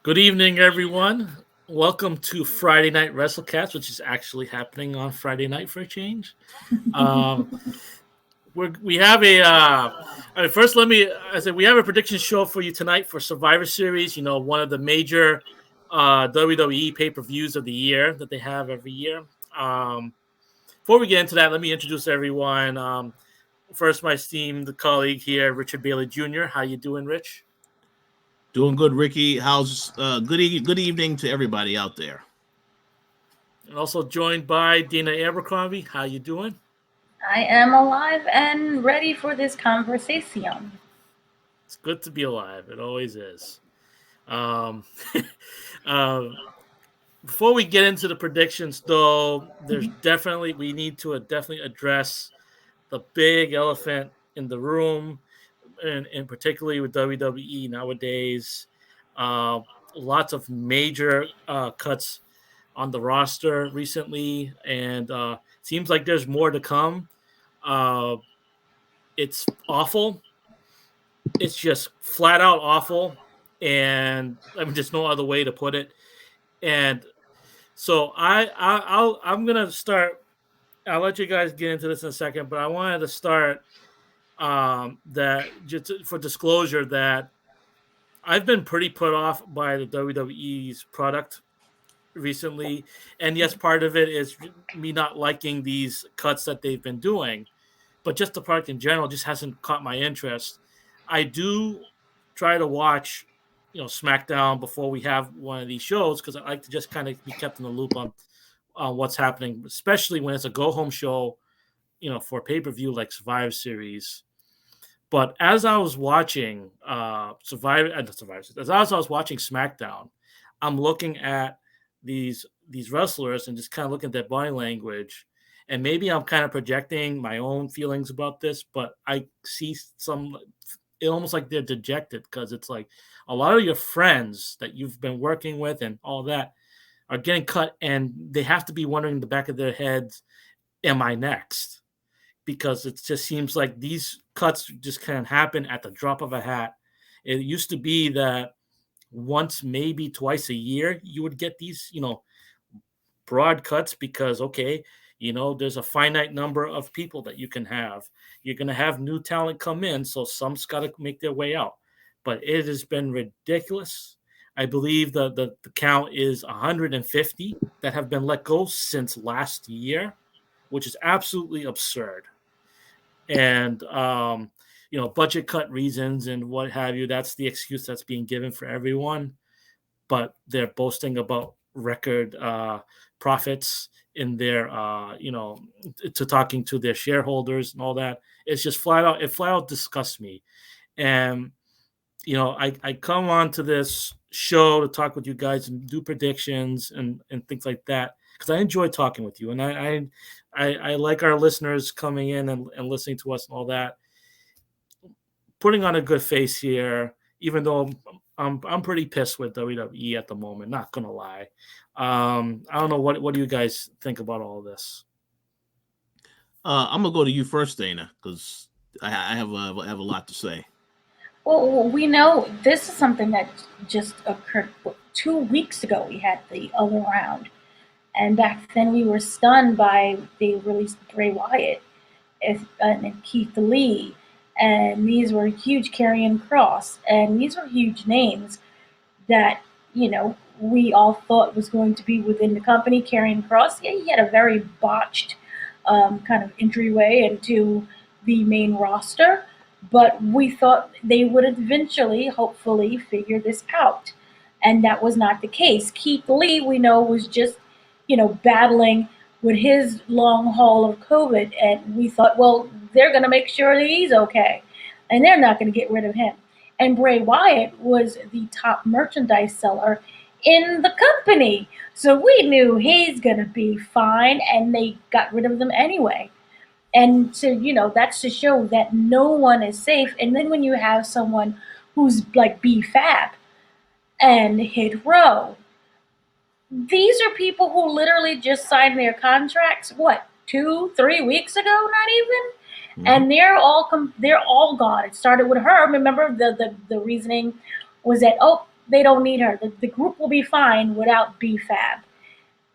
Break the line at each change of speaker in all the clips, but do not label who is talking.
Good evening, everyone. Welcome to Friday Night WrestleCast, which is actually happening on Friday night for a change. Um, we have a. First, I said we have a prediction show for you tonight for Survivor Series. You know, one of the major WWE pay per views of the year that they have every year. Um, Before we get into that, let me introduce everyone. First, my esteemed colleague here, Richard Bailey Jr. How you doing, Rich?
Doing good, Ricky. How's good evening to everybody out there.
And also joined by Dana Abercrombie. How you doing?
I am alive and ready for this conversation.
It's good to be alive. It always is. Um, uh, Before we get into the predictions, though, there's definitely we need to definitely address the big elephant in the room, and particularly with WWE nowadays. Uh, Lots of major cuts on the roster recently, and seems like there's more to come. Uh, it's awful. It's just flat out awful, and I mean, there's no other way to put it. And so I'm gonna start. I'll let you guys get into this in a second, but I wanted to start that just for disclosure that I've been pretty put off by the WWE's product recently, and yes, part of it is me not liking these cuts that they've been doing, but just the product in general just hasn't caught my interest. I do try to watch, SmackDown before we have one of these shows because I like to just kind of be kept in the loop on what's happening, especially when it's a go home show, for pay per view like Survivor Series. But as I was watching as I was watching SmackDown, I'm looking at these wrestlers and just kind of looking at their body language. And maybe I'm kind of projecting my own feelings about this, but I see it almost like they're dejected because it's like a lot of your friends that you've been working with and all that are getting cut, and they have to be wondering in the back of their heads, am I next? Because it just seems like these cuts just kind of happen at the drop of a hat. It used to be that once, maybe twice a year, you would get these, broad cuts because, okay, there's a finite number of people that you can have. You're going to have new talent come in, so some's got to make their way out. But it has been ridiculous. I believe the count is 150 that have been let go since last year, which is absolutely absurd. And budget cut reasons and what have you, that's the excuse that's being given for everyone. But they're boasting about record profits in their to talking to their shareholders and all that. It's just flat out disgusts me. And I come on to this show to talk with you guys and do predictions and things like that because I enjoy talking with you, and I like our listeners coming in and listening to us and all that. Putting on a good face here, even though I'm pretty pissed with WWE at the moment. Not gonna lie. I don't know what do you guys think about all of this.
I'm gonna go to you first, Dana, because I have a lot to say.
Well, we know this is something that just occurred 2 weeks ago. We had the other round, and back then we were stunned by they released Bray Wyatt and Keith Lee, and these were huge Karrion Cross, and these were huge names that we all thought was going to be within the company. Karrion Cross, yeah, he had a very botched kind of entryway into the main roster, but we thought they would eventually, hopefully, figure this out. And that was not the case. Keith Lee, we know, was just, battling with his long haul of COVID. And we thought, well, they're going to make sure that he's okay. And they're not going to get rid of him. And Bray Wyatt was the top merchandise seller in the company. So we knew he's going to be fine. And they got rid of them anyway. And so, that's to show that no one is safe. And then when you have someone who's like BFAB and Hit Row, these are people who literally just signed their contracts, what, 2-3 weeks ago, not even? And they're all gone. It started with her. Remember, the reasoning was that, oh, They don't need her. The group will be fine without BFAB.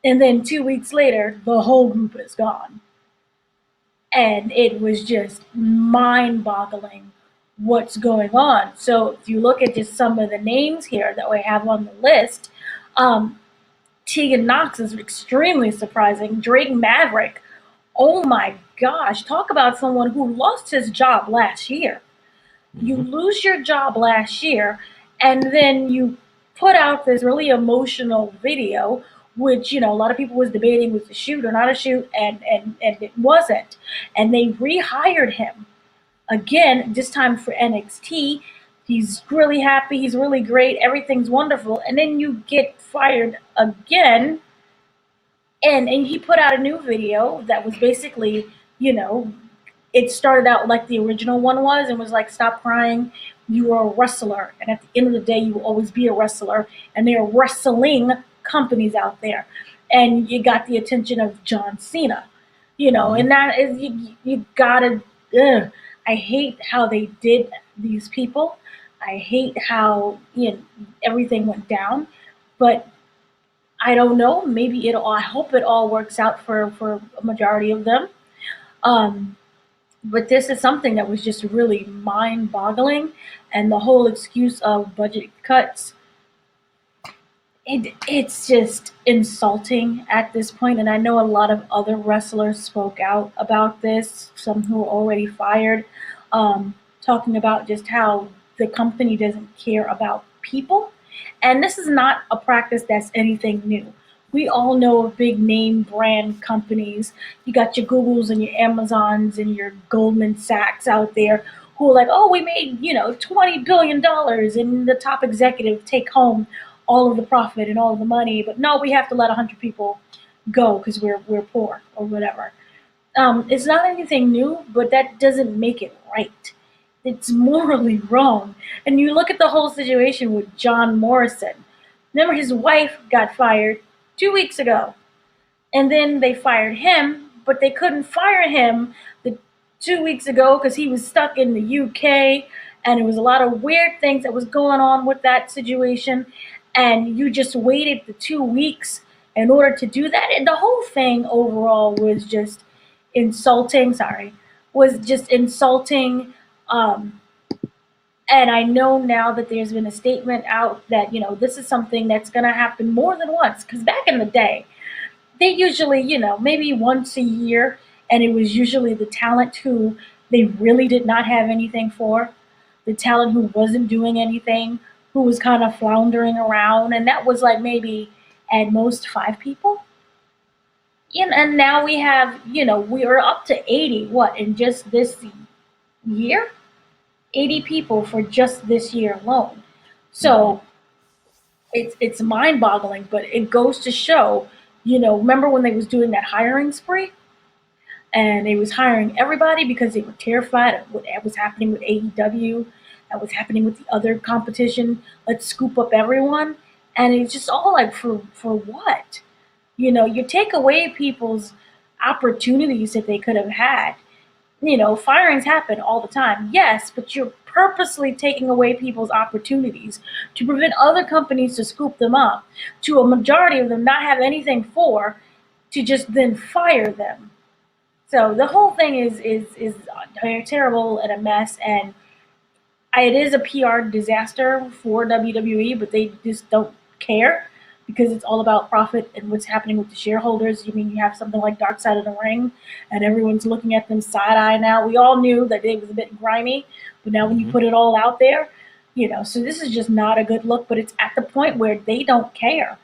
And then 2 weeks later, the whole group is gone. And it was just mind-boggling what's going on. So if you look at just some of the names here that we have on the list, Tegan Knox is extremely surprising. Drake Maverick, oh my gosh, talk about someone who lost his job last year. You lose your job last year, and then you put out this really emotional video, which, a lot of people was debating was a shoot or not a shoot, and it wasn't. And they rehired him again, this time for NXT. He's really happy. He's really great. Everything's wonderful. And then you get fired again. And he put out a new video that was basically, it started out like the original one was and was like, stop crying. You are a wrestler. And at the end of the day, you will always be a wrestler. And there are wrestling companies out there. And you got the attention of John Cena, and that is, you gotta, I hate how they did these people. I hate how everything went down, but I don't know. Maybe I hope it all works out for a majority of them. But this is something that was just really mind-boggling, and the whole excuse of budget cuts. It's just insulting at this point, and I know a lot of other wrestlers spoke out about this, some who were already fired, talking about just how the company doesn't care about people. And this is not a practice that's anything new. We all know of big name brand companies. You got your Googles and your Amazons and your Goldman Sachs out there who are like, oh, we made, $20 billion, and the top executive take home all of the profit and all of the money, but no, we have to let 100 people go because we're poor or whatever. It's not anything new, but that doesn't make it right. It's morally wrong. And you look at the whole situation with John Morrison. Remember, his wife got fired 2 weeks ago, and then they fired him, but they couldn't fire him 2 weeks ago because he was stuck in the UK, and it was a lot of weird things that was going on with that situation. And you just waited the 2 weeks in order to do that. And the whole thing overall was just insulting. And I know now that there's been a statement out that, this is something that's going to happen more than once. Because back in the day, they usually, maybe once a year, and it was usually the talent who they really did not have anything for, the talent who wasn't doing anything, who was kind of floundering around, and that was like maybe at most 5 people. And now we have, we are up to 80, in just this year? 80 people for just this year alone. So it's mind-boggling, but it goes to show, remember when they was doing that hiring spree? And they was hiring everybody because they were terrified of what was happening with AEW, that was happening with the other competition. Let's scoop up everyone. And it's just all like, for what? You take away people's opportunities that they could have had. Firings happen all the time, yes, but you're purposely taking away people's opportunities to prevent other companies to scoop them up, to a majority of them not have anything to just then fire them. So the whole thing is terrible and a mess, and it is a PR disaster for WWE, but they just don't care because it's all about profit and what's happening with the shareholders. You have something like Dark Side of the Ring, and everyone's looking at them side-eye now. We all knew that it was a bit grimy, but now when you put it all out there, so this is just not a good look, but it's at the point where they don't care.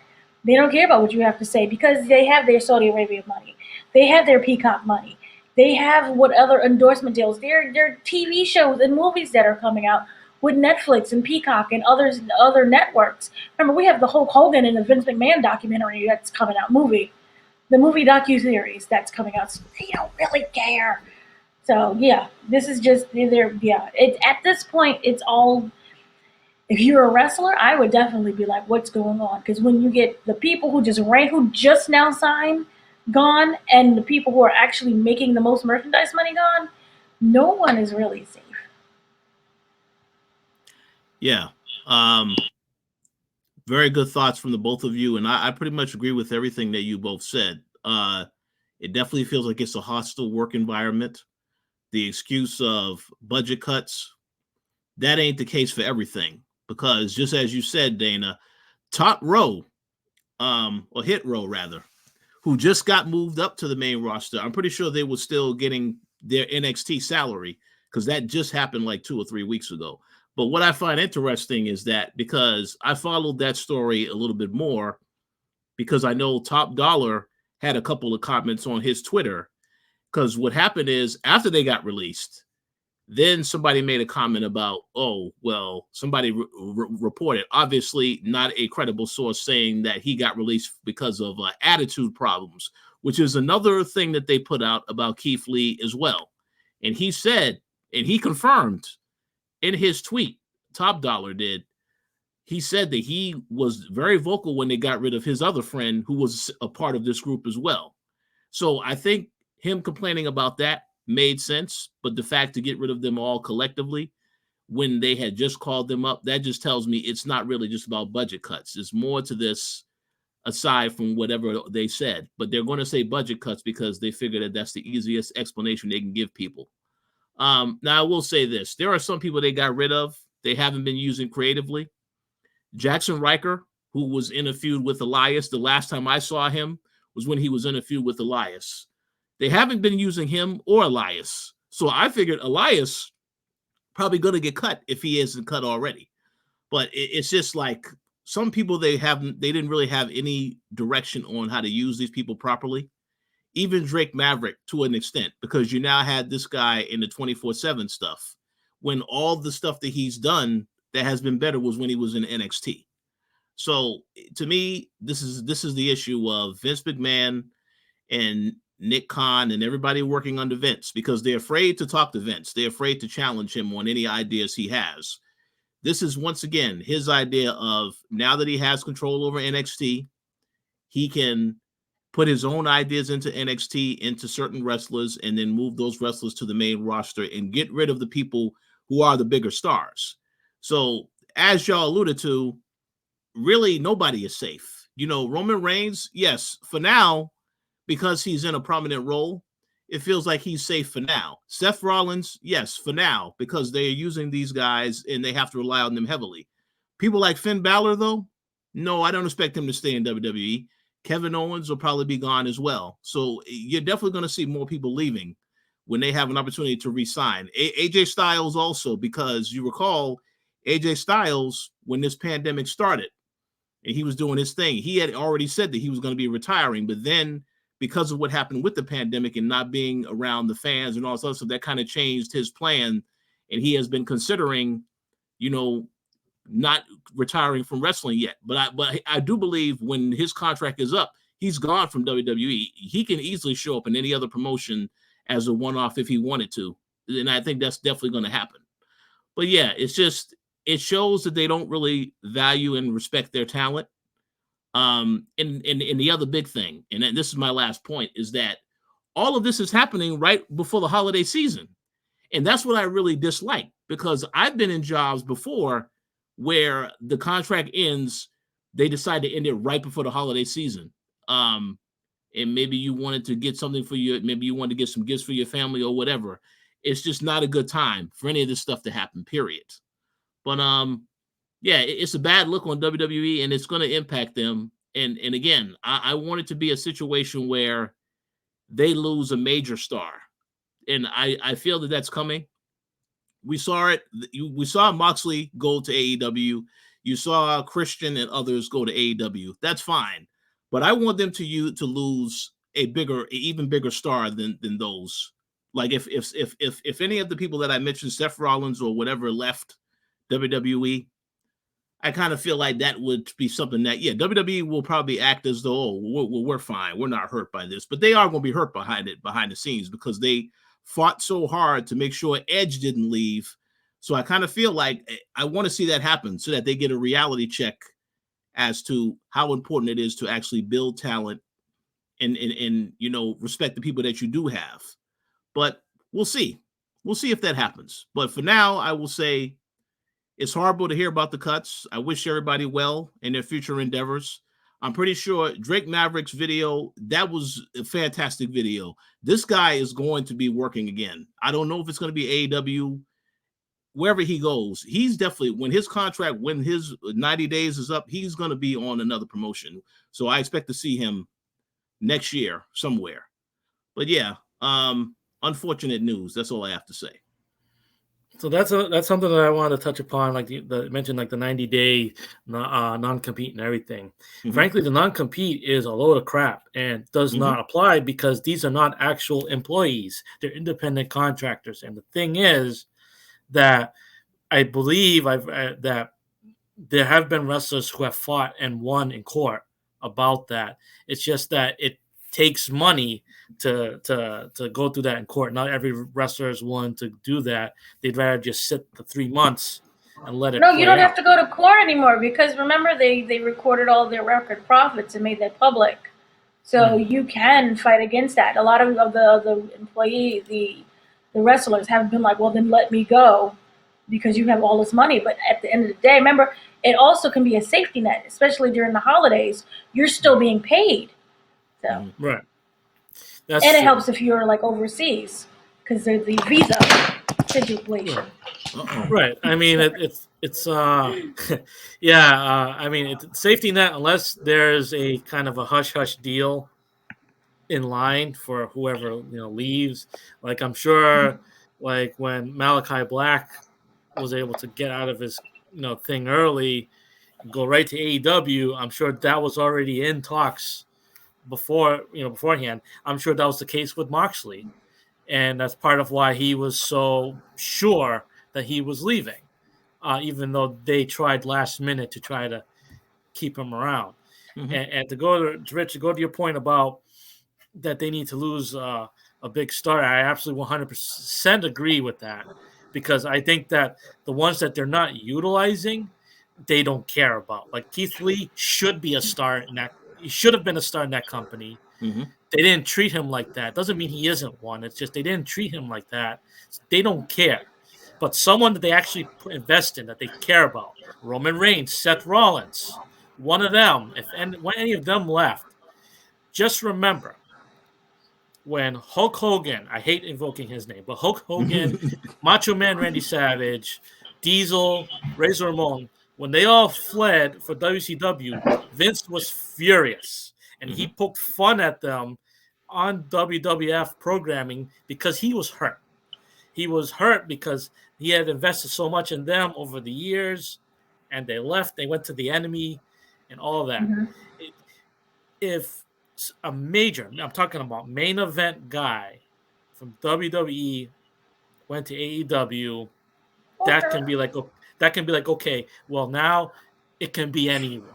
They don't care about what you have to say because they have their Saudi Arabia money. They have their Peacock money. They have what other endorsement deals. Their TV shows and movies that are coming out with Netflix and Peacock and other networks. Remember, we have the Hulk Hogan and the Vince McMahon documentary that's coming out, the movie docuseries that's coming out. So they don't really care. So yeah, this is just at this point, it's all. If you're a wrestler, I would definitely be like, what's going on? Because when you get the people who just now signed gone, and the people who are actually making the most merchandise money gone, no one is really safe.
Yeah. Very good thoughts from the both of you, and I pretty much agree with everything that you both said. It definitely feels like it's a hostile work environment. The excuse of budget cuts, that ain't the case for everything. Because just as you said, Dana, Top Row, or Hit Row rather, who just got moved up to the main roster, I'm pretty sure they were still getting their NXT salary because that just happened like 2 or 3 weeks ago. But what I find interesting is that because I followed that story a little bit more, because I know Top Dollar had a couple of comments on his Twitter, because what happened is after they got released, then somebody made a comment about, oh, well, somebody reported, obviously not a credible source, saying that he got released because of attitude problems, which is another thing that they put out about Keith Lee as well. And he said, and he confirmed in his tweet, Top Dollar did, he said that he was very vocal when they got rid of his other friend who was a part of this group as well. So I think him complaining about that made sense, but the fact to get rid of them all collectively when they had just called them up, that just tells me it's not really just about budget cuts. There's more to this aside from whatever they said, but they're going to say budget cuts because they figure that that's the easiest explanation they can give people. Now I will say this, there are some people they got rid of, they haven't been using creatively. Jackson Riker, who was in a feud with Elias, the last time I saw him was when he was in a feud with Elias. They haven't been using him or Elias. So I figured Elias probably going to get cut if he isn't cut already. But it's just like some people they didn't really have any direction on how to use these people properly. Even Drake Maverick to an extent, because you now had this guy in the 24/7 stuff when all the stuff that he's done that has been better was when he was in NXT. So to me, this is the issue of Vince McMahon and Nick Khan and everybody working under Vince, because they're afraid to talk to Vince. They're afraid to challenge him on any ideas he has. This is once again his idea of, now that he has control over NXT, he can put his own ideas into NXT, into certain wrestlers, and then move those wrestlers to the main roster and get rid of the people who are the bigger stars. So as y'all alluded to, really nobody is safe. You know, Roman Reigns, yes, for now, because he's in a prominent role, it feels like he's safe for now. Seth Rollins, yes, for now, because they're using these guys and they have to rely on them heavily. People like Finn Balor, though, no, I don't expect him to stay in WWE. Kevin Owens will probably be gone as well. So you're definitely going to see more people leaving when they have an opportunity to re-sign. AJ Styles also, because you recall AJ Styles, when this pandemic started and he was doing his thing, he had already said that he was going to be retiring, but then because of what happened with the pandemic and not being around the fans and all this other stuff, that kind of changed his plan. And he has been considering, you know, not retiring from wrestling yet. But I do believe when his contract is up, he's gone from WWE. He can easily show up in any other promotion as a one-off if he wanted to. And I think that's definitely going to happen. But yeah, it's just, it shows that they don't really value and respect their talent. And the other big thing, and this is my last point, is that all of this is happening right before the holiday season. And that's what I really dislike, because I've been in jobs before where the contract ends, they decide to end it right before the holiday season. And maybe you wanted to get something for you, maybe you wanted to get some gifts for your family or whatever. It's just not a good time for any of this stuff to happen, period. But yeah, it's a bad look on WWE, and it's going to impact them. And again, I want it to be a situation where they lose a major star. And I feel that that's coming. We saw it. We saw Moxley go to AEW. You saw Christian and others go to AEW. That's fine. But I want them to lose an even bigger star than those. Like if any of the people that I mentioned, Seth Rollins or whatever, left WWE, I kind of feel like that would be something that, yeah, WWE will probably act as though, oh, we're fine. We're not hurt by this. But they are going to be hurt behind the scenes, because they fought so hard to make sure Edge didn't leave. So I kind of feel like I want to see that happen so that they get a reality check as to how important it is to actually build talent and you know, respect the people that you do have. But we'll see. We'll see if that happens. But for now, I will say It's horrible to hear about the cuts. I wish everybody well in their future endeavors. I'm pretty sure Drake Maverick's video, that was a fantastic video. This guy is going to be working again. I don't know if it's going to be AEW, wherever he goes. He's definitely, when his 90 days is up, he's going to be on another promotion. So I expect to see him next year somewhere. But yeah, unfortunate news. That's all I have to say.
So that's something that I wanted to touch upon, like mentioned, like the 90-day non-compete and everything. Mm-hmm. Frankly, the non-compete is a load of crap and does not apply because these are not actual employees; they're independent contractors. And the thing is that I believe that there have been wrestlers who have fought and won in court about that. It's just that it takes money to go through that in court. Not every wrestler is willing to do that. They'd rather just sit the 3 months and let it.
No, you don't have to go to court anymore because remember they recorded all their record profits and made that public. So you can fight against that. A lot of the employees, the wrestlers have been like, well, then let me go because you have all this money. But at the end of the day, remember, it also can be a safety net, especially during the holidays. You're still being paid. So.
Right.
And it helps if you're like overseas because there's the visa situation.
Right. I mean, it's yeah. I mean, it's safety net unless there's a kind of a hush hush deal in line for whoever leaves. Like I'm sure, like when Malachi Black was able to get out of his thing early, go right to AEW. I'm sure that was already in talks. Beforehand, I'm sure that was the case with Moxley, and that's part of why he was so sure that he was leaving, even though they tried last minute to try to keep him around. And to go to Rich, to go to your point about that they need to lose a big star, I absolutely 100% agree with that because I think that the ones that they're not utilizing, they don't care about. Like Keith Lee should be a star in that. He should have been a star in that company. They didn't treat him like that. Doesn't mean he isn't one. It's just they didn't treat him like that. They don't care. But someone that they actually invest in, that they care about, Roman Reigns, Seth Rollins, one of them, when any of them left, just remember when Hulk Hogan, I hate invoking his name, but Hulk Hogan, Macho Man Randy Savage, Diesel, Razor Ramon, when they all fled for WCW, Vince was furious, and he poked fun at them on WWF programming because he was hurt. He was hurt because he had invested so much in them over the years, and they left. They went to the enemy and all of that. If a major, I'm talking about main event guy from WWE went to AEW, that can be like, okay, well, now it can be anyone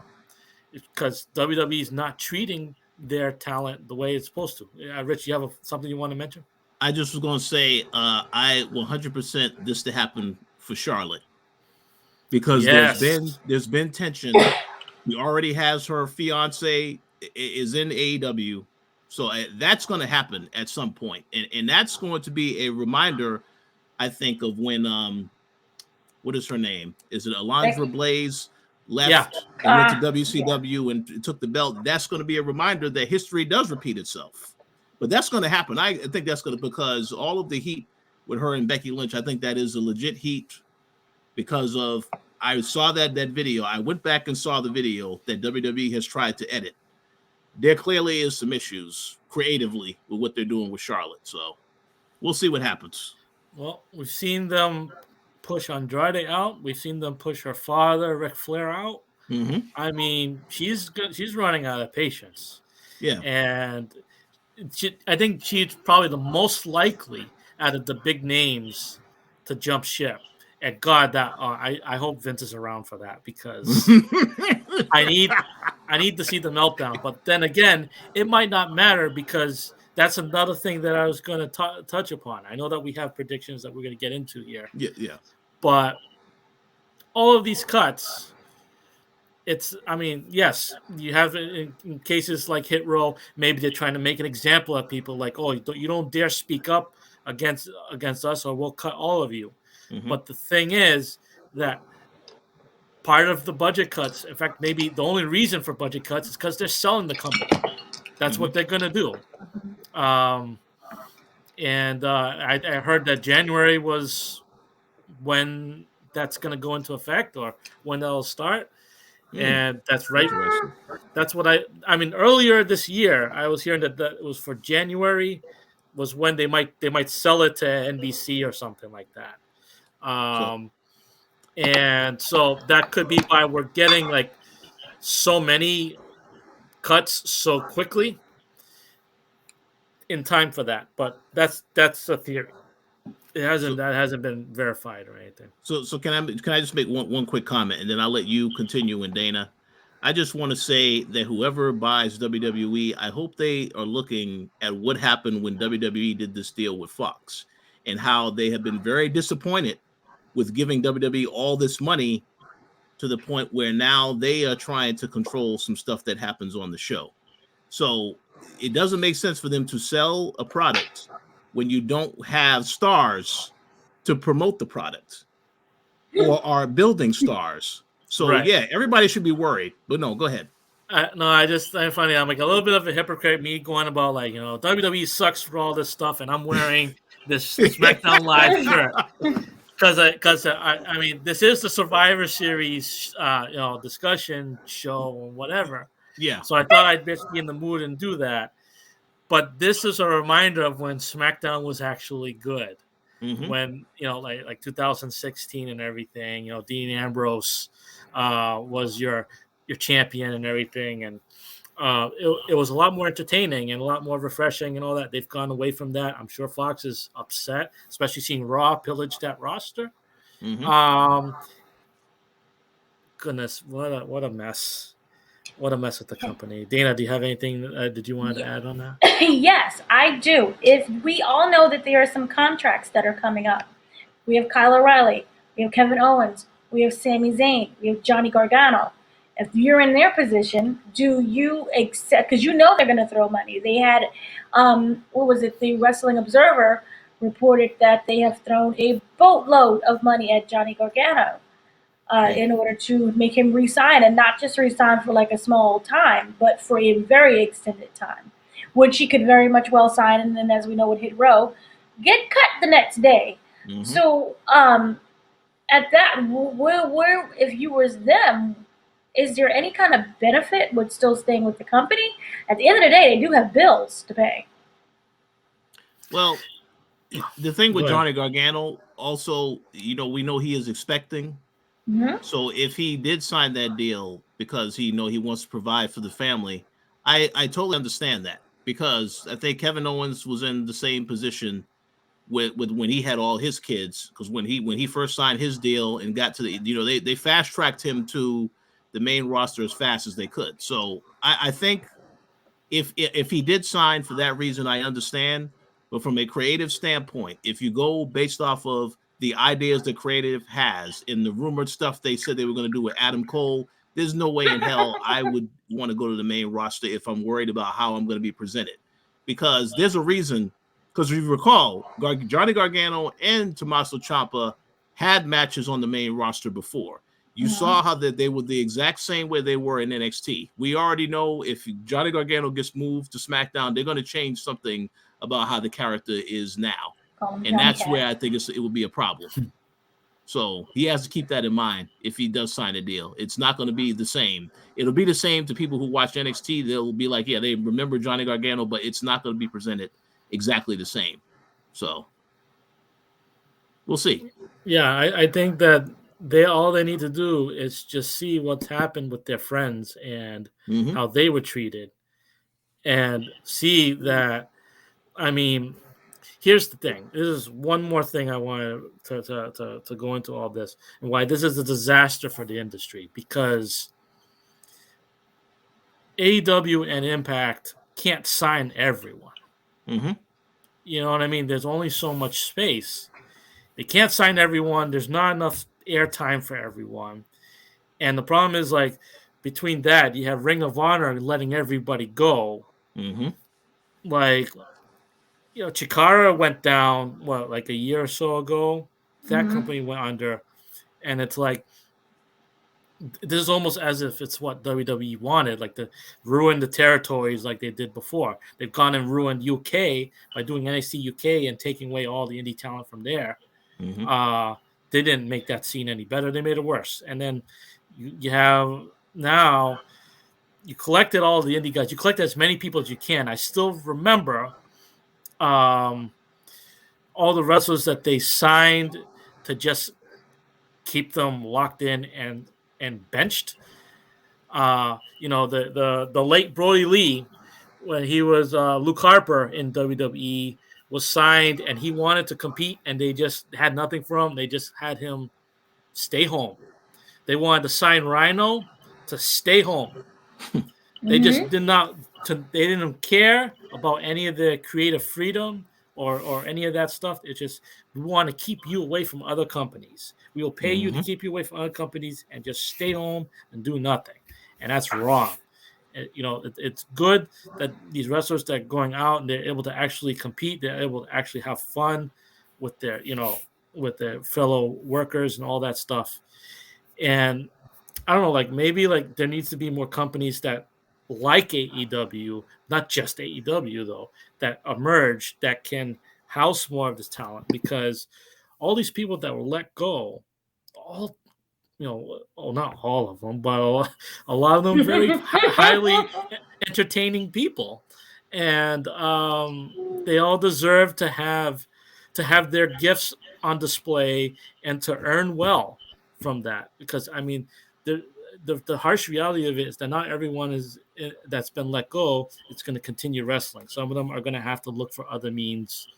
because WWE is not treating their talent the way it's supposed to. Rich, you have something you want to mention?
I just was going to say I 100% this to happen for Charlotte because there's been tension. He already has her fiance is in AEW, so that's going to happen at some point, and that's going to be a reminder, I think, of when what is her name? Is it Alundra Blaze left and went to WCW and took the belt? That's going to be a reminder that history does repeat itself. But that's going to happen. I think that's going to, because all of the heat with her and Becky Lynch, I think that is a legit heat because of, I saw that video. I went back and saw the video that WWE has tried to edit. There clearly is some issues creatively with what they're doing with Charlotte. So we'll see what happens.
Well, we've seen them push Andrade out. We've seen them push her father, Ric Flair, out. I mean, she's running out of patience. Yeah. And I think she's probably the most likely out of the big names to jump ship. And God, that I hope Vince is around for that because I need to see the meltdown. But then again, it might not matter because that's another thing that I was going to touch upon. I know that we have predictions that we're going to get into here.
Yeah.
But all of these cuts, yes, you have in cases like Hit Row, maybe they're trying to make an example of people like, oh, you don't dare speak up against us or we'll cut all of you. But the thing is that part of the budget cuts. In fact, maybe the only reason for budget cuts is because they're selling the company. That's what they're going to do. And I heard that January was when that's going to go into effect or when they'll start. And that's right. That's what I mean, earlier this year, I was hearing that it was for January was when they might sell it to NBC or something like that. And so that could be why we're getting like so many cuts so quickly in time for that. But that's a theory. That hasn't been verified or anything.
So can I just make one quick comment and then I'll let you continue, and Dana. I just want to say that whoever buys WWE, I hope they are looking at what happened when WWE did this deal with Fox and how they have been very disappointed with giving WWE all this money to the point where now they are trying to control some stuff that happens on the show. So it doesn't make sense for them to sell a product when you don't have stars to promote the product or are building stars. So yeah, everybody should be worried. But no, go ahead.
I'm funny. I'm like a little bit of a hypocrite. Me going about like WWE sucks for all this stuff, and I'm wearing this SmackDown Live shirt because I mean this is the Survivor Series discussion show or whatever.
Yeah.
So I thought I'd be in the mood and do that. But this is a reminder of when SmackDown was actually good. When like 2016 and everything, Dean Ambrose was your champion and everything, and it was a lot more entertaining and a lot more refreshing and all that. They've gone away from that. I'm sure Fox is upset, especially seeing Raw pillage that roster. Goodness, what a mess. What a mess with the company. Dana, do you have anything did you want to add on that?
Yes, I do. If we all know that there are some contracts that are coming up. We have Kyle O'Reilly, we have Kevin Owens, we have Sami Zayn, we have Johnny Gargano. If you're in their position, do you accept, because they're going to throw money. They had, the Wrestling Observer reported that they have thrown a boatload of money at Johnny Gargano. In order to make him resign, and not just resign for like a small time, but for a very extended time, which he could very much well sign, and then, as we know, with Hit Row, get cut the next day. So, at that, where if you were them, is there any kind of benefit with still staying with the company? At the end of the day, they do have bills to pay.
Well, the thing with Johnny Gargano, also, we know he is expecting. So if he did sign that deal because he wants to provide for the family, I totally understand that, because I think Kevin Owens was in the same position with when he had all his kids, because when he first signed his deal and got to the they fast tracked him to the main roster as fast as they could. So I think if he did sign for that reason, I understand. But from a creative standpoint, if you go based off of the ideas that creative has in the rumored stuff they said they were going to do with Adam Cole, there's no way in hell I would want to go to the main roster if I'm worried about how I'm going to be presented. Because there's a reason, because if you recall, Johnny Gargano and Tommaso Ciampa had matches on the main roster before. You saw how that they were the exact same way they were in NXT. We already know if Johnny Gargano gets moved to SmackDown, they're going to change something about how the character is now. And that's where I think it would be a problem. So he has to keep that in mind if he does sign a deal. It's not going to be the same. It'll be the same to people who watch NXT. They'll be like, yeah, they remember Johnny Gargano, but it's not going to be presented exactly the same. So we'll see.
Yeah, I think that all they need to do is just see what's happened with their friends and how they were treated, and see that. I mean, here's the thing. This is one more thing I wanted to go into all this, and why this is a disaster for the industry, because AEW and Impact can't sign everyone. You know what I mean? There's only so much space. They can't sign everyone. There's not enough airtime for everyone. And the problem is, like, between that, you have Ring of Honor letting everybody go. Like, Chikara went down, like a year or so ago? That company went under. And it's like, this is almost as if it's what WWE wanted, like to ruin the territories like they did before. They've gone and ruined UK by doing NXT UK and taking away all the indie talent from there.
Mhm.
They didn't make that scene any better. They made it worse. And then you have now you collected all the indie guys. You collected as many people as you can. I still remember all the wrestlers that they signed to just keep them locked in and benched. The late Brody Lee, when he was Luke Harper in WWE, was signed and he wanted to compete, and they just had nothing for him. They just had him stay home. They wanted to sign Rhino to stay home. They just did not. They didn't care about any of the creative freedom or any of that stuff. It's just we want to keep you away from other companies. We will pay you to keep you away from other companies and just stay home and do nothing. And that's wrong. It's good that these wrestlers that are going out and they're able to actually compete. They're able to actually have fun with their fellow workers and all that stuff. And I don't know, like maybe like there needs to be more companies that like AEW, not just AEW though, that emerge that can house more of this talent, because all these people that were let go, all not all of them, but a lot of them very highly entertaining people, and they all deserve to have their gifts on display and to earn well from that. Because I mean, the harsh reality of it is that not everyone that's been let go is going to continue wrestling. Some of them are going to have to look for other means,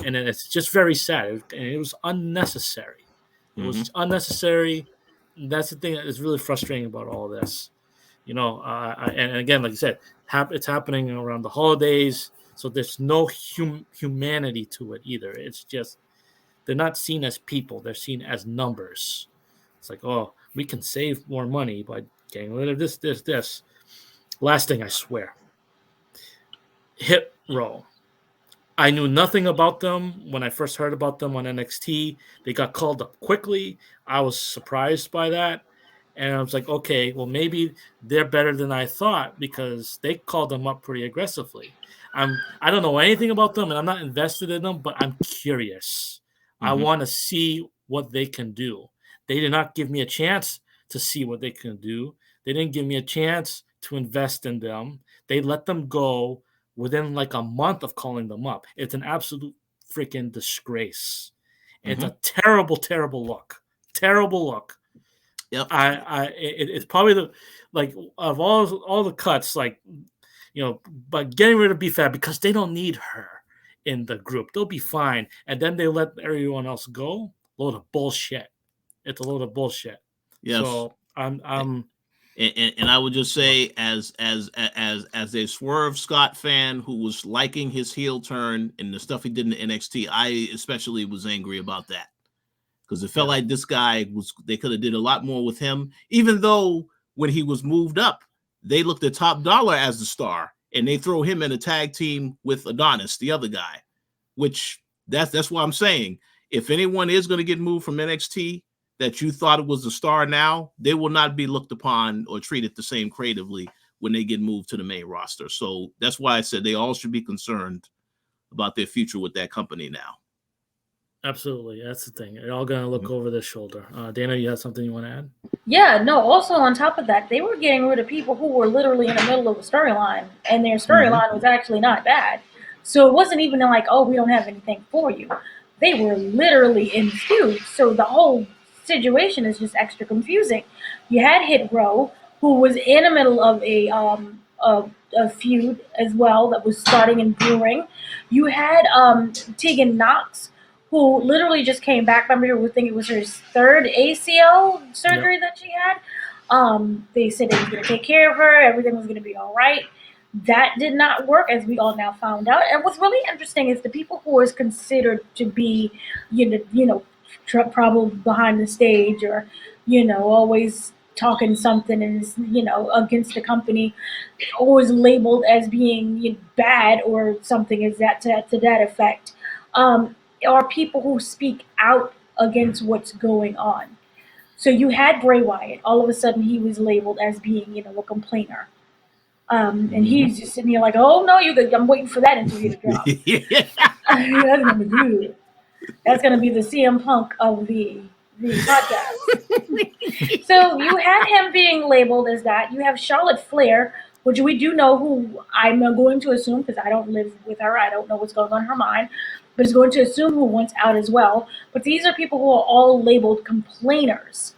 and it's just very sad. It was unnecessary. It was unnecessary. That's the thing that is really frustrating about all of this. And again, like I said, it's happening around the holidays, so there's no humanity to it either. It's just they're not seen as people; they're seen as numbers. It's like, oh, we can save more money by getting rid of this. Last thing, I swear. Hit Row. I knew nothing about them when I first heard about them on NXT. They got called up quickly. I was surprised by that. And I was like, okay, well, maybe they're better than I thought because they called them up pretty aggressively. I don't know anything about them and I'm not invested in them, but I'm curious. I want to see what they can do. They did not give me a chance to see what they can do. They didn't give me a chance to invest in them. They let them go within like a month of calling them up. It's an absolute freaking disgrace. It's a terrible, terrible look. Terrible look.
Yep.
It's probably the like of all the cuts, like but getting rid of B-Fab because they don't need her in the group. They'll be fine, and then they let everyone else go. Load of bullshit. It's a load of bullshit.
Yes.
So I'm
and I would just say, as a Swerve Scott fan who was liking his heel turn and the stuff he did in NXT, I especially was angry about that because it felt like this guy they could have did a lot more with him. Even though when he was moved up, they looked at Top Dollar as the star, and they throw him in a tag team with Adonis, the other guy. Which that's what I'm saying. If anyone is going to get moved from NXT that you thought it was a star now, they will not be looked upon or treated the same creatively when they get moved to the main roster. So that's why I said they all should be concerned about their future with that company now.
Absolutely. That's the thing. They're all going to look over their shoulder. Dana, you have something you want to add?
Yeah, no, also on top of that, they were getting rid of people who were literally in the middle of a storyline, and their storyline was actually not bad. So it wasn't even like, oh, we don't have anything for you. They were literally in feuds. So the whole situation is just extra confusing. You had Hit Row, who was in the middle of a feud as well that was starting and brewing. You had Tegan Knox, who literally just came back. Remember, we think it was her third ACL surgery that she had. They said they were going to take care of her. Everything was going to be all right. That did not work, as we all now found out. And what's really interesting is the people who is considered to be, probably behind the stage or, always talking something and is, against the company, always labeled as being bad or something is that to that effect. Are people who speak out against what's going on. So you had Bray Wyatt. All of a sudden, he was labeled as being, a complainer. And he's just sitting here like, oh no, I'm waiting for that interview to drop. That's gonna be good. That's gonna be the CM Punk of the podcast. So you had him being labeled as that. You have Charlotte Flair, which we do know who I'm going to assume, because I don't live with her. I don't know what's going on in her mind, but is going to assume who wants out as well. But these are people who are all labeled complainers.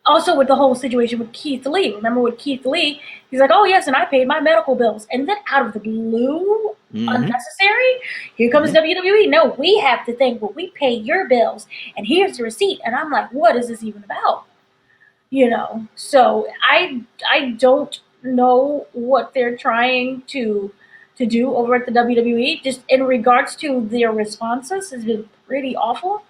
Also with the whole situation with Keith Lee. Remember with Keith Lee, he's like, oh yes, and I paid my medical bills. And then out of the blue, unnecessary, here comes WWE. No, we have to think, well, we pay your bills, and here's the receipt. And I'm like, what is this even about? So I don't know what they're trying to do over at the WWE. Just in regards to their responses has been pretty awful.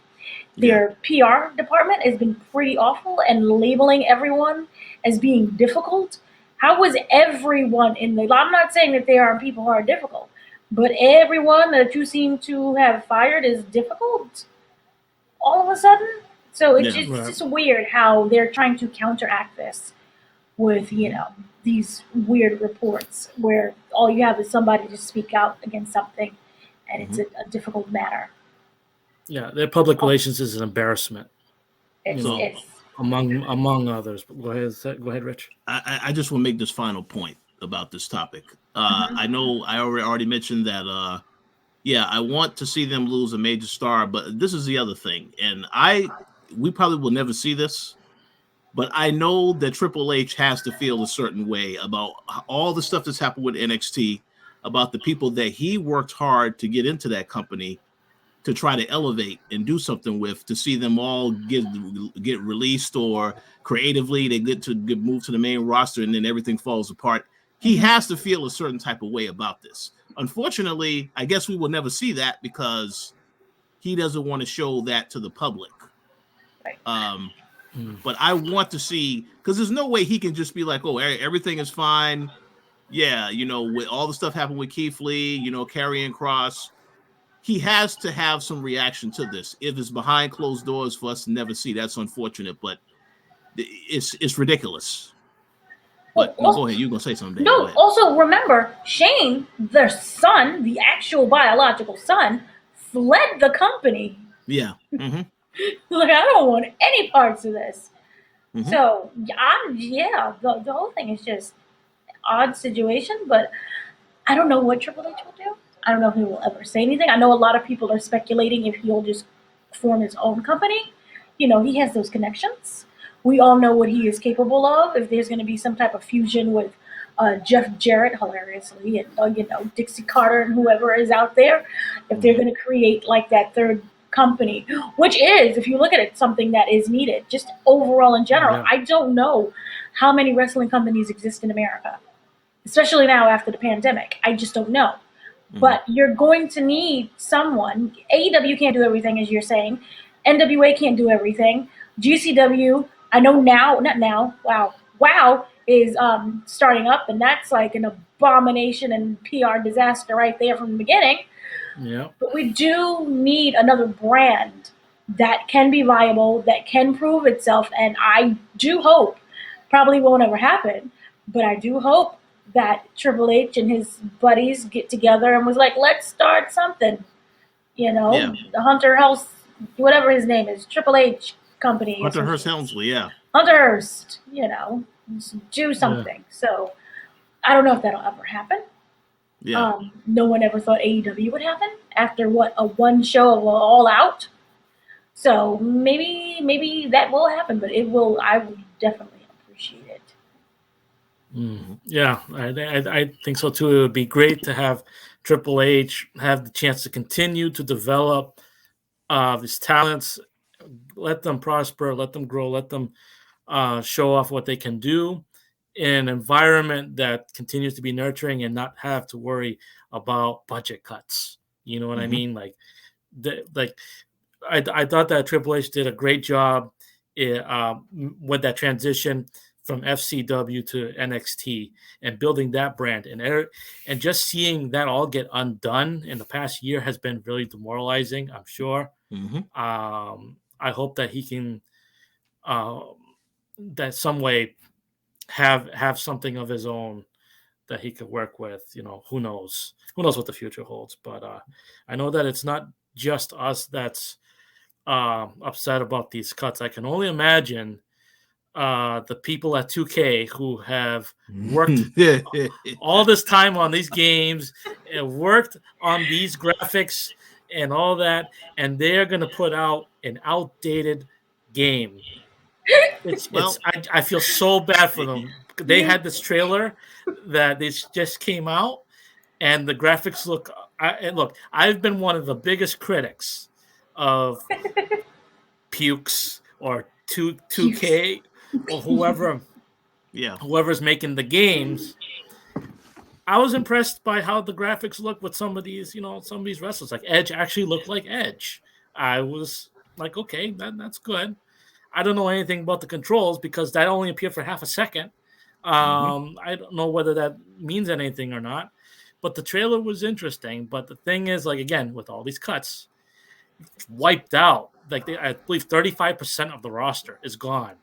Their PR department has been pretty awful, and labeling everyone as being difficult. How was everyone in the... I'm not saying that there are people who are difficult, but everyone that you seem to have fired is difficult all of a sudden? So it's just weird how they're trying to counteract this with, these weird reports where all you have is somebody to speak out against something, and it's a difficult matter.
Yeah, their public relations is an embarrassment.
It's
among others. But go ahead, Rich.
I just want to make this final point about this topic. I know I already mentioned that. I want to see them lose a major star, but this is the other thing, and we probably will never see this, but I know that Triple H has to feel a certain way about all the stuff that's happened with NXT, about the people that he worked hard to get into that company to try to elevate and do something with, to see them all get released, or creatively they get moved to the main roster and then everything falls apart. He has to feel a certain type of way about this. Unfortunately, I guess we will never see that because he doesn't want to show that to the public. But I want to see, because there's no way he can just be like, oh, everything is fine. Yeah, with all the stuff happened with Keith Lee, Karrion Kross. He has to have some reaction to this. If it's behind closed doors for us to never see, that's unfortunate, but it's ridiculous. But go ahead. You're going to say something.
No, also remember, Shane, their son, the actual biological son, fled the company.
Yeah. Mm-hmm.
Like, I don't want any parts of this. Mm-hmm. So, the whole thing is just an odd situation, but I don't know what Triple H will do. I don't know if he will ever say anything. I know a lot of people are speculating if he'll just form his own company. He has those connections. We all know what he is capable of. If there's going to be some type of fusion with Jeff Jarrett, hilariously, and Dixie Carter and whoever is out there, if they're going to create like that third company, which is, if you look at it, something that is needed. Just overall in general, I don't know how many wrestling companies exist in America, especially now after the pandemic. I just don't know. But you're going to need someone. AEW can't do everything, as you're saying. NWA can't do everything. GCW, I know Wow is starting up, and that's like an abomination and PR disaster right there from the beginning.
Yeah.
But we do need another brand that can be viable, that can prove itself, and I do hope, probably won't ever happen, but I do hope that Triple H and his buddies get together and was like, let's start something. The Hunter Hearst, whatever his name is, Triple H company.
Hunter Hearst Helmsley, yeah.
Hunter Hearst, do something. Yeah. So I don't know if that'll ever happen.
Yeah.
No one ever thought AEW would happen after a one show of All Out. So maybe that will happen, but it will. I would definitely appreciate it.
Yeah, I think so too. It would be great to have Triple H have the chance to continue to develop these talents, let them prosper, let them grow, let them show off what they can do in an environment that continues to be nurturing and not have to worry about budget cuts. You know what I mean? I thought that Triple H did a great job with that transition from FCW to NXT and building that brand, and just seeing that all get undone in the past year has been really demoralizing, I'm sure. I hope that he can that some way have something of his own that he could work with. Who knows? Who knows what the future holds? But I know that it's not just us that's upset about these cuts. I can only imagine the people at 2K who have worked all this time on these games and worked on these graphics and all that, and they're going to put out an outdated game. I feel so bad for them. They had this trailer that they just came out, and the graphics look. I've been one of the biggest critics of Pukes or 2K or whoever's making the games. I was impressed by how the graphics look with some of these wrestlers. Like Edge actually looked like Edge. I was like, okay, that's good. I don't know anything about the controls because that only appeared for half a second. I don't know whether that means anything or not, but the trailer was interesting. But the thing is, like, again, with all these cuts, wiped out. Like, I believe 35% of the roster is gone.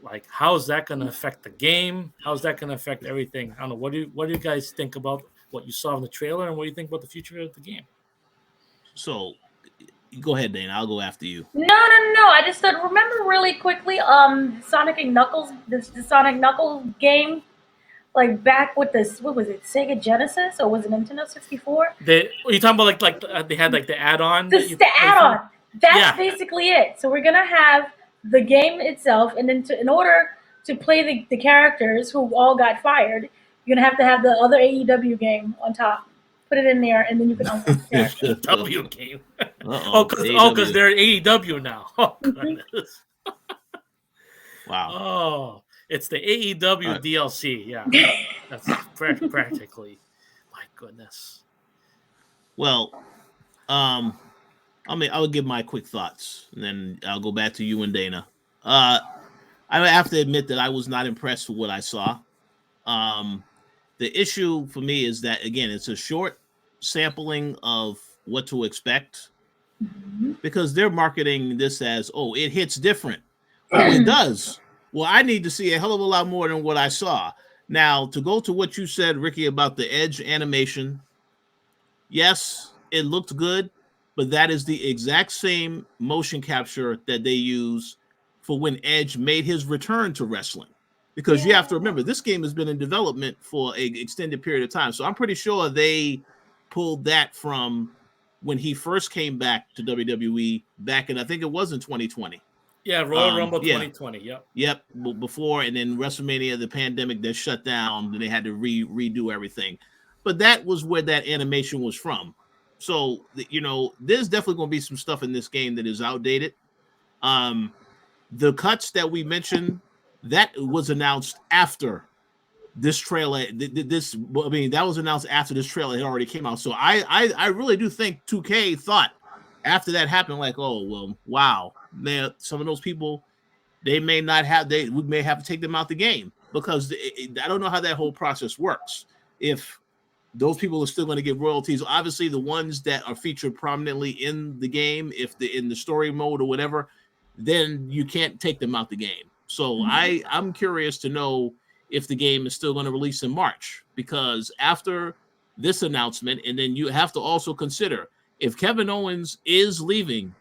Like, how is that going to affect the game? How is that going to affect everything? I don't know. What do you guys think about what you saw in the trailer, and what do you think about the future of the game?
So, go ahead, Dana. I'll go after you.
No. I just remember really quickly, Sonic and Knuckles, the Sonic Knuckles game, like back with this. What was it? Sega Genesis or was it Nintendo 64?
Are you talking about like they had like the add-on?
The add-on. That's basically it. So we're gonna have the game itself, and then in order to play the characters who all got fired, you're gonna have the other AEW game on top. Put it in there, and then you can unlock the
AEW game. Because they're AEW now. Oh, goodness.
Wow.
Oh, it's the AEW DLC. Yeah, that's practically. My goodness.
Well, I'll give my quick thoughts, and then I'll go back to you and Dana. I have to admit that I was not impressed with what I saw. The issue for me is that, again, it's a short sampling of what to expect, because they're marketing this as, oh, it hits different. Oh, it does. Well, I need to see a hell of a lot more than what I saw. Now, to go to what you said, Ricky, about the Edge animation, yes, it looked good, but that is the exact same motion capture that they use for when Edge made his return to wrestling. Because you have to remember, this game has been in development for an extended period of time. So I'm pretty sure they pulled that from when he first came back to WWE back in, I think it was in 2020.
Yeah, Royal Rumble 2020.
Yep. Before, and then WrestleMania, the pandemic, they shut down, and they had to redo everything. But that was where that animation was from. So, there's definitely going to be some stuff in this game that is outdated. The cuts that we mentioned, that was announced after this trailer. That was announced after this trailer had already came out. So I really do think 2K thought after that happened, like, oh, well, wow, man, some of those people, we may have to take them out the game, because I don't know how that whole process works. If those people are still going to get royalties, obviously the ones that are featured prominently in the game, if in the story mode or whatever, then you can't take them out the game. So I'm curious to know if the game is still going to release in March, because after this announcement, and then you have to also consider, if Kevin Owens is leaving,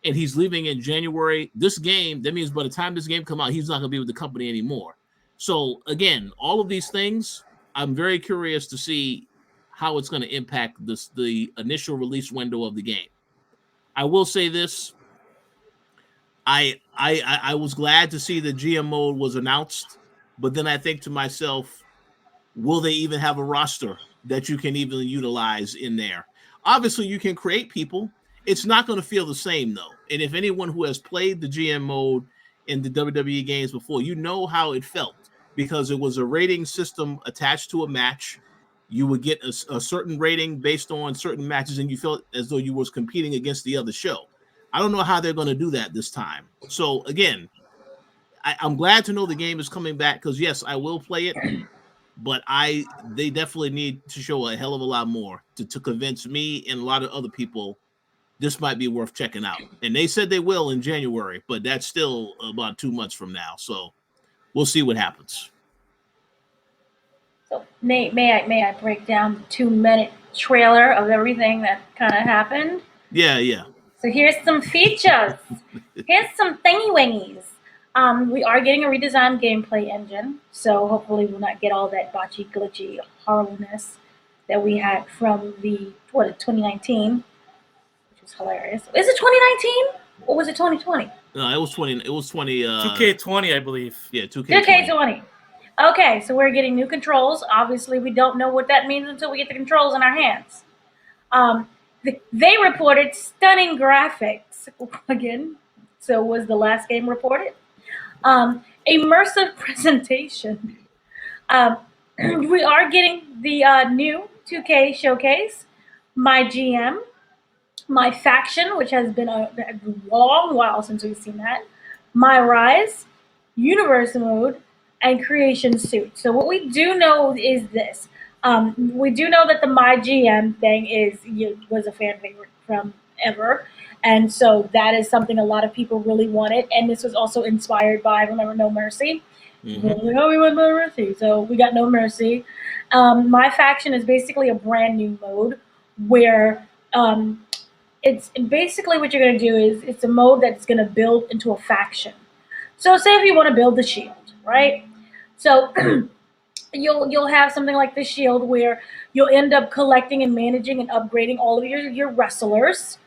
and he's leaving in January, that means by the time this game comes out, he's not going to be with the company anymore. So again, all of these things, I'm very curious to see how it's going to impact the initial release window of the game. I will say this. I was glad to see the GM mode was announced, but then I think to myself, will they even have a roster that you can even utilize in there? Obviously, you can create people. It's not going to feel the same, though. And if anyone who has played the GM mode in the WWE games before, you know how it felt, because it was a rating system attached to a match. You would get a certain rating based on certain matches, and you felt as though you was competing against the other show. I don't know how they're going to do that this time. So again, I'm glad to know the game is coming back, because yes, I will play it, but they definitely need to show a hell of a lot more to convince me and a lot of other people this might be worth checking out. And they said they will in January, but that's still about 2 months from now. So we'll see what happens.
So may I break down the 2-minute trailer of everything that kind of happened?
Yeah.
So here's some features. Here's some thingy wingies. We are getting a redesigned gameplay engine, so hopefully we'll not get all that botchy, glitchy horribleness that we had from the 2019, which was hilarious. Is it 2019 or was it 2020?
No, it was 20. It was 20.
2K20, I believe.
Yeah, 2K20.
2K20. Okay, so we're getting new controls. Obviously, we don't know what that means until we get the controls in our hands. They reported stunning graphics again. So was the last game reported? Immersive presentation. We are getting the new 2K showcase. My GM, my faction, which has been a long while since we've seen that. My Rise, Universe Mode, and Creation Suit. So what we do know is this. We do know that the My GM thing was a fan favorite from ever. And so that is something a lot of people really wanted. And this was also inspired by, remember, No Mercy?
Mm-hmm.
We want No Mercy. So we got No Mercy. My faction is basically a brand new mode where it's basically what you're going to do is it's a mode that's going to build into a faction. So say if you want to build the Shield, right? So you'll have something like the Shield where you'll end up collecting and managing and upgrading all of your wrestlers.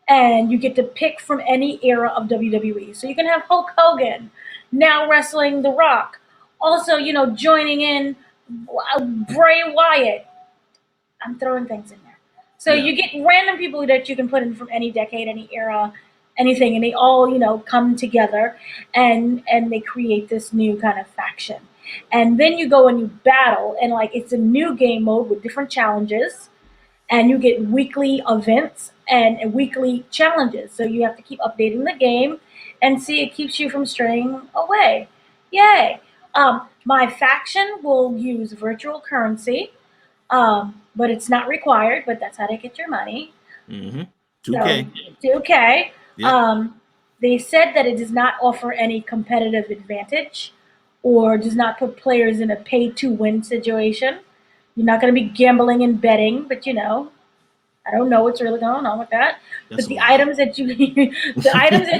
And you get to pick from any era of WWE. So you can have Hulk Hogan now wrestling The Rock. Also, joining in Bray Wyatt. I'm throwing things in there. So you get random people that you can put in from any decade, any era, anything, and they all, come together and they create this new kind of faction. And then you go and you battle, and it's a new game mode with different challenges, and you get weekly events and weekly challenges. So you have to keep updating the game and see it keeps you from straying away. Yay! My faction will use virtual currency, but it's not required, but that's how they get your money.
Mm-hmm. 2K.
So, 2K.
Yep.
They said that it does not offer any competitive advantage or does not put players in a pay-to-win situation. You're not going to be gambling and betting, but I don't know what's really going on with that. But the items that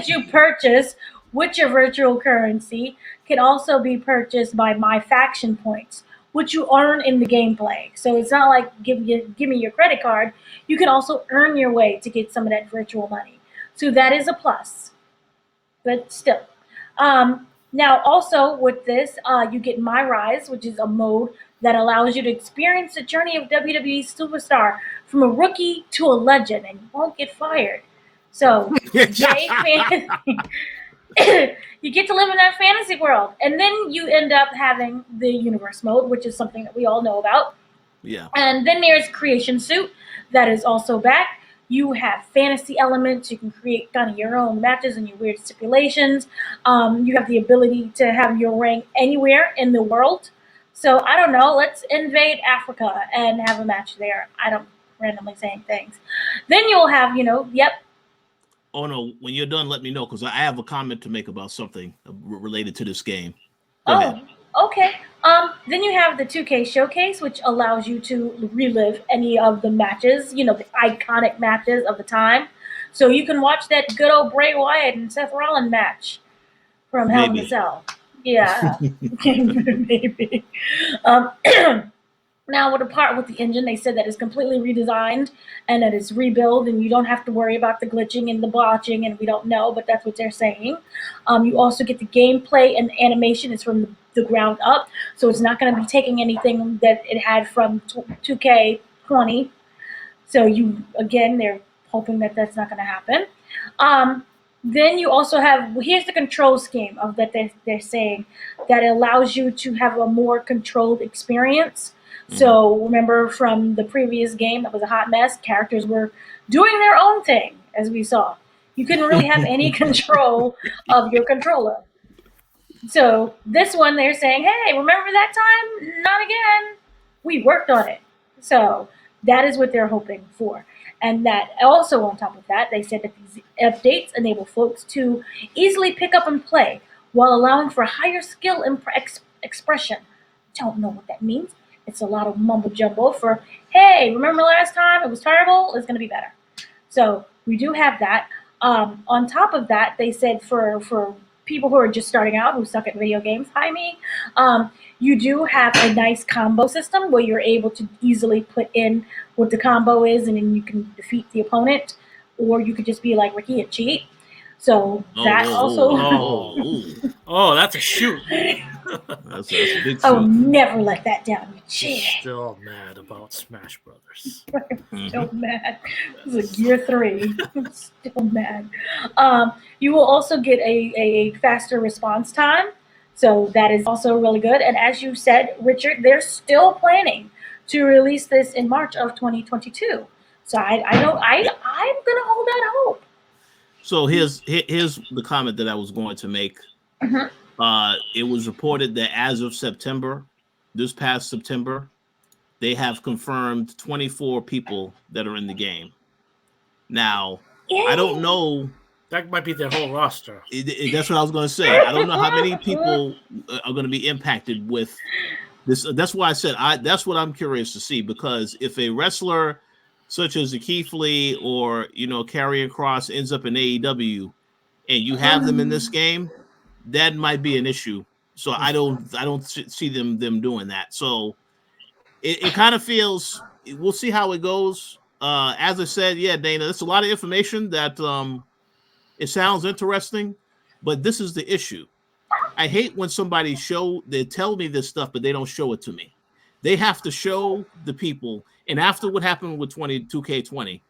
you purchase with your virtual currency can also be purchased by My Faction points, which you earn in the gameplay. So it's not like give me your credit card. You can also earn your way to get some of that virtual money. So that is a plus. But still. Now also with this, you get My Rise, which is a mode that allows you to experience the journey of WWE superstar from a rookie to a legend, and you won't get fired. So, you get to live in that fantasy world. And then you end up having the universe mode, which is something that we all know about.
Yeah.
And then there's Creation Suit that is also back. You have fantasy elements. You can create kind of your own matches and your weird stipulations. You have the ability to have your ring anywhere in the world. So I don't know. Let's invade Africa and have a match there. I don't randomly saying things. Then you'll have,
Oh no! When you're done, let me know because I have a comment to make about something related to this game. Go ahead.
Okay. Then you have the 2K showcase, which allows you to relive any of the matches, the iconic matches of the time. So you can watch that good old Bray Wyatt and Seth Rollins match from Hell in a Cell. Yeah, maybe. Now, with the part with the engine, they said that it's completely redesigned and that it's rebuilt, and you don't have to worry about the glitching and the botching, and we don't know, but that's what they're saying. You also get the gameplay and the animation is from the ground up, so it's not going to be taking anything that it had from 2K20. So they're hoping that that's not going to happen. Then you also have, here's the control scheme of that they're saying that allows you to have a more controlled experience. So remember from the previous game that was a hot mess, characters were doing their own thing, as we saw. You couldn't really have any control of your controller. So this one, they're saying, hey, remember that time? Not again. We worked on it. So that is what they're hoping for. And that also, on top of that, they said that these updates enable folks to easily pick up and play while allowing for higher skill and expression. Don't know what that means. It's a lot of mumbo jumbo for, hey, remember last time it was terrible? It's going to be better. So we do have that. On top of that, they said for people who are just starting out who suck at video games, hi me, you do have a nice combo system where you're able to easily put in what the combo is, and then you can defeat the opponent, or you could just be like Ricky and cheat. So that
that's a shoot.
That's a big
I will
shoot.
never let that down. You
She's
cheat.
still mad about Smash Brothers.
Still mad. This is year 3. I'm still mad. You will also get a faster response time. So that is also really good. And as you said, Richard, they're still planning to release this in March of 2022. So I'm gonna hold out hope.
So here's the comment that I was going to make. It was reported that as of September, this past September, they have confirmed 24 people that are in the game. Now, I don't know.
That might be their whole roster.
That's what I was going to say. I don't know how many people are going to be impacted with this. That's why I said that's what I'm curious to see, because if a wrestler such as a Keith Lee or Karrion Kross ends up in AEW and you have them in this game, that might be an issue. So I don't see them doing that. So it kind of feels, we'll see how it goes. As I said, yeah, Dana, that's a lot of information that it sounds interesting, but this is the issue. I hate when somebody they tell me this stuff, but they don't show it to me. They have to show the people. And after what happened with 2K20,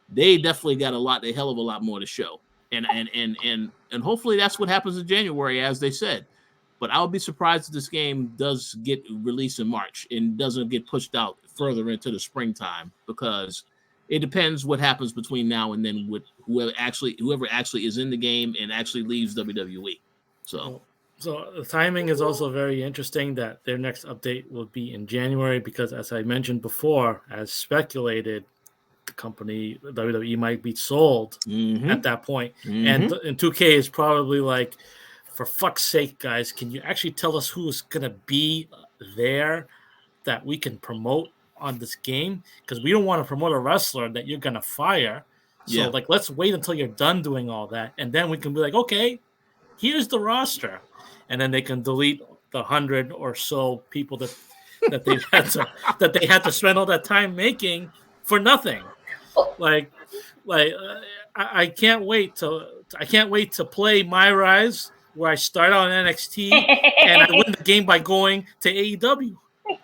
they definitely got a hell of a lot more to show. And hopefully that's what happens in January, as they said. But I would be surprised if this game does get released in March and doesn't get pushed out further into the springtime, because it depends what happens between now and then with whoever actually is in the game and actually leaves WWE. So
the timing is also very interesting that their next update will be in January, because as I mentioned before, as speculated, the company WWE might be sold at that point. And 2K is probably like, for fuck's sake, guys, can you actually tell us who's going to be there that we can promote on this game? Because we don't want to promote a wrestler that you're going to fire. So, let's wait until you're done doing all that. And then we can be like, okay, here's the roster. And then they can delete the 100 or so people that they had to spend all that time making for nothing. I can't wait to play My Rise, where I start out in NXT and I win the game by going to AEW.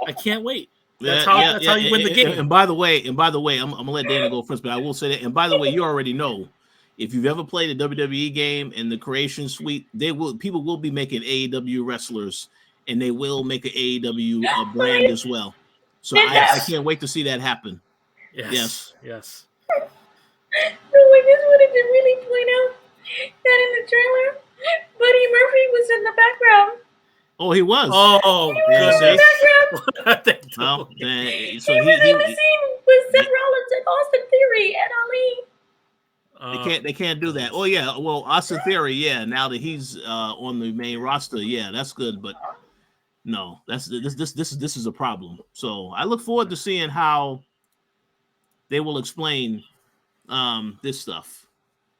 I can't wait. That's how you win the game.
And by the way, I'm gonna let Dana go first, but I will say that. And by the way, you already know, if you've ever played a WWE game in the Creation Suite, people will be making AEW wrestlers, and they will make an AEW brand as well. So I can't wait to see that happen. Yes.
No, I just wanted to really point out that in the trailer, Buddy Murphy was in the background.
Oh, he was.
Oh,
he was in the background.
Well,
he was in the scene with Seth Rollins and Austin Theory and Ali.
They can't do that. Oh yeah, well, Austin Theory, yeah. Now that he's on the main roster, yeah, that's good. But no, this is a problem. So I look forward to seeing how they will explain this stuff.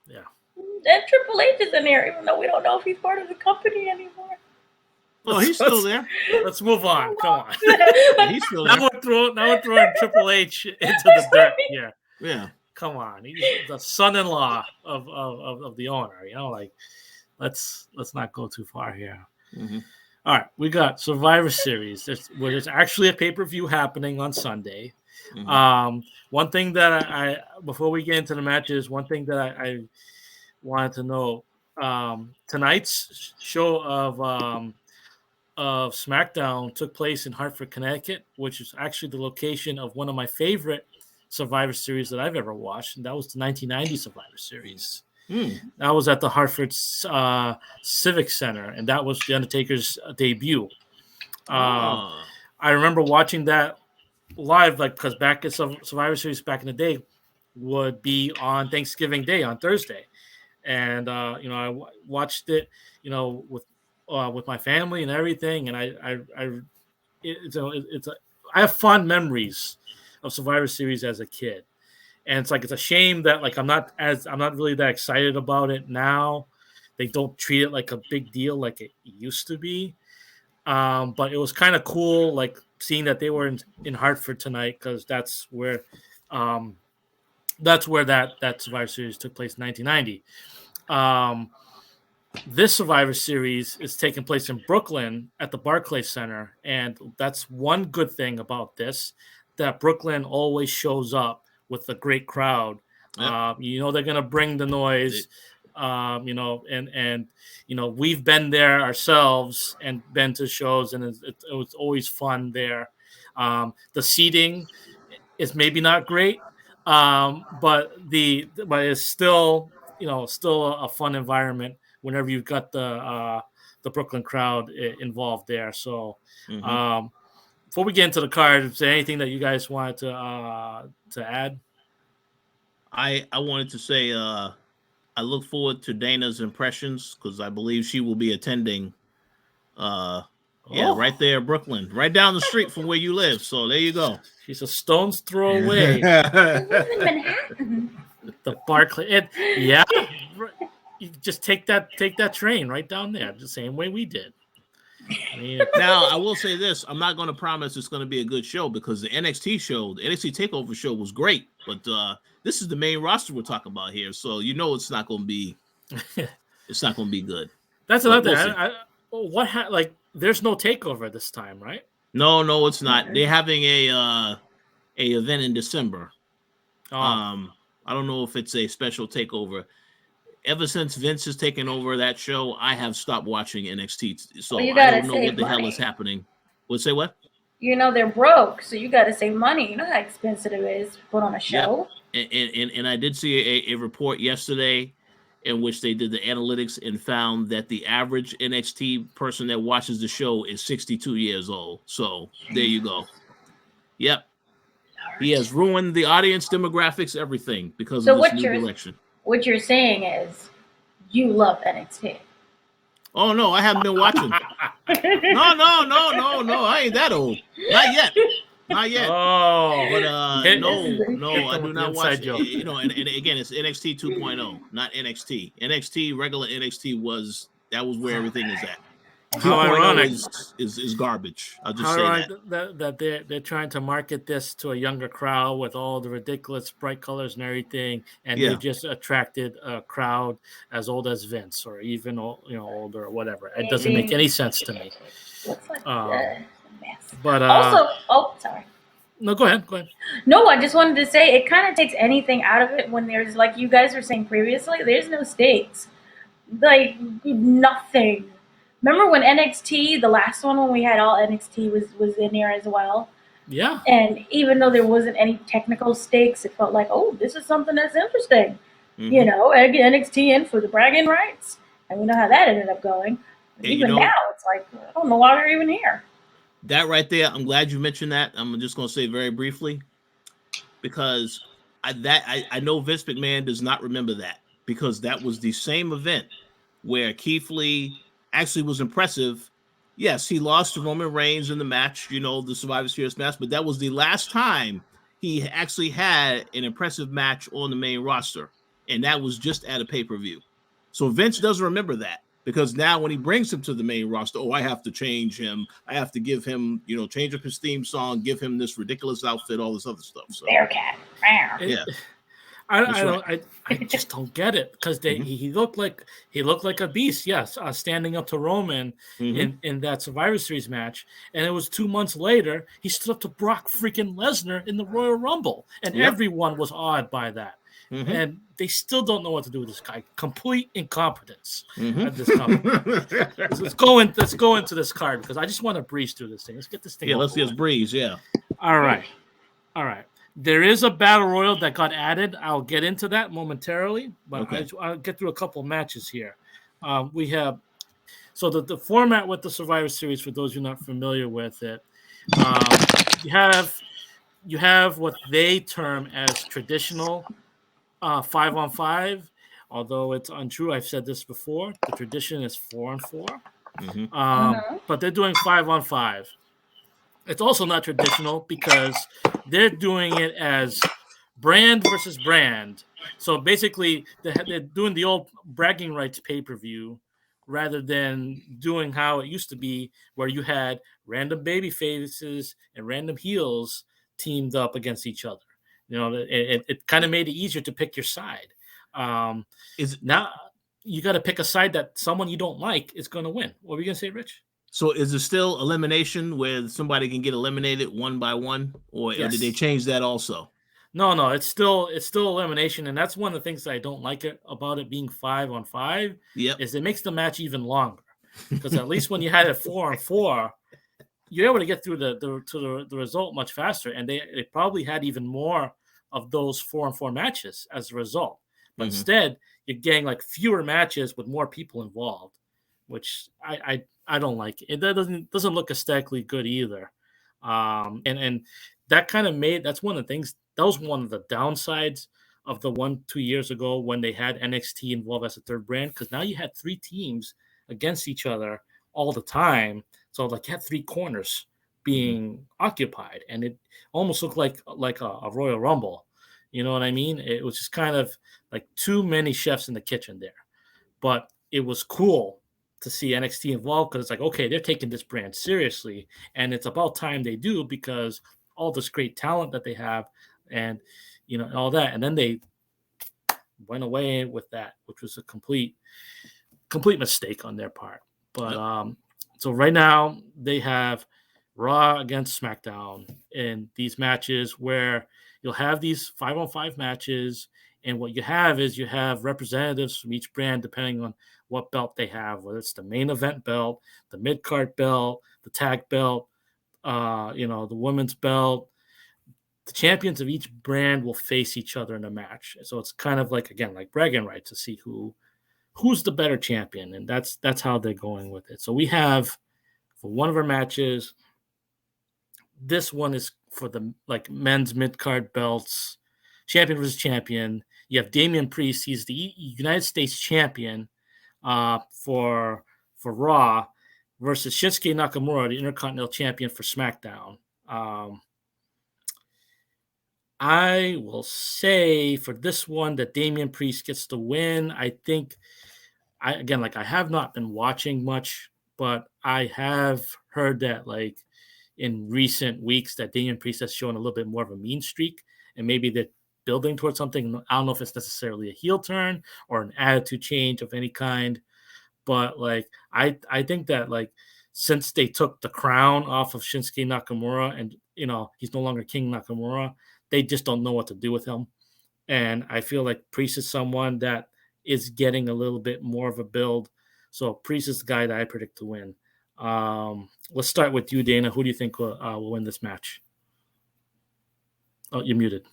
Yeah.
And Triple H is in there, even though we don't know if he's part of the company anymore.
Oh, he's still there.
Let's move on. Come on.
He's still there.
Now we're throwing Triple H into the dirt here.
Yeah.
Come on. He's the son-in-law of the owner. Let's not go too far here.
Mm-hmm.
All right, we got Survivor Series. There's actually a pay-per-view happening on Sunday. Mm-hmm. One thing that I before we get into the matches, one thing that I wanted to know, tonight's show of SmackDown took place in Hartford, Connecticut, which is actually the location of one of my favorite Survivor Series that I've ever watched, and that was the 1990 Survivor Series. That was at the Hartford Civic Center, and that was The Undertaker's debut. I remember watching that live, because back at Survivor Series back in the day, would be on Thanksgiving Day on Thursday, and I watched it, with my family and everything, and I have fond memories of Survivor Series as a kid, and it's a shame that I'm not really that excited about it now. They don't treat it like a big deal like it used to be. But it was kind of cool, seeing that they were in Hartford tonight, because that's where that Survivor Series took place in 1990. This Survivor Series is taking place in Brooklyn at the Barclays Center, and that's one good thing about this, that Brooklyn always shows up with a great crowd.
Yep.
They're gonna bring the noise. We've been there ourselves and been to shows, and it was always fun there. The seating is maybe not great, but it's still a fun environment whenever you've got the Brooklyn crowd involved there. So before we get into the card, is there anything that you guys wanted to add?
I wanted to say I look forward to Dana's impressions, because I believe she will be attending. Right there, Brooklyn, right down the street from where you live. So there you go.
She's a stone's throw away.
Manhattan.
The Barclay. You just take that train right down there, the same way we did.
Now, I will say this: I'm not going to promise it's going to be a good show, because the NXT Takeover show was great, but this is the main roster we're talking about here, so it's not going to be it's not going to be good.
That's another thing. There's no takeover this time, right?
No, it's not. They're having a event in December. I don't know if it's a special takeover. Ever since Vince has taken over that show, I have stopped watching NXT. So I don't know what the hell is happening. Say what?
They're broke, so you got to save money. You know how expensive it is to put on a show.
Yep. And I did see a report yesterday in which they did the analytics and found that the average NXT person that watches the show is 62 years old. So there you go. Yep. He has ruined the audience demographics, everything, because of this new direction.
What you're saying is you love NXT.
Oh, no, I haven't been watching. No, I ain't that old. Not yet.
Oh,
but no, I do not watch it. And again, it's NXT 2.0, not NXT. Regular NXT was where everything is at.
How ironic
is garbage. I'll just
say
that
they're trying to market this to a younger crowd with all the ridiculous bright colors and everything, and they've just attracted a crowd as old as Vince, or even older or whatever. It doesn't make any sense to me.
Looks like a mess.
But
also, sorry.
No, go ahead.
No, I just wanted to say it kind of takes anything out of it when there's, like you guys were saying previously, there's no stakes, nothing. Remember when NXT, the last one when we had all NXT was in there as well?
Yeah.
And even though there wasn't any technical stakes, it felt like, oh, this is something that's interesting. NXT in for the bragging rights. And we know how that ended up going. Even now, it's like, I don't know why they're even here.
That right there, I'm glad you mentioned that. I'm just going to say very briefly, because I know Vince McMahon does not remember that, because that was the same event where Keith Lee actually was impressive. Yes, he lost to Roman Reigns in the match, the Survivor Series match, but that was the last time he actually had an impressive match on the main roster, and that was just at a pay-per-view. So Vince doesn't remember that, because now when he brings him to the main roster, I have to change him. I have to give him, change up his theme song, give him this ridiculous outfit, all this other stuff. So
Bearcat.
Yeah.
I just don't get it, because he looked like a beast. Yes, standing up to Roman in that Survivor Series match, and it was 2 months later he stood up to Brock freaking Lesnar in the Royal Rumble, and everyone was awed by that. And they still don't know what to do with this guy. Complete incompetence at this company. Let's go into this card, because I just want to breeze through this thing. Let's get this thing.
Yeah, let's just breeze. Yeah.
All right. There is a battle royal that got added. I'll get into that momentarily, but I'll get through a couple matches here. We have the format with the Survivor Series, for those who are not familiar with it. You have what they term as traditional 5-on-5. Although it's untrue, I've said this before. The tradition is 4-on-4. But they're doing 5-on-5. It's also not traditional because they're doing it as brand versus brand. So basically, they're doing the old bragging rights pay-per-view rather than doing how it used to be, where you had random baby faces and random heels teamed up against each other. It kind of made it easier to pick your side. Now you got to pick a side that someone you don't like is going to win. What were you going to say, Rich?
So is there still elimination where somebody can get eliminated one by one, or did they change that also?
No, it's still elimination, and that's one of the things that I don't like about it being 5-on-5.
Yep.
Is it makes the match even longer, because at least when you had it 4-on-4, you're able to get through the result much faster, and they probably had even more of those 4-on-4 matches as a result. But instead, you're getting like fewer matches with more people involved, which I don't like. It doesn't look aesthetically good either, and that kind of that's one of the things. That was one of the downsides of the 1-2 years ago when they had NXT involved as a third brand, because now you had 3 teams against each other all the time. So like you had 3 corners being occupied, and it almost looked like a Royal Rumble. You know what I mean? It was just kind of like too many chefs in the kitchen there. But it was cool to see NXT involved, because it's like, okay, they're taking this brand seriously, and it's about time they do, because all this great talent that they have, and all that, and then they went away with that, which was a complete mistake on their part. But so right now they have Raw against SmackDown in these matches, where you'll have these 5-on-5 matches, and what you have is you have representatives from each brand depending on what belt they have, whether it's the main event belt, the mid-card belt, the tag belt, the women's belt. The champions of each brand will face each other in a match. So it's kind of like, again, like bragging rights to see who's the better champion, and that's how they're going with it. So we have, for one of our matches, this one is for the men's mid-card belts, champion versus champion. You have Damian Priest. He's the United States champion for Raw, versus Shinsuke Nakamura, the Intercontinental champion for SmackDown. I will say for this one that Damian Priest gets the win. I think, I have not been watching much, but I have heard that in recent weeks that Damian Priest has shown a little bit more of a mean streak, and maybe they're building towards something. I don't know if it's necessarily a heel turn or an attitude change of any kind, but I think that since they took the crown off of Shinsuke Nakamura, and he's no longer King Nakamura, they just don't know what to do with him. And I feel like Priest is someone that is getting a little bit more of a build. So Priest is the guy that I predict to win. Let's start with you, Dana. Who do you think will win this match? Oh, you're muted.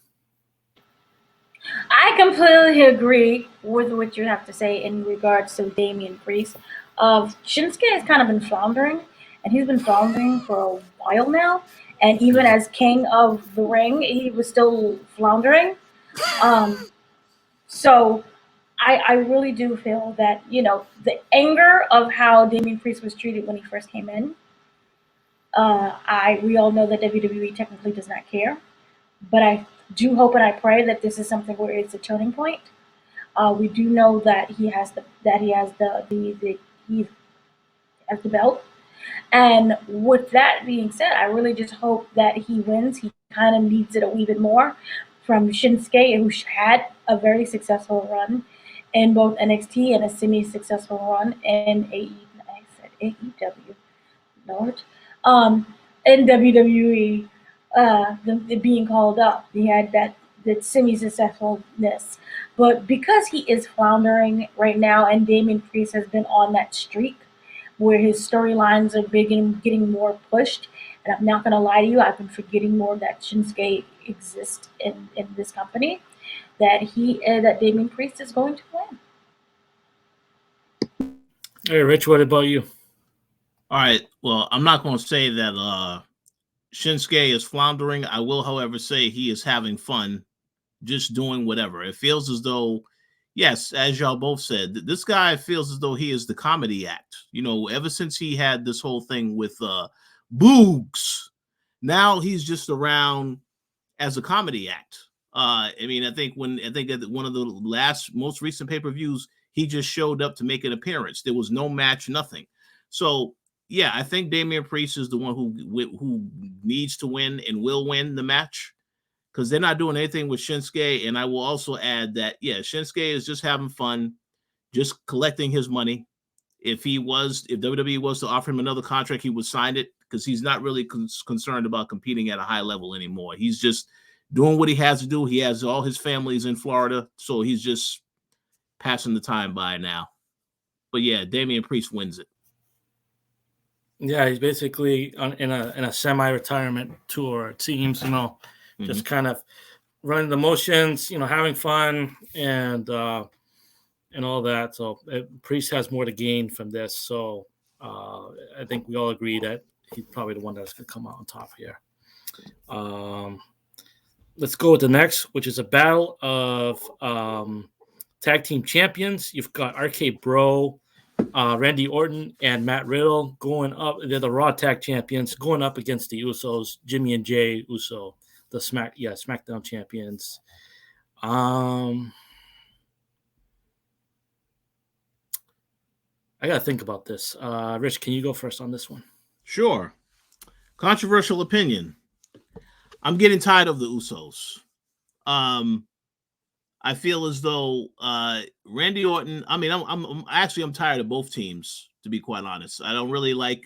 I completely agree with what you have to say in regards to Damian Priest. Shinsuke has kind of been floundering, and he's been floundering for a while now. And even as king of the ring, he was still floundering. So I really do feel that, the anger of how Damian Priest was treated when he first came in, we all know that WWE technically does not care. But I do hope and I pray that this is something where it's a turning point. We do know that he has the belt. And with that being said, I really just hope that he wins. He kind of needs it a wee bit more from Shinsuke, who had a very successful run in both NXT and a semi-successful run in AEW, Lord, in WWE. The being called up, he had that semi-successfulness, but because he is floundering right now, and Damian Priest has been on that streak where his storylines are big and getting more pushed. And I'm not going to lie to you, I've been forgetting more that Shinsuke exists in this company, that Damian Priest is going to win.
Hey, Rich, what about you?
All right. Well, I'm not going to say that Shinsuke is floundering. I will, however, say he is having fun just doing whatever. It feels as though, yes, as y'all both said, this guy feels as though he is the comedy act. Ever since he had this whole thing with Boogs, now he's just around as a comedy act. I think at one of the most recent pay-per-views, he just showed up to make an appearance. There was no match, nothing. So yeah, I think Damian Priest is the one who needs to win and will win the match, because they're not doing anything with Shinsuke. And I will also add that, yeah, Shinsuke is just having fun, just collecting his money. If WWE was to offer him another contract, he would sign it, because he's not really concerned about competing at a high level anymore. He's just doing what he has to do. He has all his families in Florida, so he's just passing the time by now. But yeah, Damian Priest wins it.
Yeah, he's basically in a semi-retirement tour, it seems, just kind of running the motions, having fun and all that. So Priest has more to gain from this. So I think we all agree that he's probably the one that's going to come out on top here. Let's go with the next, which is a battle of tag team champions. You've got RK Bro, Randy Orton, and Matt Riddle going up. They're the Raw tag champions going up against the Usos, Jimmy and Jay Uso, the SmackDown champions. I got to think about this. Rich, can you go first on this one?
Sure. Controversial opinion. I'm getting tired of the Usos. I feel as though Randy Orton. I'm tired of both teams, to be quite honest. I don't really like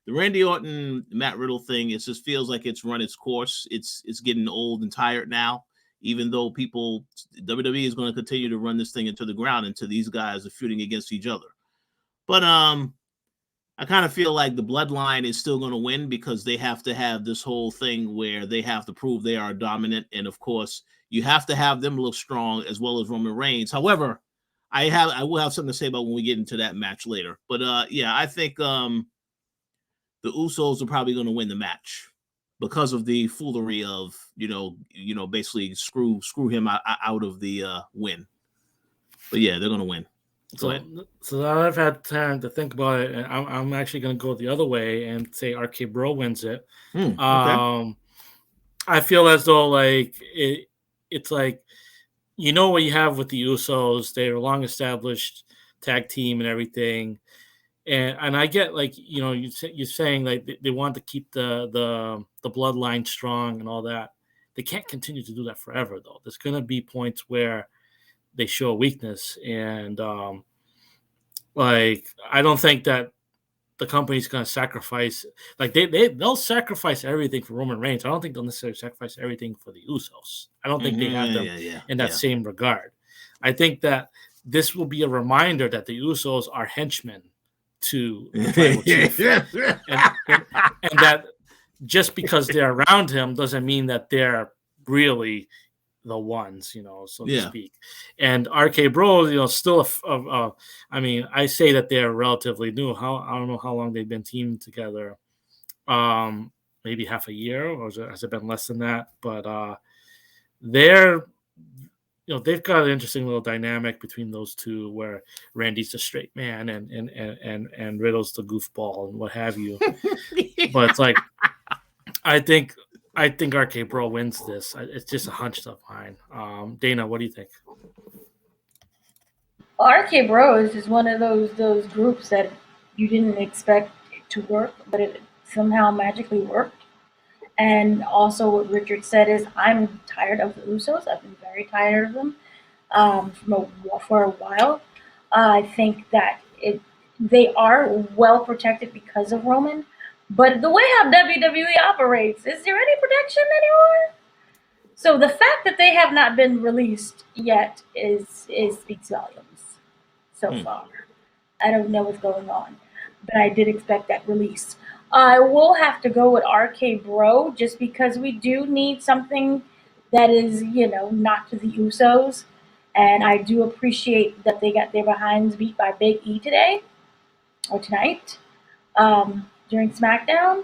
the Randy Orton Matt Riddle thing. It just feels like it's run its course. It's getting old and tired now. Even though WWE is going to continue to run this thing into the ground until these guys are feuding against each other. But I kind of feel like the Bloodline is still going to win, because they have to have this whole thing where they have to prove they are dominant. And of course, you have to have them look strong, as well as Roman Reigns. However, I will have something to say about when we get into that match later. But I think the Usos are probably going to win the match, because of the foolery of, basically screw him out of the win. But yeah, they're going to win.
So now I've had time to think about it, and I'm actually going to go the other way and say RK Bro wins it.
Okay.
I feel as though it's like, what you have with the Usos. They're a long established tag team and everything, and I get you're saying like they want to keep the bloodline strong and all that. They can't continue to do that forever, though. There's going to be points where they show weakness, and I don't think that the company's going to sacrifice. They'll sacrifice everything for Roman Reigns. I don't think they'll necessarily sacrifice everything for the Usos. I don't think they have them in that same regard. I think that this will be a reminder that the Usos are henchmen to the tribal chief, and that just because they're around him doesn't mean that they're really the ones, so to speak. And RK Bro, still I say that they're relatively new. I don't know how long they've been teamed together. Maybe half a year, or has it been less than that? But they've got an interesting little dynamic between those two, where Randy's the straight man and Riddle's the goofball and what have you. But it's like, I think RK Bro wins this. It's just a hunch of mine. Dana, what do you think?
RK Bro is just one of those groups that you didn't expect to work, but it somehow magically worked. And also what Richard said is, I'm tired of the Usos. I've been very tired of them for a while. I think that they are well protected because of Roman. But the way how WWE operates, is there any protection anymore? So the fact that they have not been released yet speaks volumes so far. I don't know what's going on, but I did expect that release. I will have to go with RK Bro, just because we do need something that is, not to the Usos. And I do appreciate that they got their behinds beat by Big E tonight. During SmackDown,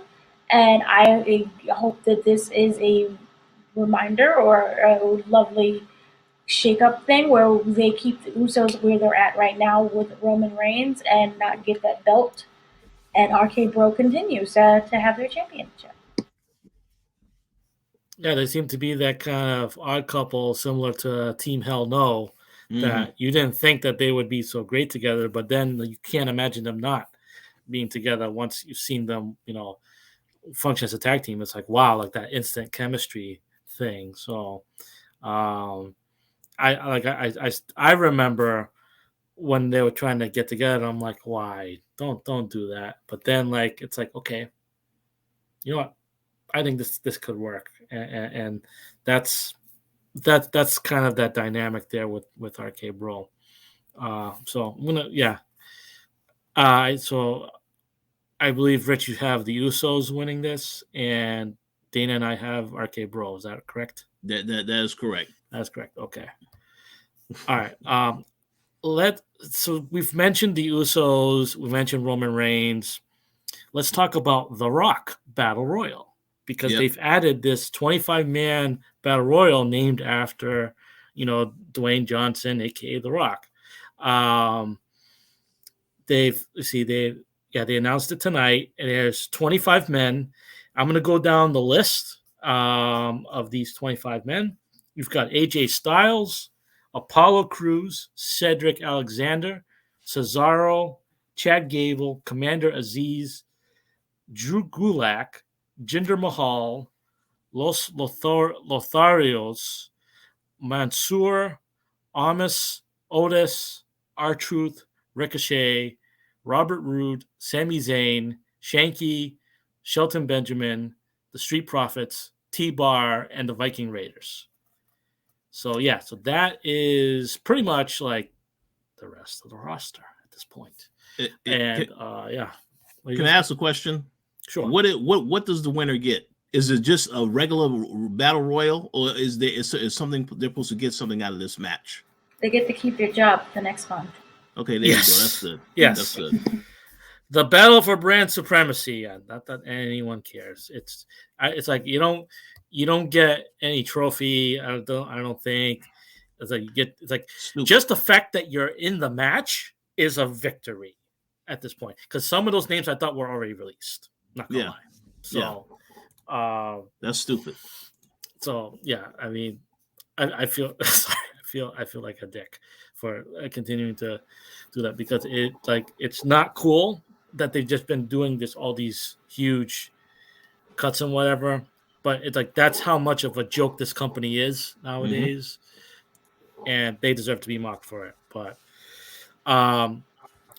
and I hope that this is a reminder or a lovely shake-up thing where they keep the Usos where they're at right now with Roman Reigns and not get that belt, and RK Bro continues to have their championship.
Yeah, they seem to be that kind of odd couple, similar to Team Hell No, that you didn't think that they would be so great together, but then you can't imagine them not being together once you've seen them, function as a tag team. It's like, wow, like that instant chemistry thing. So, I remember when they were trying to get together. I'm like, why? Don't do that. But then it's like, okay, you know what? I think this could work, and that's kind of that dynamic there with RK Bro. So I'm gonna so I believe, Rich, you have the Usos winning this, and Dana and I have RK Bro. Is that correct?
That is correct.
That's correct. Okay. All right. So we've mentioned the Usos. We mentioned Roman Reigns. Let's talk about The Rock Battle Royal, because they've added this 25-man Battle Royal named after, Dwayne Johnson, aka The Rock. They announced it tonight, and there's 25 men. I'm going to go down the list of these 25 men. You've got AJ Styles, Apollo Crews, Cedric Alexander, Cesaro, Chad Gable, Commander Aziz, Drew Gulak, Jinder Mahal, Los Lotharios, Mansoor, Amos, Otis, R-Truth, Ricochet, Robert Roode, Sami Zayn, Shanky, Shelton Benjamin, the Street Profits, T-Bar, and the Viking Raiders. So that is pretty much like the rest of the roster at this point.
Can I ask a question?
Sure.
What does the winner get? Is it just a regular battle royal, or is something they're supposed to get something out of this match?
They get to keep their job the next month.
Okay, there you go. That's good.
Yes,
that's good.
The battle for brand supremacy. Yeah, not that anyone cares. It's like you don't get any trophy. I don't think. It's like
Stupid.
Just the fact that you're in the match is a victory at this point, because some of those names I thought were already released. Not gonna lie. So
that's stupid.
So I mean, I feel sorry. I feel like a dick for continuing to do that, because it's not cool that they've just been doing all these huge cuts and whatever. But it's like that's how much of a joke this company is nowadays, and they deserve to be mocked for it. But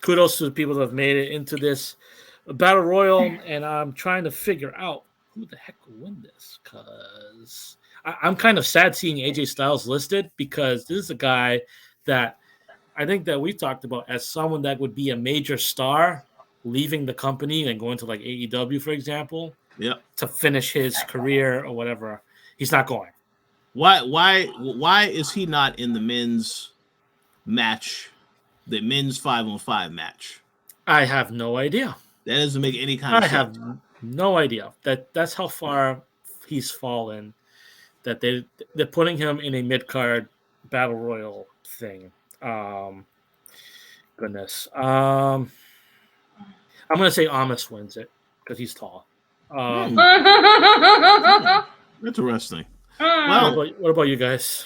kudos to the people that have made it into this battle royal, and I'm trying to figure out who the heck will win this, because I'm kind of sad seeing AJ Styles listed, because this is a guy that I think that we talked about as someone that would be a major star leaving the company and going to like AEW, for example, to finish his career or whatever. He's not going.
Why is he not in the men's match, the men's 5-on-5 match?
I have no idea.
That doesn't make any kind of sense.
I have no idea. That's how far he's fallen. That they're putting him in a mid-card battle royal thing. Goodness. I'm gonna say Amos wins it because he's tall.
Interesting.
Well, what about you guys?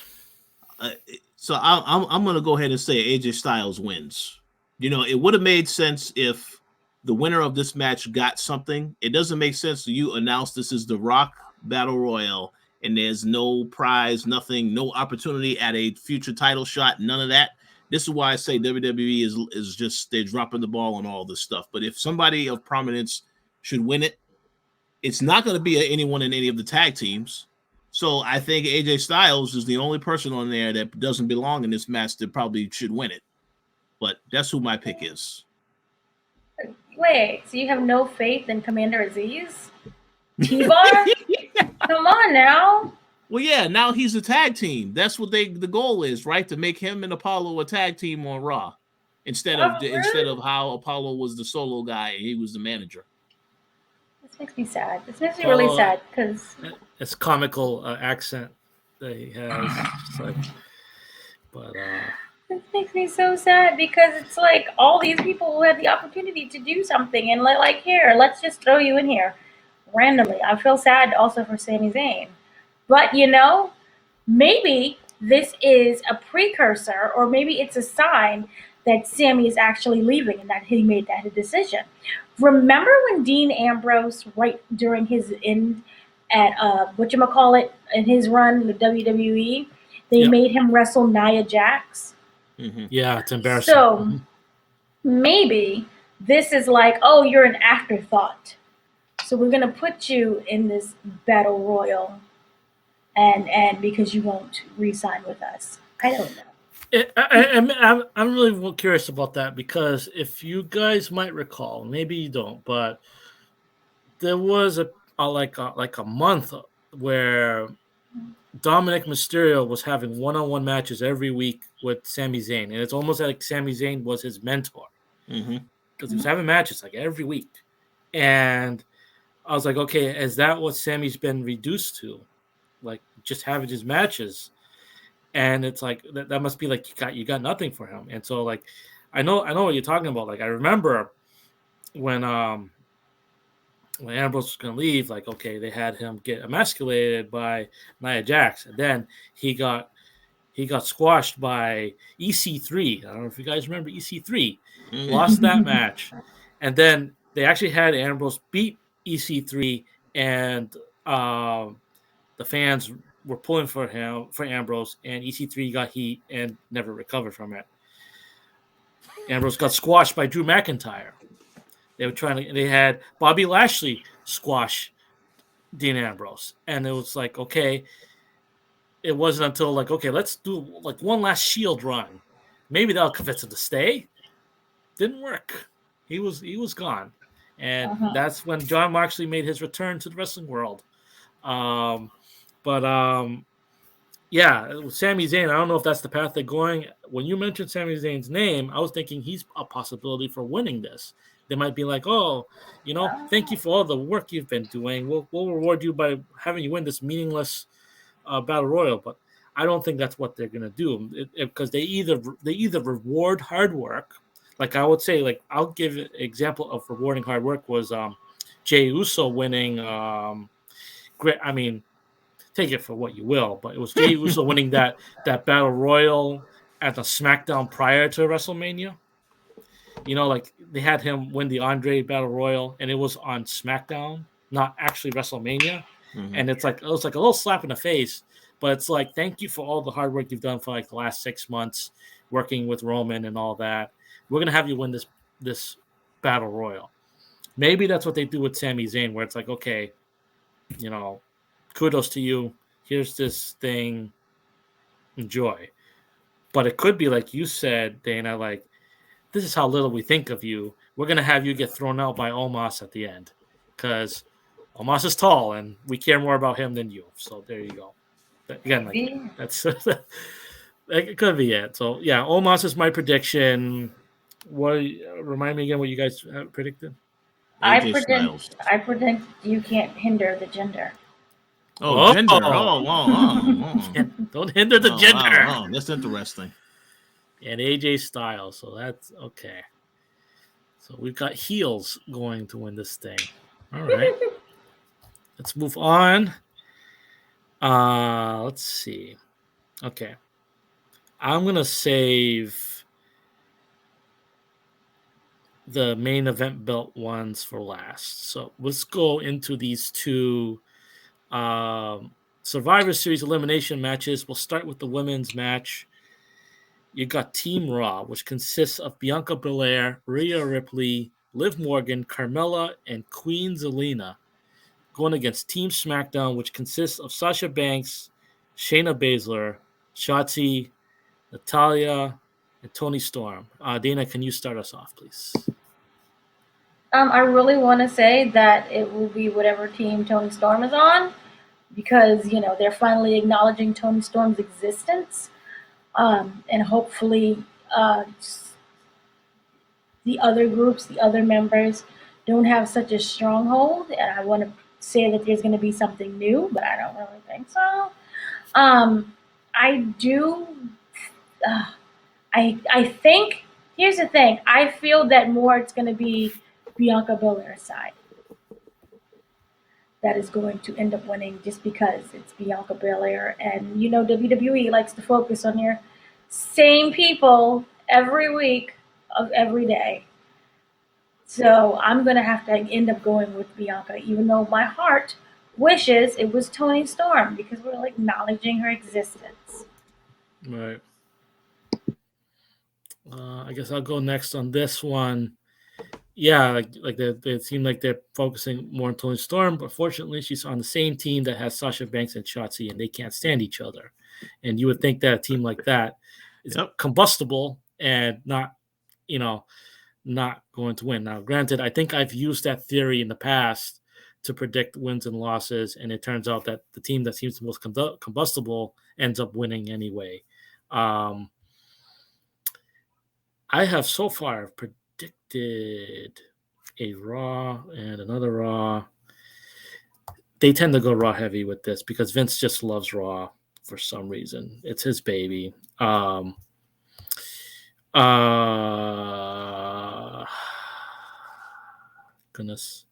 So I'm gonna go ahead and say AJ Styles wins. It would have made sense if the winner of this match got something. It doesn't make sense to you announce this is the Rock Battle Royal and there's no prize, nothing, no opportunity at a future title shot, none of that. This is why I say WWE is just, they're dropping the ball on all this stuff. But if somebody of prominence should win it, it's not going to be anyone in any of the tag teams. So I think AJ Styles is the only person on there that doesn't belong in this match that probably should win it. But that's who my pick is.
Wait, so you have no faith in Commander Aziz? T-Bar? Come on now.
Well, yeah, now he's a tag team. That's what the goal is, right? To make him and Apollo a tag team on Raw, instead of how Apollo was the solo guy and he was the manager.
This makes me sad. This makes me really sad because
it's comical accent that he has. It's like, But
This makes me so sad because it's like all these people who had the opportunity to do something and like here, let's just throw you in here randomly. I feel sad also for Sami Zayn. But maybe this is a precursor or maybe it's a sign that Sammy is actually leaving and that he made that decision. Remember when Dean Ambrose, right during his end at whatchamacallit, in his run with WWE, they
Yep.
made him wrestle Nia Jax?
Yeah, it's embarrassing.
So maybe this is like, oh, you're an afterthought. So we're gonna put you in this battle royal, and because you won't re-sign with us. I don't know.
I'm really curious about that because if you guys might recall, maybe you don't, but there was like a month where Dominic Mysterio was having one-on-one matches every week with Sami Zayn, and it's almost like Sami Zayn was his mentor because he was having matches like every week. And I was like, okay, is that what Sammy's been reduced to? Like just having his matches? And it's like that must be like you got nothing for him. And so like I know what you're talking about. Like I remember when Ambrose was gonna leave, like okay, they had him get emasculated by Nia Jax, and then he got squashed by EC3. I don't know if you guys remember EC3. Lost that match, and then they actually had Ambrose beat EC3, and the fans were pulling for Ambrose, and EC3 got heat and never recovered from it. Ambrose got squashed by Drew McIntyre. They had Bobby Lashley squash Dean Ambrose, and it was like, okay, it wasn't until like, okay, let's do like one last Shield run. Maybe that'll convince him to stay. Didn't work. He was gone, and that's when John Moxley made his return to the wrestling world. Yeah, with Sami Zayn, I don't know if that's the path they're going. When you mentioned Sami Zayn's name, I was thinking he's a possibility for winning this. They might be like, oh, thank you for all the work you've been doing. We'll reward you by having you win this meaningless battle royal. But I don't think that's what they're gonna do because they either reward hard work. Like I would say, like I'll give an example of rewarding hard work was Jey Uso winning. I mean, take it for what you will, but it was Jey Uso winning that battle royal at the SmackDown prior to WrestleMania. Like they had him win the Andre Battle Royal, and it was on SmackDown, not actually WrestleMania. And it was like a little slap in the face, but it's like thank you for all the hard work you've done for like the last 6 months working with Roman and all that. We're gonna have you win this Battle Royal. Maybe that's what they do with Sami Zayn, where it's like, okay, kudos to you. Here's this thing. Enjoy. But it could be like you said, Dana, like, this is how little we think of you. We're going to have you get thrown out by Omos at the end because Omos is tall and we care more about him than you. So there you go. Again, like, that's it could be it. So, yeah, Omos is my prediction. Remind me again what you guys predicted?
I predict you can't hinder the gender.
Oh, gender. Oh.
Don't hinder the gender.
Oh, that's interesting.
And AJ Styles. So that's okay. So we've got heels going to win this thing. All right. Let's move on. Let's see. Okay. I'm going to save the main event belt ones for last. So let's go into these two Survivor Series elimination matches. We'll start with the women's match. You got Team Raw, which consists of Bianca Belair, Rhea Ripley, Liv Morgan, Carmella, and Queen Zelina, going against Team SmackDown, which consists of Sasha Banks, Shayna Baszler, Shotzi, Natalya, and Toni Storm. Dana, can you start us off, please?
I really want to say that it will be whatever team Toni Storm is on because, they're finally acknowledging Toni Storm's existence. And hopefully the other groups, the other members don't have such a stronghold. And I want to say that there's going to be something new, but I don't really think so. I do I think here's the thing. I feel that more it's going to be Bianca Belair's side that is going to end up winning just because it's Bianca Belair, and WWE likes to focus on your same people every week of every day. So I'm gonna have to end up going with Bianca, even though my heart wishes it was Tony Storm because we're like acknowledging her existence.
Right. I guess I'll go next on this one. Yeah, like they seem like they're focusing more on Tony Storm, but fortunately, she's on the same team that has Sasha Banks and Shotzi, and they can't stand each other. And you would think that a team like that is combustible and not, not going to win. Now, granted, I think I've used that theory in the past to predict wins and losses, and it turns out that the team that seems the most combustible ends up winning anyway. I have so far predicted a Raw and another Raw. They tend to go Raw heavy with this because Vince just loves Raw for some reason. It's his baby. Goodness.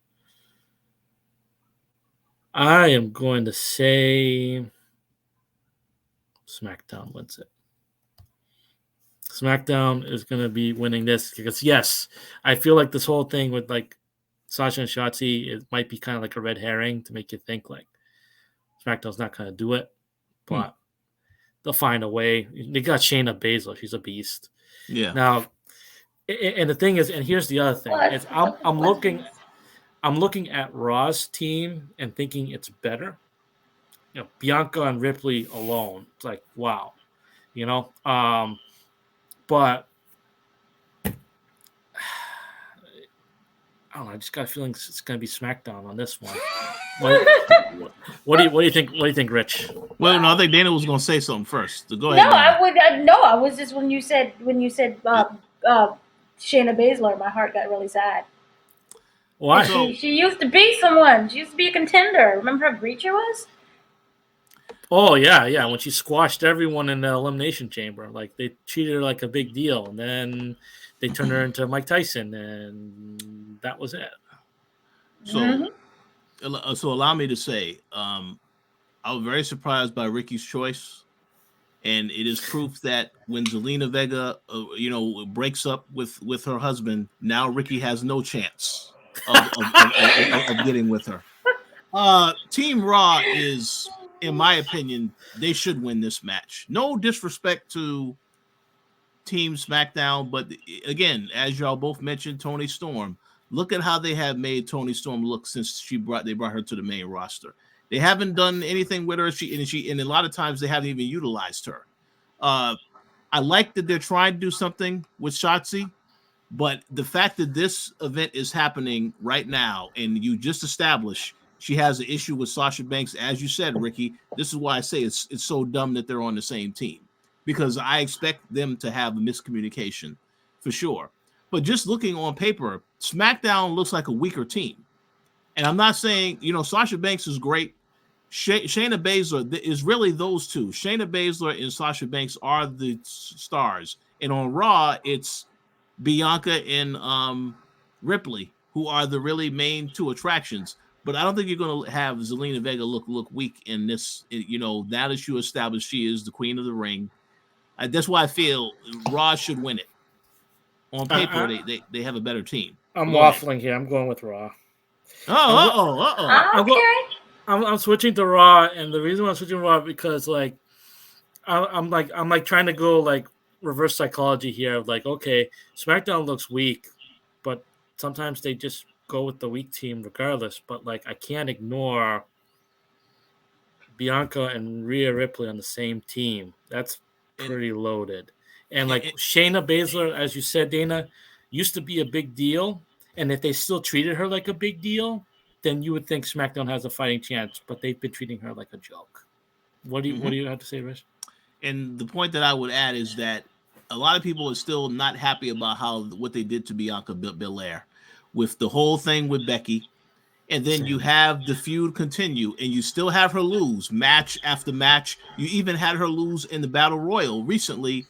I am going to say SmackDown wins it. SmackDown is going to be winning this because, yes, I feel like this whole thing with like Sasha and Shotzi, it might be kind of like a red herring to make you think like SmackDown's not going to do it, but they'll find a way. They got Shayna Baszler; she's a beast.
Yeah.
Now, and the thing is, and here's the other thing: is I'm looking at Raw's team and thinking it's better. Bianca and Ripley alone, it's like wow, but I don't know. I just got a feeling it's going to be SmackDown on this one. What do you think? What do you think, Rich?
Well, no, I think Dana was going to say something first. So go ahead.
No, I was just when you said Shayna Baszler, my heart got really sad.
Why?
She used to be someone. She used to be a contender. Remember how great she was?
Oh yeah. When she squashed everyone in the Elimination Chamber, like they treated her like a big deal, and then they turned her into Mike Tyson, and that was it.
So, so allow me to say, I was very surprised by Ricky's choice, and it is proof that when Zelina Vega, breaks up with her husband, now Ricky has no chance of getting with her. Team Raw is, in my opinion, they should win this match. No disrespect to Team SmackDown, but again, as y'all both mentioned, Toni Storm. Look at how they have made Toni Storm look since they brought her to the main roster. They haven't done anything with her. And a lot of times they haven't even utilized her. I like that they're trying to do something with Shotzi, but the fact that this event is happening right now, and you just established she has an issue with Sasha Banks, as you said, Ricky. This is why I say it's so dumb that they're on the same team, because I expect them to have a miscommunication for sure. But just looking on paper, SmackDown looks like a weaker team. And I'm not saying, Sasha Banks is great. Shayna Baszler is really those two. Shayna Baszler and Sasha Banks are the stars. And on Raw, it's Bianca and Ripley, who are the really main two attractions. But I don't think you're going to have Zelina Vega look weak in this. Now that you establish she is the queen of the ring. That's why I feel Raw should win it. On paper, they have a better team.
I'm waffling here. I'm going with Raw. I'm switching to Raw, and the reason why I'm switching to Raw because I'm trying to go like reverse psychology here of like, okay, SmackDown looks weak, but sometimes they just go with the weak team regardless. But like, I can't ignore Bianca and Rhea Ripley on the same team. That's pretty loaded. And like Shayna Baszler, as you said, Dana, used to be a big deal. And if they still treated her like a big deal, then you would think SmackDown has a fighting chance. But they've been treating her like a joke. What do you have to say, Rich?
And the point that I would add is that a lot of people are still not happy about what they did to Bianca Belair with the whole thing with Becky. And then you have the feud continue, and you still have her lose match after match. You even had her lose in the Battle Royal recently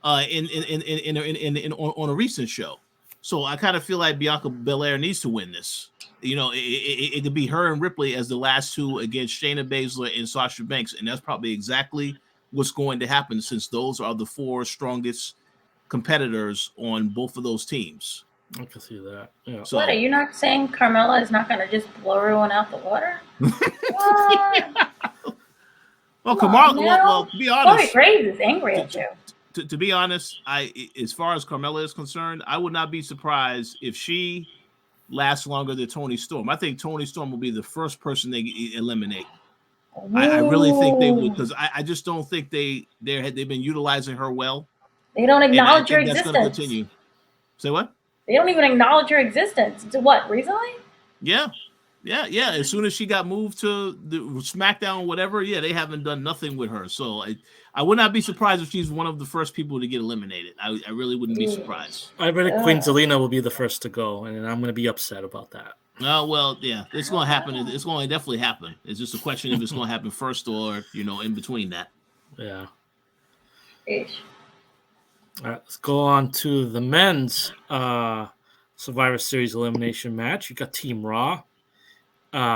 on a recent show. So I kind of feel like Bianca Belair needs to win this. It could be her and Ripley as the last two against Shayna Baszler and Sasha Banks, and that's probably exactly what's going to happen since those are the four strongest competitors on both of those teams.
I can see that. Yeah.
So, what, are you not saying Carmella is not going to just blow everyone out the water? What?
Well, Carmella. Well, to be honest,
Corey Graves is angry at you.
To be honest, as far as Carmella is concerned, I would not be surprised if she lasts longer than Toni Storm. I think Toni Storm will be the first person they eliminate. I really think they would, because I just don't think they've been utilizing her well.
They don't acknowledge your existence.
That's going to continue. Say what?
They don't even acknowledge your existence. What, recently?
Yeah. As soon as she got moved to the SmackDown or whatever, they haven't done nothing with her. So I would not be surprised if she's one of the first people to get eliminated. I really wouldn't be surprised.
I bet Queen Zelina will be the first to go, and I'm going to be upset about that.
Well, yeah, it's going to happen. It's going to definitely happen. It's just a question if it's going to happen first or, in between that.
Yeah.
Ish.
All right, let's go on to the men's Survivor Series elimination match. You got Team Raw.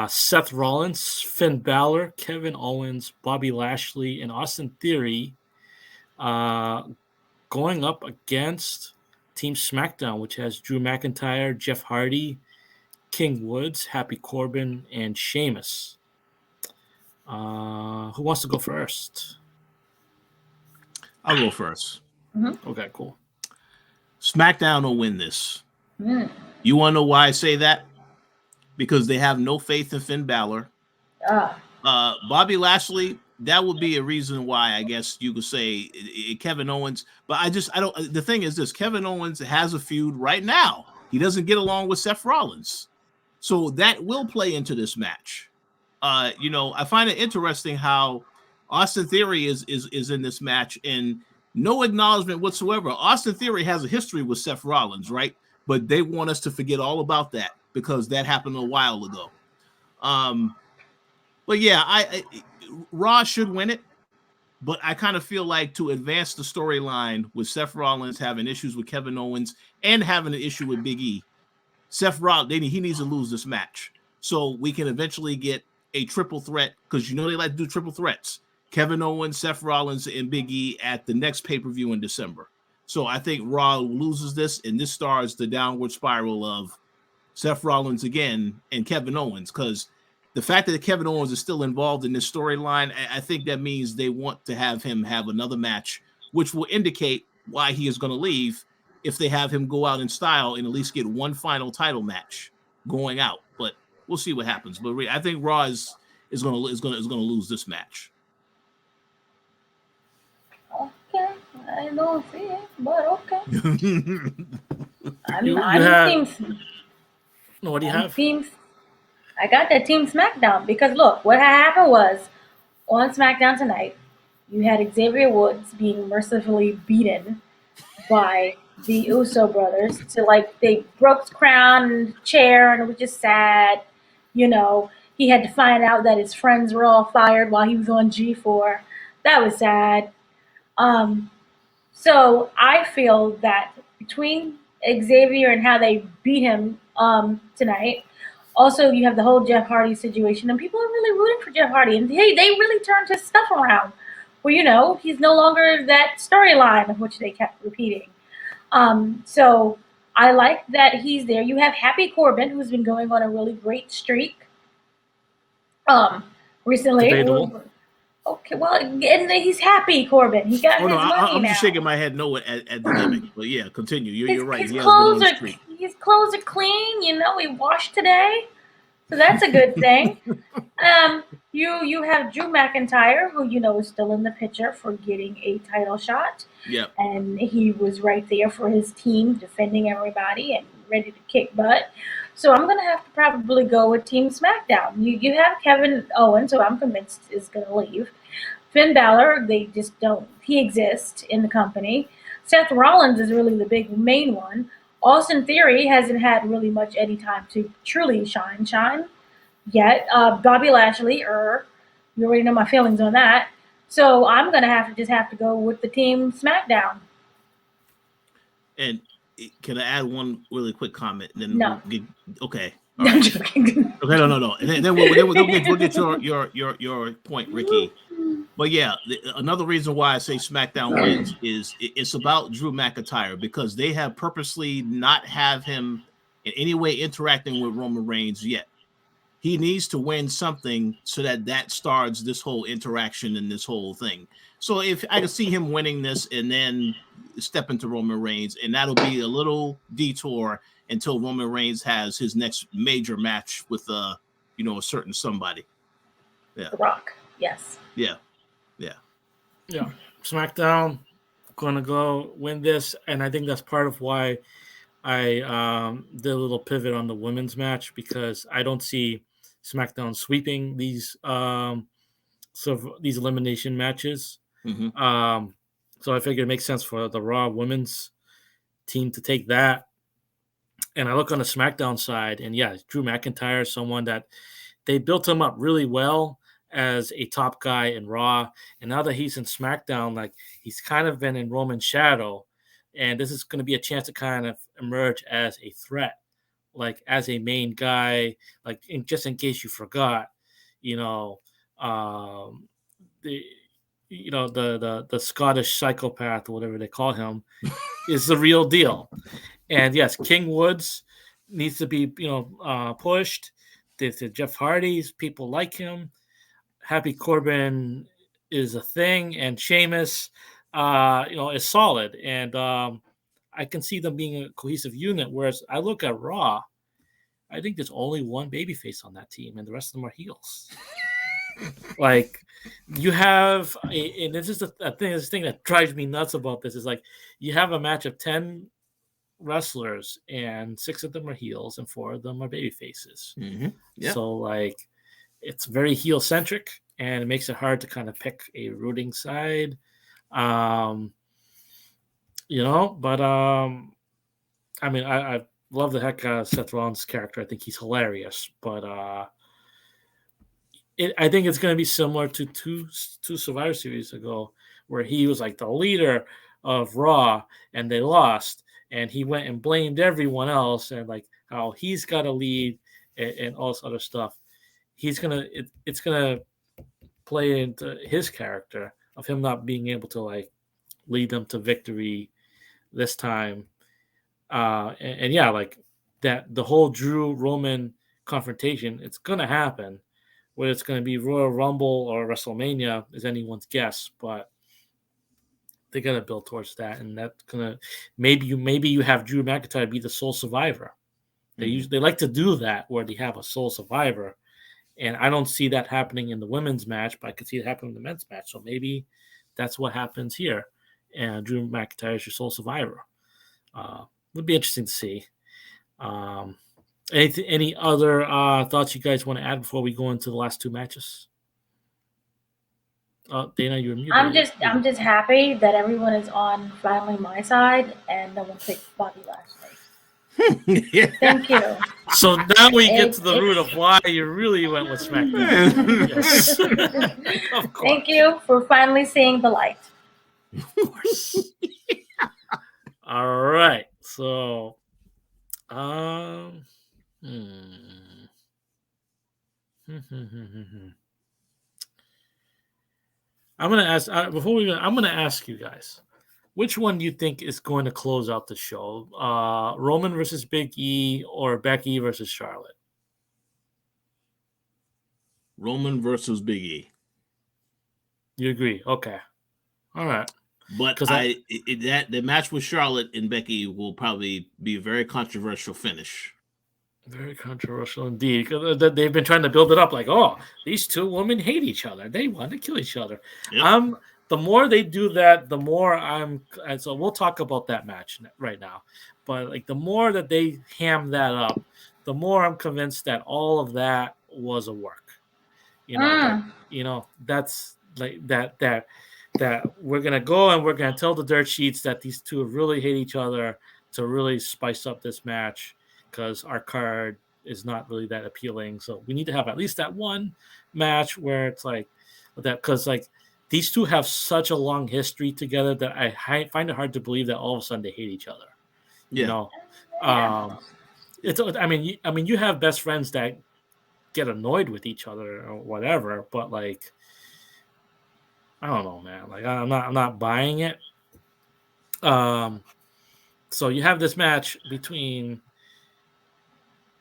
Seth Rollins, Finn Balor, Kevin Owens, Bobby Lashley, and Austin Theory going up against Team SmackDown, which has Drew McIntyre, Jeff Hardy, King Woods, Happy Corbin, and Sheamus. Who wants to go first?
I'll go first.
Mm-hmm.
Okay, cool.
SmackDown will win this. You want to know why I say that? Because they have no faith in Finn Balor. Bobby Lashley, that would be a reason why I guess you could say Kevin Owens. But I don't. The thing is this: Kevin Owens has a feud right now. He doesn't get along with Seth Rollins, so that will play into this match. I find it interesting how Austin Theory is in this match and no acknowledgement whatsoever. Austin Theory has a history with Seth Rollins, right? But they want us to forget all about that because that happened a while ago. But yeah, Raw should win it. But I kind of feel like to advance the storyline with Seth Rollins having issues with Kevin Owens and having an issue with Big E, Seth Rollins, he needs to lose this match so we can eventually get a triple threat, because they like to do triple threats. Kevin Owens, Seth Rollins, and Big E at the next pay-per-view in December. So I think Raw loses this, and this starts the downward spiral of Seth Rollins again and Kevin Owens, because the fact that Kevin Owens is still involved in this storyline, I think that means they want to have him have another match, which will indicate why he is going to leave if they have him go out in style and at least get one final title match going out. But we'll see what happens. But I think Raw is going to lose this match.
Okay, I don't see it, but okay.
What do you have?
I got that Team SmackDown because look, what happened was on SmackDown tonight, you had Xavier Woods being mercifully beaten by the Uso brothers they broke his crown and chair, and it was just sad. He had to find out that his friends were all fired while he was on G4. That was sad. So I feel that between Xavier and how they beat him tonight, also you have the whole Jeff Hardy situation, and people are really rooting for Jeff Hardy, and they really turned his stuff around. Well, he's no longer that storyline of which they kept repeating. So I like that he's there. You have Happy Corbin, who's been going on a really great streak. Recently.
Debatable.
Okay, well, and he's happy, Corbin. He got his money
I'm
now.
just shaking my head no at the gimmick. But yeah, continue. You're right.
His clothes are clean. He washed today, so that's a good thing. You have Drew McIntyre, who is still in the picture for getting a title shot.
Yep.
And he was right there for his team, defending everybody and ready to kick butt. So I'm going to have to probably go with Team SmackDown. You have Kevin Owens, who I'm convinced is going to leave. Finn Balor, they just don't. He exists in the company. Seth Rollins is really the main one. Austin Theory hasn't had really much any time to truly shine yet. Bobby Lashley, you already know my feelings on that. So I'm going to have to go with the Team SmackDown.
And can I add one really quick comment? And then
No.
we'll get okay.
No, I'm joking.
Okay, no. And then we'll get your point, Ricky. But yeah, another reason why I say SmackDown wins is it's about Drew McIntyre, because they have purposely not have him in any way interacting with Roman Reigns yet. He needs to win something so that starts this whole interaction and this whole thing. So if I can see him winning this and then step into Roman Reigns, and that'll be a little detour until Roman Reigns has his next major match with a certain somebody. Yeah.
The Rock. Yes.
Yeah.
SmackDown gonna go win this, and I think that's part of why I did a little pivot on the women's match, because I don't see SmackDown sweeping these these elimination matches.
Mm-hmm.
So I figured it makes sense for the Raw women's team to take that. And I look on the SmackDown side, and yeah, Drew McIntyre is someone that they built him up really well as a top guy in Raw. And now that he's in SmackDown, like, he's kind of been in Roman's shadow. And this is going to be a chance to kind of emerge as a threat, like as a main guy, like just in case you forgot, the Scottish psychopath or whatever they call him is the real deal. And yes, King Woods needs to be pushed. There's Jeff Hardy's people like him. Happy Corbin is a thing, and Sheamus is solid, and I can see them being a cohesive unit. Whereas I look at Raw, I think there's only one babyface on that team, and the rest of them are heels. Like, you have, and this is the thing that drives me nuts about this is, like, you have a match of 10 wrestlers, and 6 of them are heels, and 4 of them are babyfaces.
Mm-hmm. Yeah.
So, like, it's very heel centric, and it makes it hard to kind of pick a rooting side. But I mean, I love the heck out of Seth Rollins' character. I think he's hilarious, but I think it's going to be similar to two Survivor Series ago, where he was like the leader of Raw and they lost, and he went and blamed everyone else and like how he's got to lead and all this other stuff. It's gonna play into his character of him not being able to like lead them to victory this time. And yeah, like that, the whole Drew Roman confrontation, it's gonna happen. Whether it's gonna be Royal Rumble or WrestleMania is anyone's guess, but they gotta build towards that, and that's gonna maybe you have Drew McIntyre be the sole survivor. They like to do that where they have a sole survivor. And I don't see that happening in the women's match, but I could see it happening in the men's match. So maybe that's what happens here. And Drew McIntyre is your sole survivor. Would be interesting to see. Any other thoughts you guys want to add before we go into the last 2 matches? Dana, you're muted.
I'm just happy that everyone is on finally my side, and no one picked Bobby Lashley. Thank you.
So now we get to the root of why you really went with SmackDown. Yes. Of course.
Thank you for finally seeing the light.
Of course. All right. So, I'm gonna ask I'm gonna ask you guys, which one do you think is going to close out the show? Roman versus Big E or Becky versus Charlotte?
Roman versus Big E.
You agree? Okay. All right.
But the match with Charlotte and Becky will probably be a very controversial finish.
Very controversial indeed. Because they've been trying to build it up like, oh, these 2 women hate each other. They want to kill each other. Yep. The more they do that, the more and so we'll talk about that match right now. But like the more that they ham that up, the more I'm convinced that all of that was a work. That's like that we're gonna go and we're gonna tell the dirt sheets that these 2 really hate each other to really spice up this match, because our card is not really that appealing. So we need to have at least that one match where it's like that, because like these 2 have such a long history together that I find it hard to believe that all of a sudden they hate each other. You know, it's. I mean, you have best friends that get annoyed with each other or whatever, but like, I don't know, man. Like, I'm not buying it. So you have this match between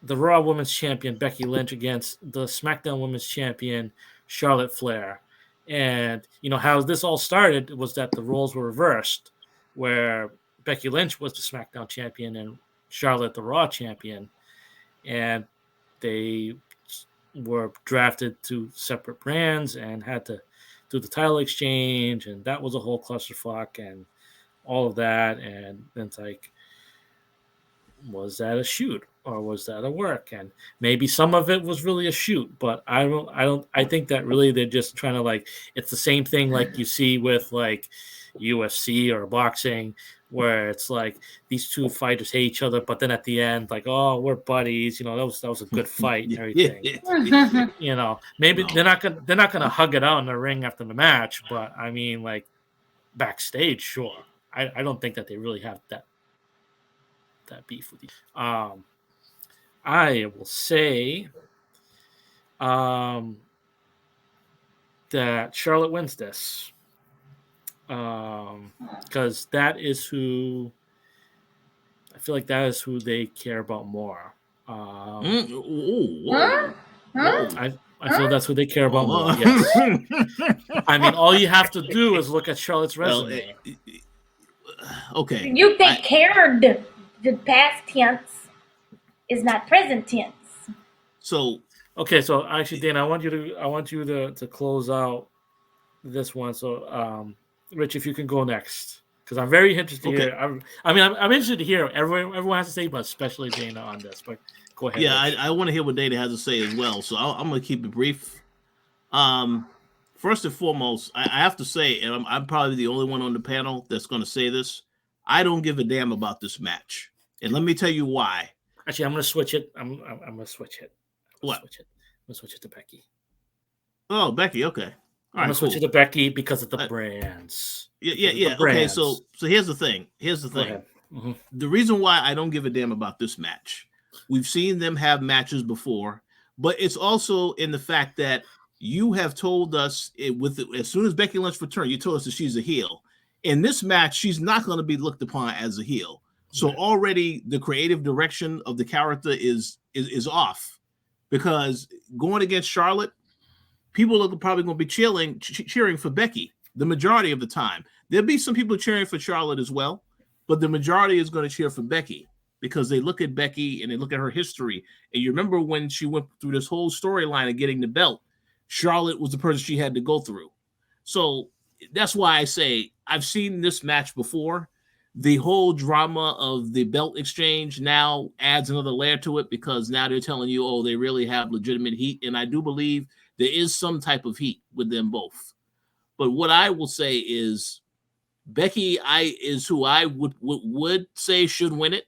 the Raw Women's Champion Becky Lynch against the SmackDown Women's Champion Charlotte Flair. And you know how this all started was that the roles were reversed, where Becky Lynch was the SmackDown champion and Charlotte the Raw champion, and they were drafted to separate brands and had to do the title exchange, and that was a whole clusterfuck and all of that. And it's like, was that a shoot or was that a work? And maybe some of it was really a shoot, but I think that really they're just trying to, like, it's the same thing like you see with like UFC or boxing, where it's like these two fighters hate each other, but then at the end, like, oh, we're buddies, you know, that was a good fight and everything. You know, maybe they're not gonna hug it out in the ring after the match, but I mean, like, backstage, sure. I don't think that they really have that beef with you. I will say that Charlotte wins this, because that is who I feel like that is who they care about more. I feel that's who they care about more. Yes. I mean, all you have to do is look at Charlotte's resume.
Okay.
You think cared? The past tense is not present tense.
So
okay, so actually, Dana, I want you to close out this one. So, Rich, if you can go next, because I'm very interested to hear. I'm interested to hear everyone has to say, but especially Dana on this. But go ahead.
Yeah, I want to hear what Dana has to say as well. So I'm going to keep it brief. First and foremost, I have to say, and I'm probably the only one on the panel that's going to say this, I don't give a damn about this match. And let me tell you why.
Actually, I'm going to switch it. I'm going to switch it. I'm going to switch it to Becky.
Oh, Becky, okay.
I'm going to switch it to Becky because of the brands.
Yeah. Okay, so here's the thing. Mm-hmm. The reason why I don't give a damn about this match, we've seen them have matches before, but it's also in the fact that you have told us as soon as Becky Lynch returned, you told us that she's a heel. In this match, she's not going to be looked upon as a heel. So already the creative direction of the character is off, because going against Charlotte, people are probably going to be cheering for Becky the majority of the time. There'll be some people cheering for Charlotte as well, but the majority is going to cheer for Becky because they look at Becky and they look at her history. And you remember when she went through this whole storyline of getting the belt, Charlotte was the person she had to go through. So that's why I say I've seen this match before. The whole drama of the belt exchange now adds another layer to it, because now they're telling you, oh, they really have legitimate heat. And I do believe there is some type of heat with them both. But what I will say is Becky is who I would say should win it,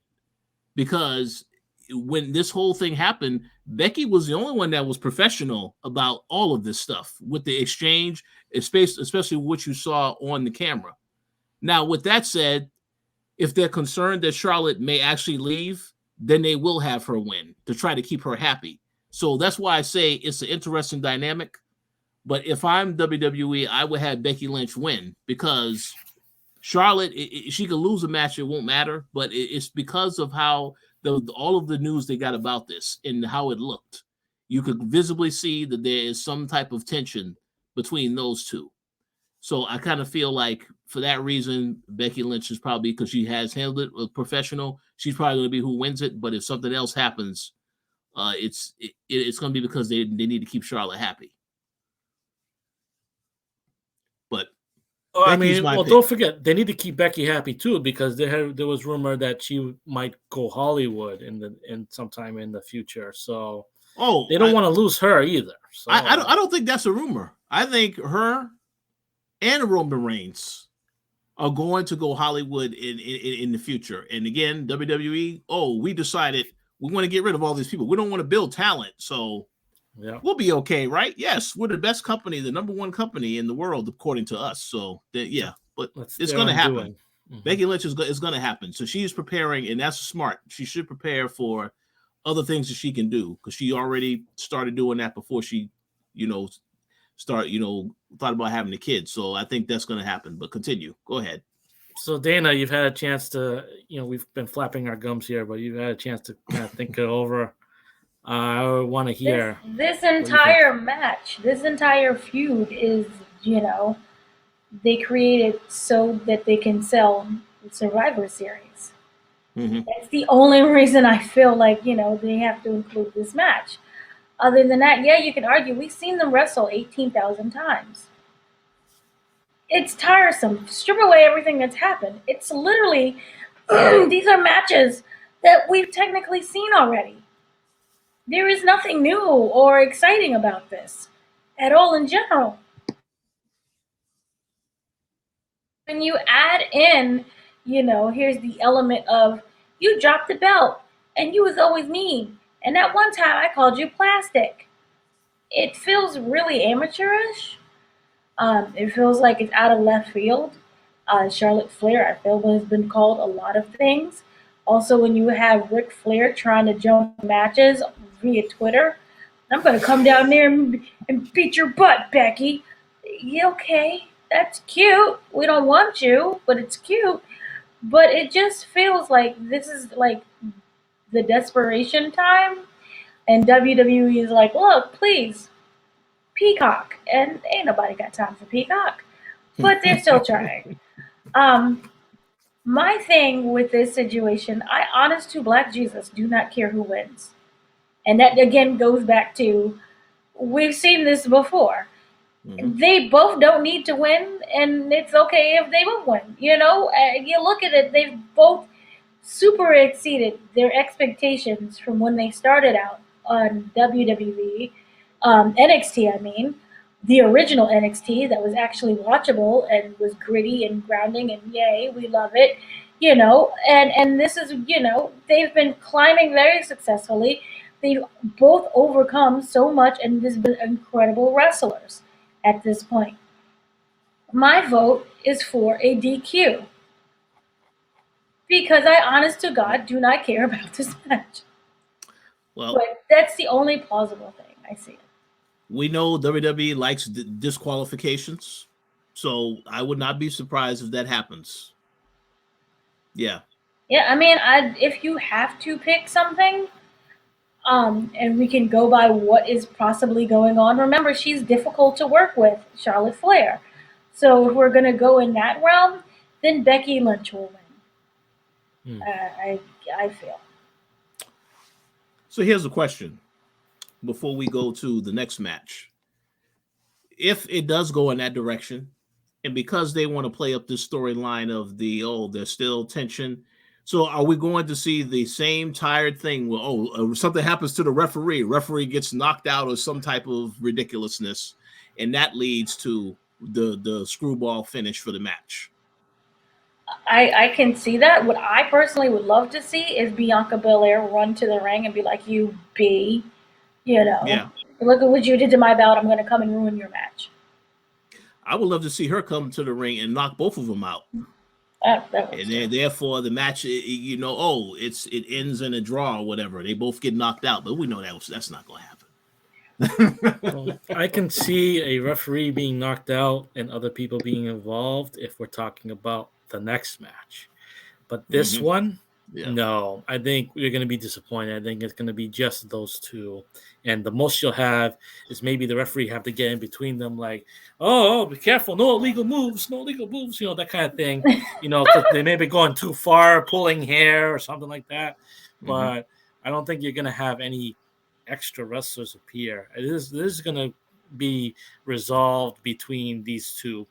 because when this whole thing happened, Becky was the only one that was professional about all of this stuff with the exchange, especially what you saw on the camera. Now, with that said, if they're concerned that Charlotte may actually leave, then they will have her win to try to keep her happy. So that's why I say it's an interesting dynamic. But if I'm WWE, I would have Becky Lynch win, because Charlotte, she could lose a match, it won't matter. But it's because of how all of the news they got about this and how it looked. You could visibly see that there is some type of tension between those two. So I kind of feel like for that reason, Becky Lynch is probably, because she has handled it with professional, she's probably going to be who wins it. But if something else happens, it's going to be because they need to keep Charlotte happy. But
don't forget, they need to keep Becky happy too, because there was rumor that she might go Hollywood in sometime in the future. So they don't want to lose her either. So
I don't think that's a rumor. I think her and Roman Reigns are going to go Hollywood in the future. And again, WWE, we decided we want to get rid of all these people. We don't want to build talent. So we'll be okay, right? Yes, we're the best company, the number one company in the world, according to us. So, but it's going to happen.
Mm-hmm.
Becky Lynch is going to happen. So she's preparing, and that's smart. She should prepare for other things that she can do because she already started doing that before she, thought about having a kid. So I think that's going to happen. But continue. Go ahead.
So Dana, you've had a chance to, we've been flapping our gums here, but you've had a chance to kind of think it over. I want to hear
this entire match, this entire feud is, they created so that they can sell the Survivor Series.
Mm-hmm.
That's the only reason I feel like, they have to include this match. Other than that, yeah, you can argue. We've seen them wrestle 18,000 times. It's tiresome. Strip away everything that's happened. It's literally, these are matches that we've technically seen already. There is nothing new or exciting about this at all in general. When you add in, here's the element of you dropped the belt and you was always mean. And that one time I called you plastic. It feels really amateurish. It feels like it's out of left field. Charlotte Flair, I feel, has been called a lot of things. Also, when you have Ric Flair trying to jump matches via Twitter, I'm going to come down there and beat your butt, Becky. Yeah, okay, that's cute. We don't want you, but it's cute. But it just feels like this is like the desperation time. And WWE is like, look, please, Peacock. And ain't nobody got time for Peacock. But they're still trying. My thing with this situation, I honest to Black Jesus do not care who wins. And that again goes back to we've seen this before. Mm-hmm. They both don't need to win, and it's okay if they both win. You look at it, they've both super exceeded their expectations from when they started out on WWE, NXT, I mean. The original NXT that was actually watchable and was gritty and grounding and yay, we love it, and this is, they've been climbing very successfully. They've both overcome so much and they've been incredible wrestlers at this point. My vote is for a DQ because I, honest to God, do not care about this match.
Well,
but that's the only plausible thing I see.
We know WWE likes disqualifications, so I would not be surprised if that happens. Yeah.
Yeah, I mean, if you have to pick something, and we can go by what is possibly going on. Remember, she's difficult to work with, Charlotte Flair. So if we're going to go in that realm, then Becky Lynch will win. I feel.
So here's a question before we go to the next match. If it does go in that direction, and because they want to play up this storyline of there's still tension. So are we going to see the same tired thing where, something happens to the referee gets knocked out or some type of ridiculousness, and that leads to the screwball finish for the match?
I can see that. What I personally would love to see is Bianca Belair run to the ring and be like, you B,
Yeah.
Look at what you did to my belt. I'm going to come and ruin your match.
I would love to see her come to the ring and knock both of them out. And then, therefore, the match, it ends in a draw or whatever. They both get knocked out, but we know that's not going to happen.
Well, I can see a referee being knocked out and other people being involved if we're talking about the next match. But this one, no, I think we're going to be disappointed. I think it's going to be just those two. And the most you'll have is maybe the referee have to get in between them like, oh, be careful, no illegal moves, that kind of thing. Because they may be going too far, pulling hair or something like that. But I don't think you're going to have any extra wrestlers appear. This is going to be resolved between these two.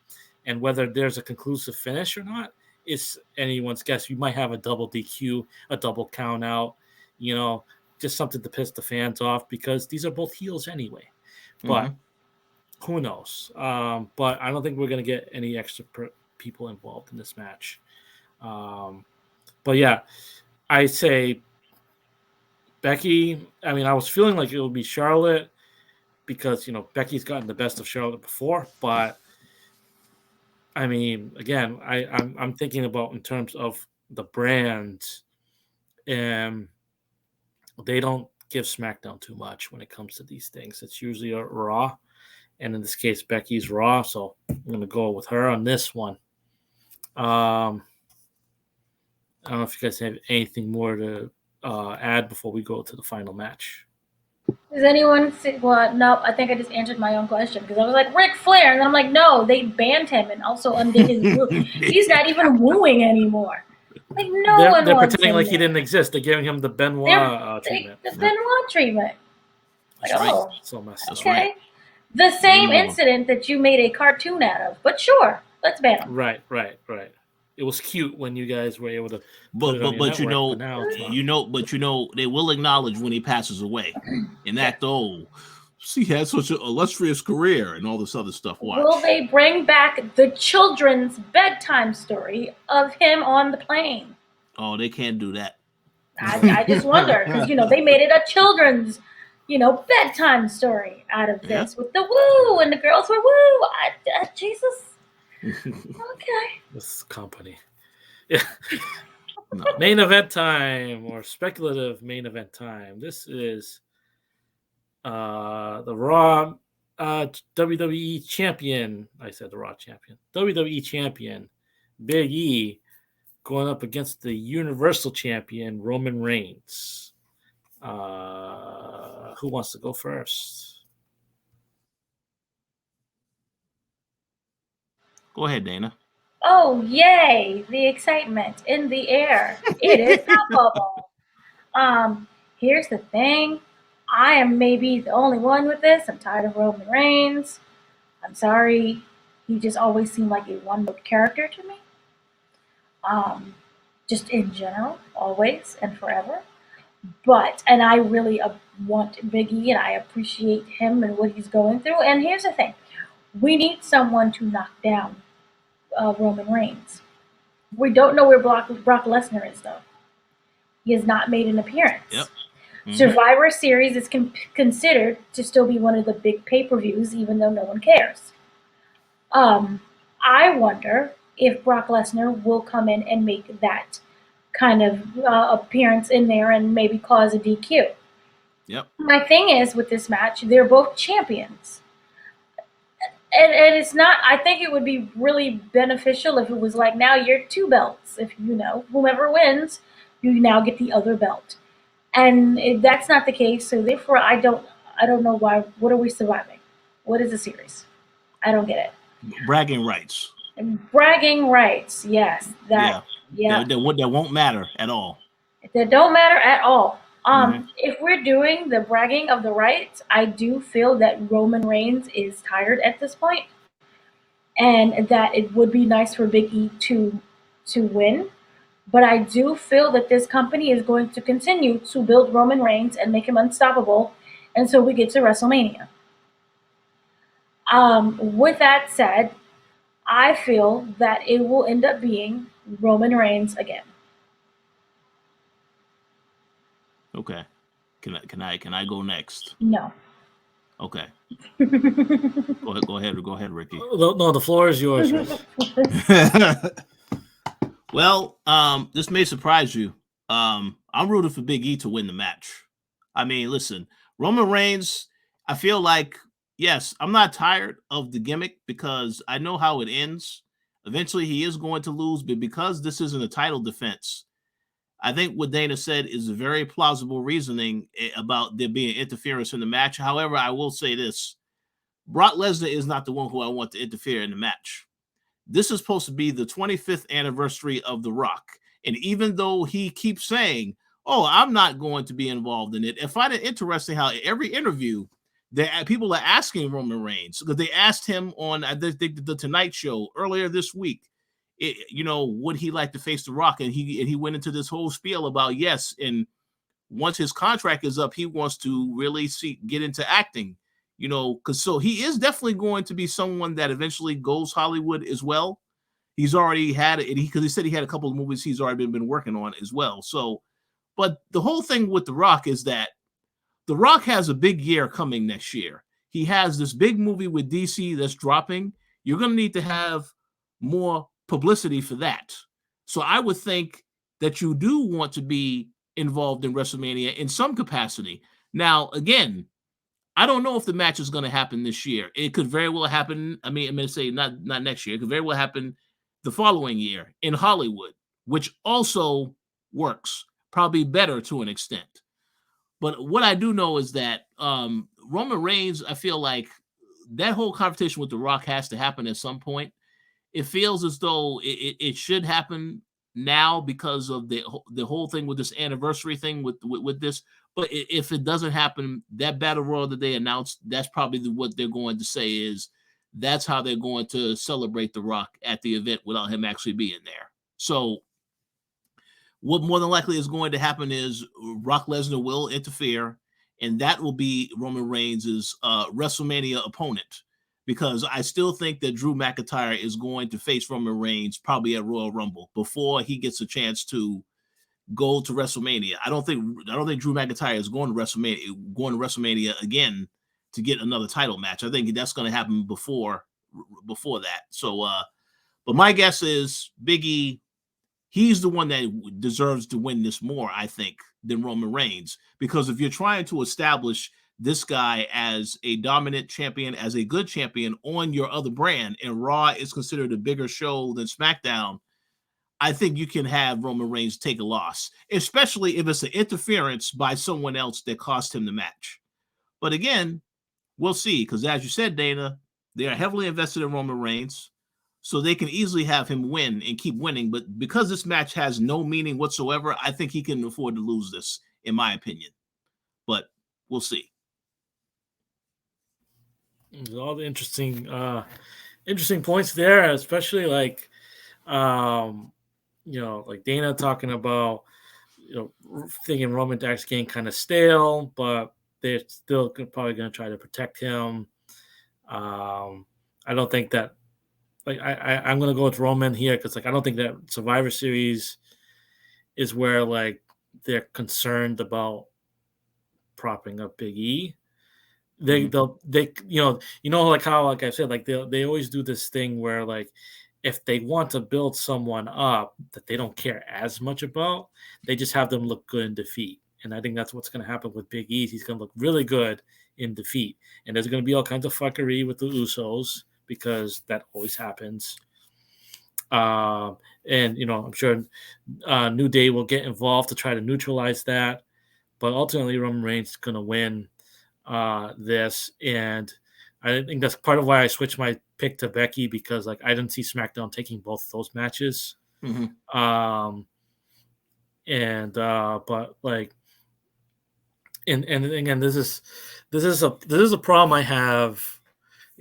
And whether there's a conclusive finish or not, it's anyone's guess. You might have a double DQ, a double count out, just something to piss the fans off because these are both heels anyway. But who knows? But I don't think we're going to get any extra people involved in this match. But yeah, I say Becky. I mean, I was feeling like it would be Charlotte because, Becky's gotten the best of Charlotte before, but I mean, again, I'm thinking about in terms of the brand, and they don't give SmackDown too much when it comes to these things. It's usually a Raw, and in this case, Becky's Raw. So I'm going to go with her on this one. I don't know if you guys have anything more to add before we go to the final match.
Does anyone see? Well, no, I think I just answered my own question because I was like, Ric Flair. And then I'm like, no, they banned him and also undid his woo. He's not even wooing anymore. Like, no one
They're
wants
pretending
him
like he
there.
didn't exist. They're giving him the Benoit treatment.
The Benoit treatment. Like,
That's right.
oh,
So messed
That's
up.
okay.
right.
The same
Game over.
incident that you made a cartoon out of. But sure, let's ban him.
Right. It was cute when you guys were able to put it on your
But
network, but now it's not.
they will acknowledge when he passes away, and that he had such an illustrious career and all this other stuff. Watch.
Will they bring back the children's bedtime story of him on the plane?
Oh, they can't do that.
I just wonder because they made it a children's bedtime story out of this with the woo and the girls were woo. Jesus. Okay.
This company. Yeah. No. Main event time or speculative main event time. This is the Raw WWE champion. I said the Raw champion. WWE champion Big E going up against the Universal champion Roman Reigns. Who wants to go first?
Go ahead, Dana.
Oh, yay! The excitement in the air. It is palpable. Here's the thing. I am maybe the only one with this. I'm tired of Roman Reigns. I'm sorry. He just always seemed like a one-note character to me. Just in general, always and forever. And I really want Big E, and I appreciate him and what he's going through. And here's the thing. We need someone to knock down Roman Reigns. We don't know where Brock Lesnar is, though. He has not made an appearance.
Yep. Mm-hmm.
Survivor Series is considered to still be one of the big pay-per-views, even though no one cares. I wonder if Brock Lesnar will come in and make that kind of appearance in there and maybe cause a DQ.
Yep.
My thing is with this match, they're both champions. And it's not, I think it would be really beneficial if it was like, now you're 2 belts. If whomever wins, you now get the other belt. And that's not the case, so therefore I don't know why. What are we surviving? What is the series? I don't get it.
Bragging rights.
Bragging rights, yes.
That won't matter at all.
That don't matter at all. If we're doing the bragging of the rights, I do feel that Roman Reigns is tired at this point, and that it would be nice for Big E to win. But I do feel that this company is going to continue to build Roman Reigns and make him unstoppable until we get to WrestleMania. With that said, I feel that it will end up being Roman Reigns again.
Okay. Can I go next?
No.
Okay. Go ahead, Ricky.
No, the floor is yours.
Well, this may surprise you. I'm rooting for Big E to win the match. I mean, listen, Roman Reigns, I feel like, yes, I'm not tired of the gimmick because I know how it ends. Eventually, he is going to lose, but because this isn't a title defense, I think what Dana said is a very plausible reasoning about there being interference in the match. However, I will say this. Brock Lesnar is not the one who I want to interfere in the match. This is supposed to be the 25th anniversary of The Rock. And even though he keeps saying, oh, I'm not going to be involved in it, I find it interesting how every interview, people are asking Roman Reigns, because they asked him on the Tonight Show earlier this week, would he like to face The Rock? And he went into this whole spiel about yes, and once his contract is up, he wants to really get into acting, because so he is definitely going to be someone that eventually goes Hollywood as well. He's already had it because he said he had a couple of movies he's already been working on as well. So, but the whole thing with The Rock is that The Rock has a big year coming next year. He has this big movie with DC that's dropping. You're going to need to have more publicity for that. So I would think that you do want to be involved in WrestleMania in some capacity. Now, again, I don't know if the match is going to happen this year. It could very well happen. I mean, I'm going to say not next year. It could very well happen the following year in Hollywood, which also works probably better to an extent. But what I do know is that Roman Reigns, I feel like that whole confrontation with The Rock has to happen at some point. It feels as though it should happen now because of the whole thing with this anniversary thing with this. But if it doesn't happen, that battle royal that they announced, that's probably what they're going to say is that's how they're going to celebrate The Rock at the event without him actually being there. So what more than likely is going to happen is Brock Lesnar will interfere, and that will be Roman Reigns' WrestleMania opponent, because I still think that Drew McIntyre is going to face Roman Reigns probably at Royal Rumble before he gets a chance to go to WrestleMania. I don't think Drew McIntyre is going to WrestleMania again to get another title match. I think that's going to happen before that. So, but my guess is Big E. He's the one that deserves to win this more, I think, than Roman Reigns. Because if you're trying to establish this guy as a dominant champion, as a good champion on your other brand, and Raw is considered a bigger show than SmackDown, I think you can have Roman Reigns take a loss, especially if it's an interference by someone else that cost him the match. But again, we'll see, because as you said, Dana, they are heavily invested in Roman Reigns, so they can easily have him win and keep winning. But because this match has no meaning whatsoever, I think he can afford to lose this, in my opinion. But we'll see.
There's all the interesting points there, especially like, like Dana talking about, thinking Roman Dax getting kind of stale, but they're still probably going to try to protect him. I don't think that, I'm going to go with Roman here because, I don't think that Survivor Series is where, they're concerned about propping up Big E. They how, I said, they always do this thing where, if they want to build someone up that they don't care as much about, they just have them look good in defeat. And I think that's what's going to happen with Big E. He's going to look really good in defeat. And there's going to be all kinds of fuckery with the Usos because that always happens. And, I'm sure New Day will get involved to try to neutralize that. But ultimately, Roman Reigns is going to win this. And I think that's part of why I switched my pick to Becky, because I didn't see SmackDown taking both of those matches.
Mm-hmm.
And again, this is a problem I have,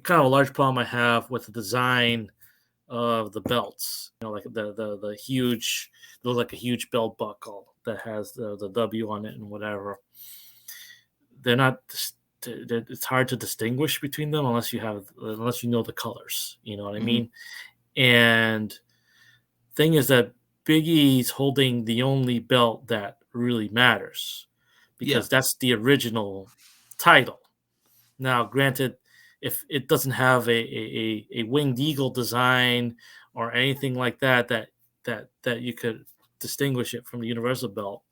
kind of a large problem I have with the design of the belts. The huge, looks like a huge belt buckle that has the W on it and whatever. They're not. It's hard to distinguish between them unless you know the colors. You know what I mean? And thing is that Big E's holding the only belt that really matters, because that's the original title. Now, granted, if it doesn't have a winged eagle design or anything like that you could distinguish it from the Universal belt,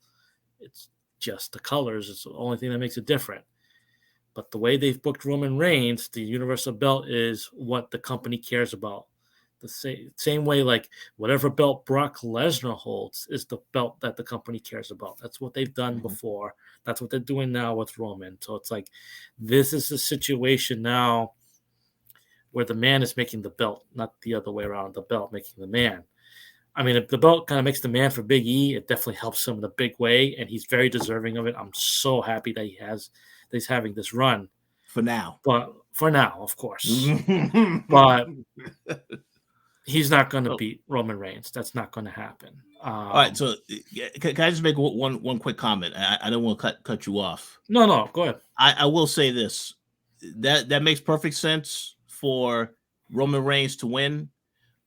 it's just the colors. It's the only thing that makes it different. But the way they've booked Roman Reigns, the Universal belt is what the company cares about. The same way, whatever belt Brock Lesnar holds is the belt that the company cares about. That's what they've done before. That's what they're doing now with Roman. So it's this is the situation now where the man is making the belt, not the other way around, the belt making the man. I mean, if the belt kind of makes the man for Big E, it definitely helps him in a big way, and he's very deserving of it. I'm so happy that he's having this run.
For now.
But for now, of course. But he's not going to beat Roman Reigns. That's not going to happen.
All right. So can I just make one quick comment? I don't want to cut you off.
No, go ahead.
I will say this. That makes perfect sense for Roman Reigns to win.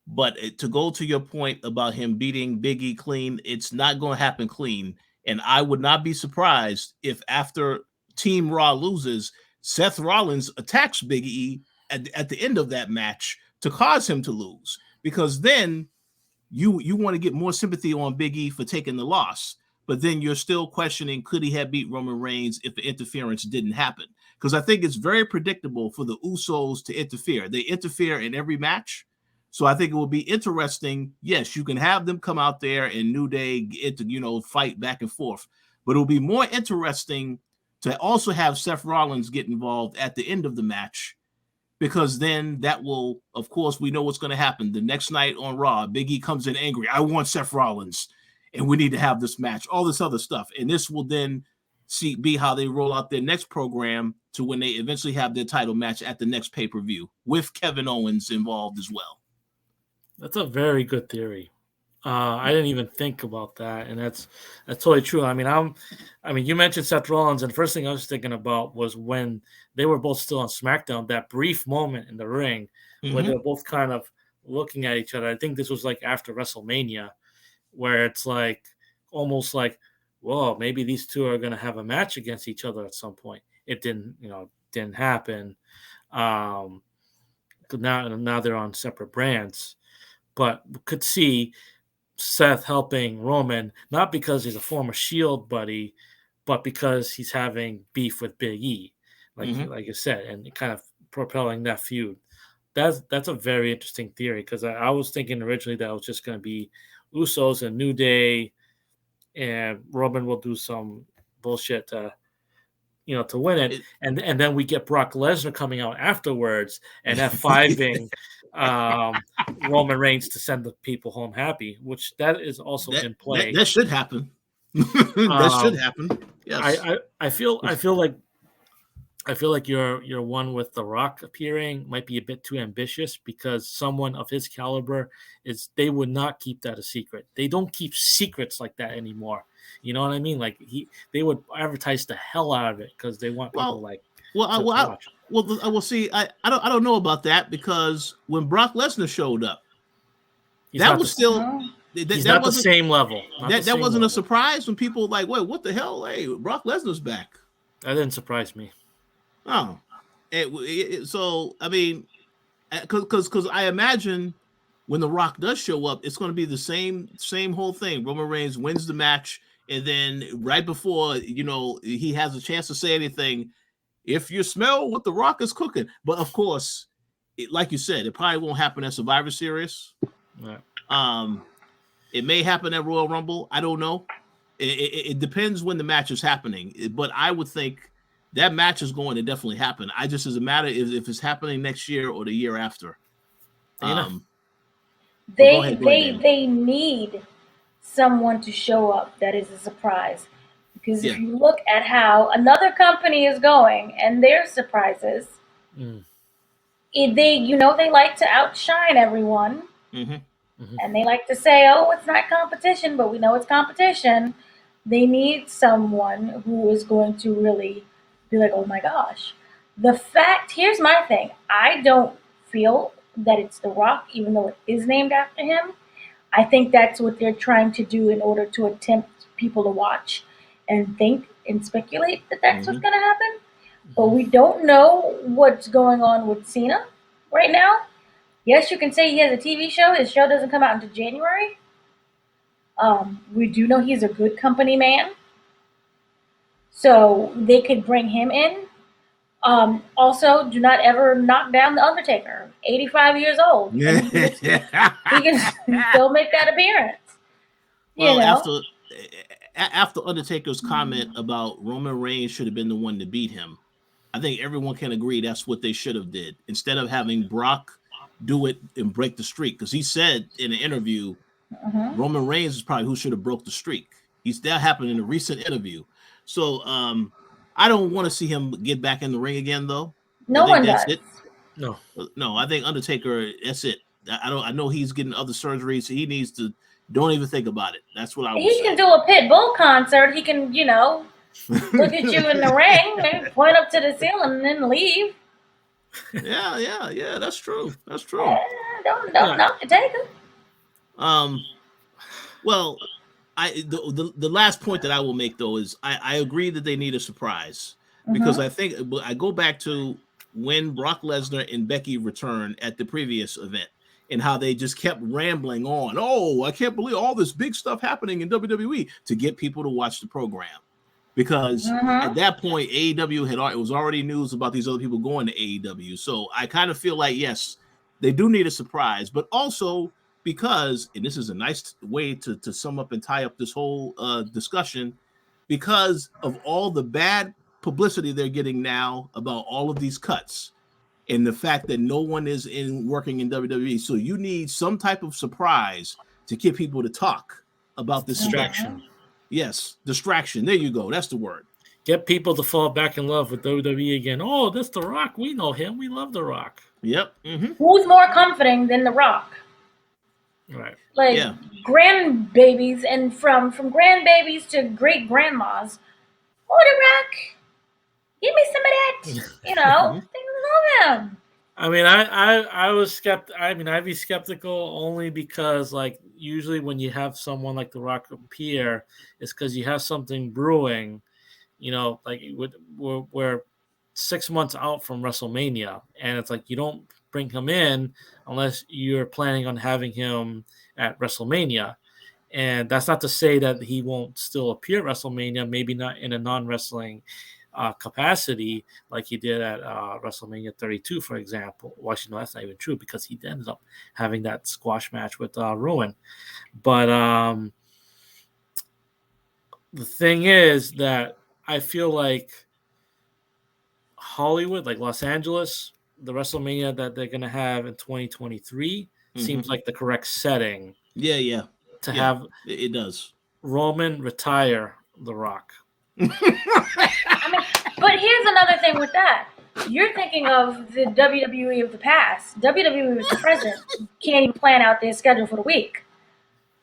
But to go to your point about him beating Big E clean, it's not going to happen clean. And I would not be surprised if after Team Raw loses, Seth Rollins attacks Big E at the end of that match to cause him to lose. because then you want to get more sympathy on Big E for taking the loss, but then you're still questioning, could he have beat Roman Reigns if the interference didn't happen? Because I think it's very predictable for the Usos to interfere. They interfere in every match. So I think it will be interesting. Yes, you can have them come out there and New Day get to, fight back and forth. But it'll be more interesting to also have Seth Rollins get involved at the end of the match, because then that will, of course, we know what's going to happen. The next night on Raw, Big E comes in angry. I want Seth Rollins, and we need to have this match, all this other stuff. And this will then be how they roll out their next program to when they eventually have their title match at the next pay-per-view with Kevin Owens involved as well.
That's a very good theory. I didn't even think about that, and that's totally true. I mean, you mentioned Seth Rollins, and the first thing I was thinking about was when they were both still on SmackDown. That brief moment in the ring where they're both kind of looking at each other. I think this was like after WrestleMania, where it's like almost like, whoa, maybe these two are going to have a match against each other at some point. It didn't happen. Now they're on separate brands. But could see Seth helping Roman, not because he's a former Shield buddy, but because he's having beef with Big E, like you said, and kind of propelling that feud. That's a very interesting theory, because I was thinking originally that it was just going to be Usos and New Day, and Roman will do some bullshit to win it, and then we get Brock Lesnar coming out afterwards and F5ing Roman Reigns to send the people home happy, which that is also in play.
That should happen. That should happen. Yes.
I feel like your one with The Rock appearing might be a bit too ambitious, because someone of his caliber they would not keep that a secret. They don't keep secrets like that anymore. You know what I mean? Like they would advertise the hell out of it because they want people watch.
I will see. I don't know about that, because when Brock Lesnar showed up, he's not
the same level.
That wasn't a surprise when people were like, wait, what the hell? Hey, Brock Lesnar's back.
That didn't surprise me.
Oh, so I mean, because I imagine when The Rock does show up, it's going to be the same whole thing. Roman Reigns wins the match, and then right before he has a chance to say anything, if you smell what The Rock is cooking. But of course, like you said, it probably won't happen at Survivor Series. Yeah. It may happen at Royal Rumble. I don't know. It depends when the match is happening. But I would think that match is going to definitely happen. I just, as a matter if it's happening next year or the year after.
They need someone to show up that is a surprise. Because if you look at how another company is going and their surprises, they like to outshine everyone. And they like to say, oh, it's not competition, but we know it's competition. They need someone who is going to really be like, oh my gosh. Here's my thing. I don't feel that it's The Rock, even though it is named after him. I think that's what they're trying to do in order to attempt people to watch and think and speculate that that's what's going to happen. But we don't know what's going on with Cena right now. Yes, you can say he has a TV show. His show doesn't come out until January. We do know he's a good company man. So they could bring him in. Also, do not ever knock down The Undertaker. 85 years old. He can still make that appearance.
After Undertaker's comment about Roman Reigns should have been the one to beat him, I think everyone can agree that's what they should have did. Instead of having Brock do it and break the streak, because he said in an interview, Roman Reigns is probably who should have broke the streak. That happened in a recent interview. So I don't want to see him get back in the ring again, though.
No one does.
It. No, I think Undertaker, that's it. I know he's getting other surgeries, so he needs to don't even think about it. That's what I would say.
He can do a Pitbull concert. He can, look at you in the ring, maybe point up to the ceiling and then leave.
Yeah. That's true.
Don't knock the taker.
Well, the last point that I will make, though, is I agree that they need a surprise, because I think I go back to when Brock Lesnar and Becky returned at the previous event, and how they just kept rambling on. Oh, I can't believe all this big stuff happening in WWE to get people to watch the program. Because at that point, AEW was already news about these other people going to AEW. So I kind of feel like, yes, they do need a surprise, but also because, and this is a nice way to sum up and tie up this whole discussion, because of all the bad publicity they're getting now about all of these cuts and the fact that no one is working in WWE. So you need some type of surprise to get people to talk about this
distraction.
Yes, distraction. There you go. That's the word.
Get people to fall back in love with WWE again. Oh, that's The Rock. We know him. We love The Rock.
Yep. Mm-hmm.
Who's more comforting than The Rock?
Right.
Like grandbabies, and from grandbabies to great grandmas. Oh, The Rock, give me some of that. You know, things love him.
I mean, I was skeptical. I mean, I'd be skeptical only because, like, usually when you have someone like The Rock appear, it's because you have something brewing. You know, like we're 6 months out from WrestleMania, and it's like you don't bring him in unless you're planning on having him at WrestleMania. And that's not to say that he won't still appear at WrestleMania, maybe not in a non-wrestling capacity like he did at WrestleMania 32, for example. Well, actually, no, that's not even true because he ended up having that squash match with Rowan. But the thing is that I feel like Hollywood, like Los Angeles, the WrestleMania that they're going to have in 2023 seems like the correct setting.
Yeah.
To have
it does.
Roman retire The Rock.
I mean, but here's another thing with that. You're thinking of the WWE of the past. WWE of the present can't even plan out their schedule for the week.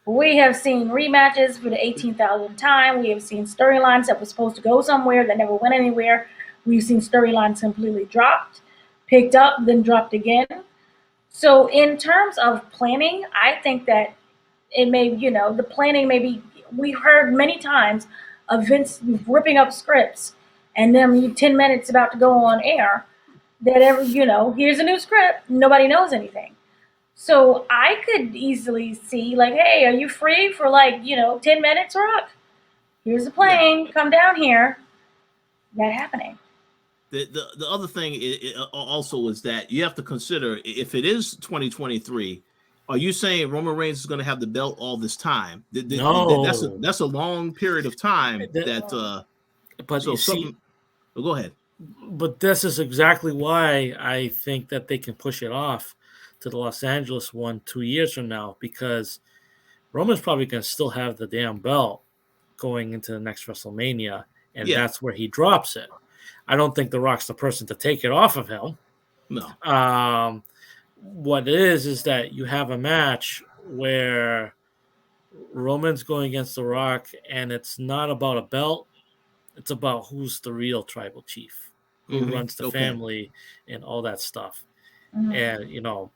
We have seen rematches for the 18,000th time. We have seen storylines that were supposed to go somewhere that never went anywhere. We've seen storylines completely dropped, picked up, then dropped again. So in terms of planning, I think that it may, the planning may be, we've heard many times of Vince ripping up scripts and then 10 minutes about to go on air that here's a new script. Nobody knows anything. So I could easily see like, hey, are you free for 10 minutes, Rock? Here's the plane. Come down here. That happening.
The other thing also is that you have to consider if it is 2023, are you saying Roman Reigns is going to have the belt all this time?
No.
That's a long period of time.
But
so
you see,
go ahead.
But this is exactly why I think that they can push it off to the Los Angeles one 2 years from now, because Roman's probably going to still have the damn belt going into the next WrestleMania, and that's where he drops it. I don't think The Rock's the person to take it off of him.
No.
What it is that you have a match where Roman's going against The Rock, and it's not about a belt. It's about who's the real tribal chief, who runs the family and all that stuff. And,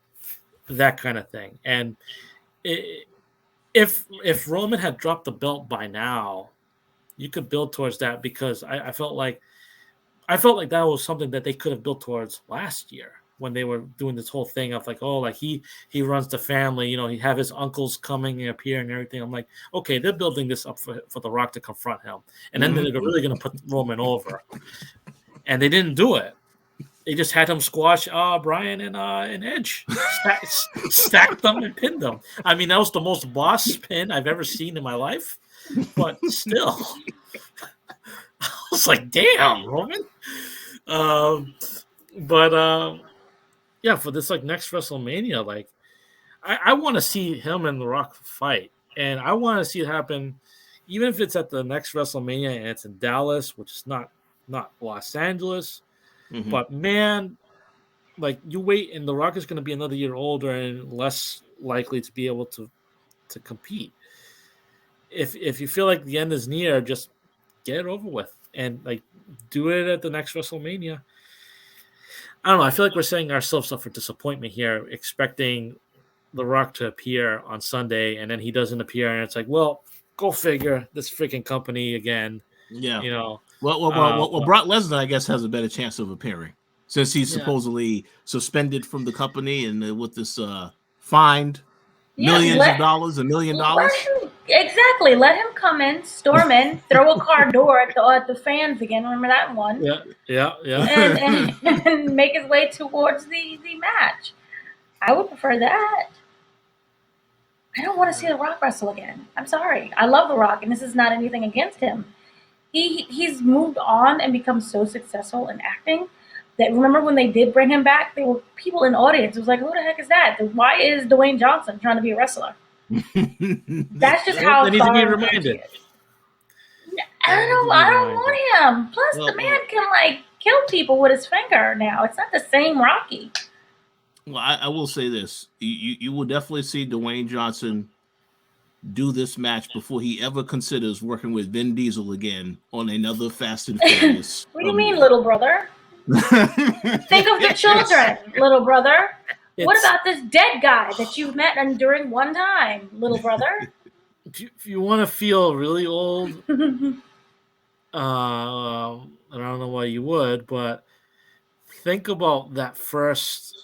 that kind of thing. And if Roman had dropped the belt by now, you could build towards that, because I felt like that was something that they could have built towards last year when they were doing this whole thing of he runs the family, he have his uncles coming and appear and everything. I'm like, okay, they're building this up for The Rock to confront him. And then they're really going to put Roman over. And they didn't do it. They just had him squash Bryan and Edge. Stacked them and pinned them. I mean, that was the most boss pin I've ever seen in my life. But still, I was like, damn, Roman. For this next WrestleMania, I want to see him and The Rock fight. And I want to see it happen, even if it's at the next WrestleMania and it's in Dallas, which is not Los Angeles. But man, you wait, and The Rock is going to be another year older and less likely to be able to compete. If you feel like the end is near, just get it over with and do it at the next WrestleMania. I don't know. I feel like we're setting ourselves up for disappointment here, expecting The Rock to appear on Sunday, and then he doesn't appear, and it's like, well, go figure. This freaking company again.
Yeah. Well, Brock Lesnar, I guess, has a better chance of appearing since he's supposedly suspended from the company and with this fined
Yeah,
millions of dollars, $1 million.
Exactly. Let him come in, storm in, throw a car door at the fans again. Remember that one?
Yeah.
And make his way towards the match. I would prefer that. I don't want to see The Rock wrestle again. I'm sorry. I love The Rock, and this is not anything against him. He's moved on and become so successful in acting that, remember when they did bring him back, there were people in the audience. It was like, who the heck is that? Why is Dwayne Johnson trying to be a wrestler? That's just how
they need to be
far
reminded.
I don't want him. Plus, the man can kill people with his finger now. It's not the same Rocky.
Well, I will say this: you will definitely see Dwayne Johnson do this match before he ever considers working with Vin Diesel again on another Fast and Furious.
What do you mean, little brother? Think of the children, little brother. What about this dead guy that you've met during one time, little brother?
If you want to feel really old, I don't know why you would, but think about that first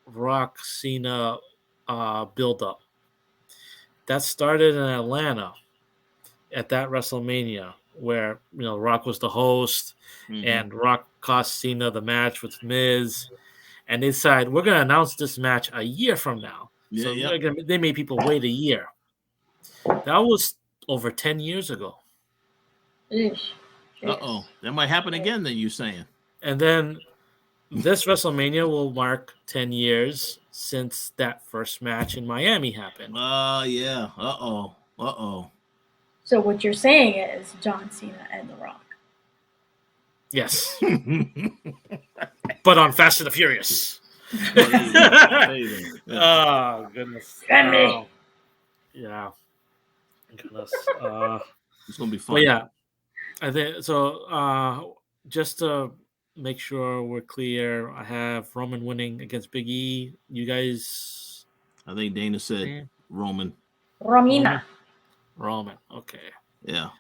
Rock Cena build-up. That started in Atlanta at that WrestleMania where Rock was the host, and Rock cost Cena the match with Miz, and they decided we're going to announce this match a year from now. They made people wait a year. That was over 10 years ago.
That might happen again. Then you're saying,
and then this WrestleMania will mark 10 years since that first match in Miami happened.
Yeah.
So what you're saying is John Cena and The Rock.
Yes. But on Fast and the Furious. Oh, goodness.
Send me.
Yeah. Goodness.
It's going to be fun.
But yeah. I think so. Just to make sure we're clear, I have Roman winning against Big E. You guys?
I think Dana said Roman.
Romina.
Roman. Okay.
Yeah.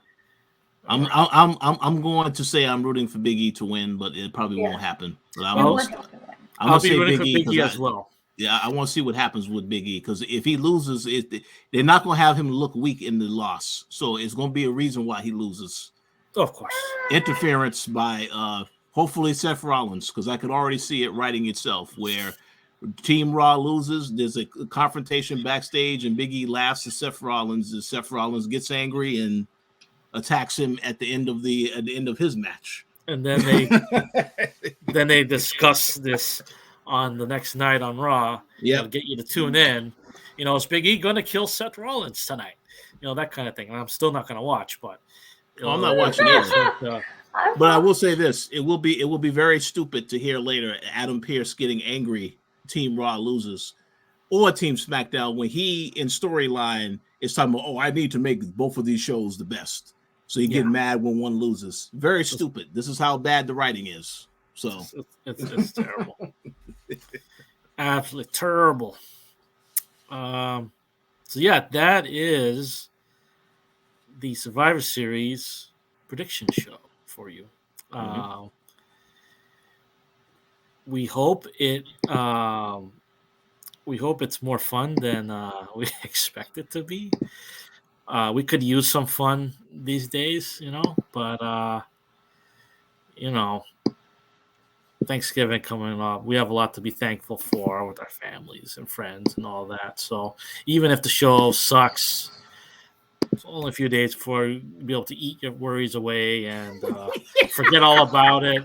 I'm going to say I'm rooting for Big E to win, but it probably won't happen. But
I'll be rooting for Big E as well.
Yeah, I want to see what happens with Big E, because if he loses, they're not going to have him look weak in the loss. So it's going to be a reason why he loses.
Of course.
Interference by hopefully Seth Rollins, because I could already see it writing itself where Team Raw loses. There's a confrontation backstage, and Big E laughs at Seth Rollins. And Seth Rollins gets angry and attacks him at the end of his match.
And then they discuss this on the next night on Raw.
Yeah,
get you to tune in. Is Big E going to kill Seth Rollins tonight? That kind of thing. And I'm still not going to watch, but
I'm not watching either. But I will say this: it will be very stupid to hear later Adam Pearce getting angry. Team Raw loses, or Team SmackDown when he in storyline is talking about, I need to make both of these shows the best. So you get mad when one loses. Very stupid. This is how bad the writing is. So
it's terrible. Absolutely terrible. So yeah, that is the Survivor Series prediction show for you. We hope it's more fun than we expect it to be. We could use some fun these days, but Thanksgiving coming up, we have a lot to be thankful for with our families and friends and all that. So even if the show sucks, it's only a few days before you'll be able to eat your worries away and forget all about it,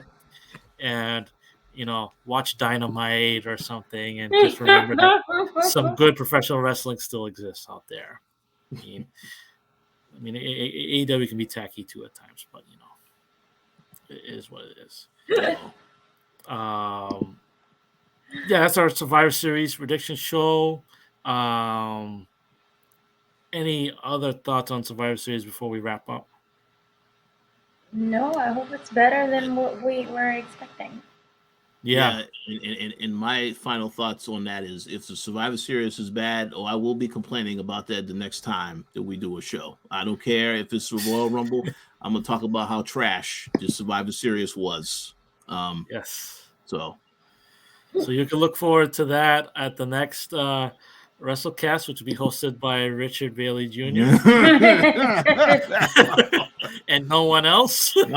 and watch Dynamite or something, and just remember that some good professional wrestling still exists out there. I mean, AEW can be tacky too at times, but it is what it is. That's our Survivor Series prediction show. Any other thoughts on Survivor Series before we wrap up?
No, I hope it's better than what we were expecting.
Yeah. And my final thoughts on that is, if the Survivor Series is bad, I will be complaining about that the next time that we do a show. I don't care if it's a Royal Rumble. I'm going to talk about how trash the Survivor Series was.
Yes.
So
So you can look forward to that at the next WrestleCast, which will be hosted by Richard Bailey Jr. and no one else.
Okay.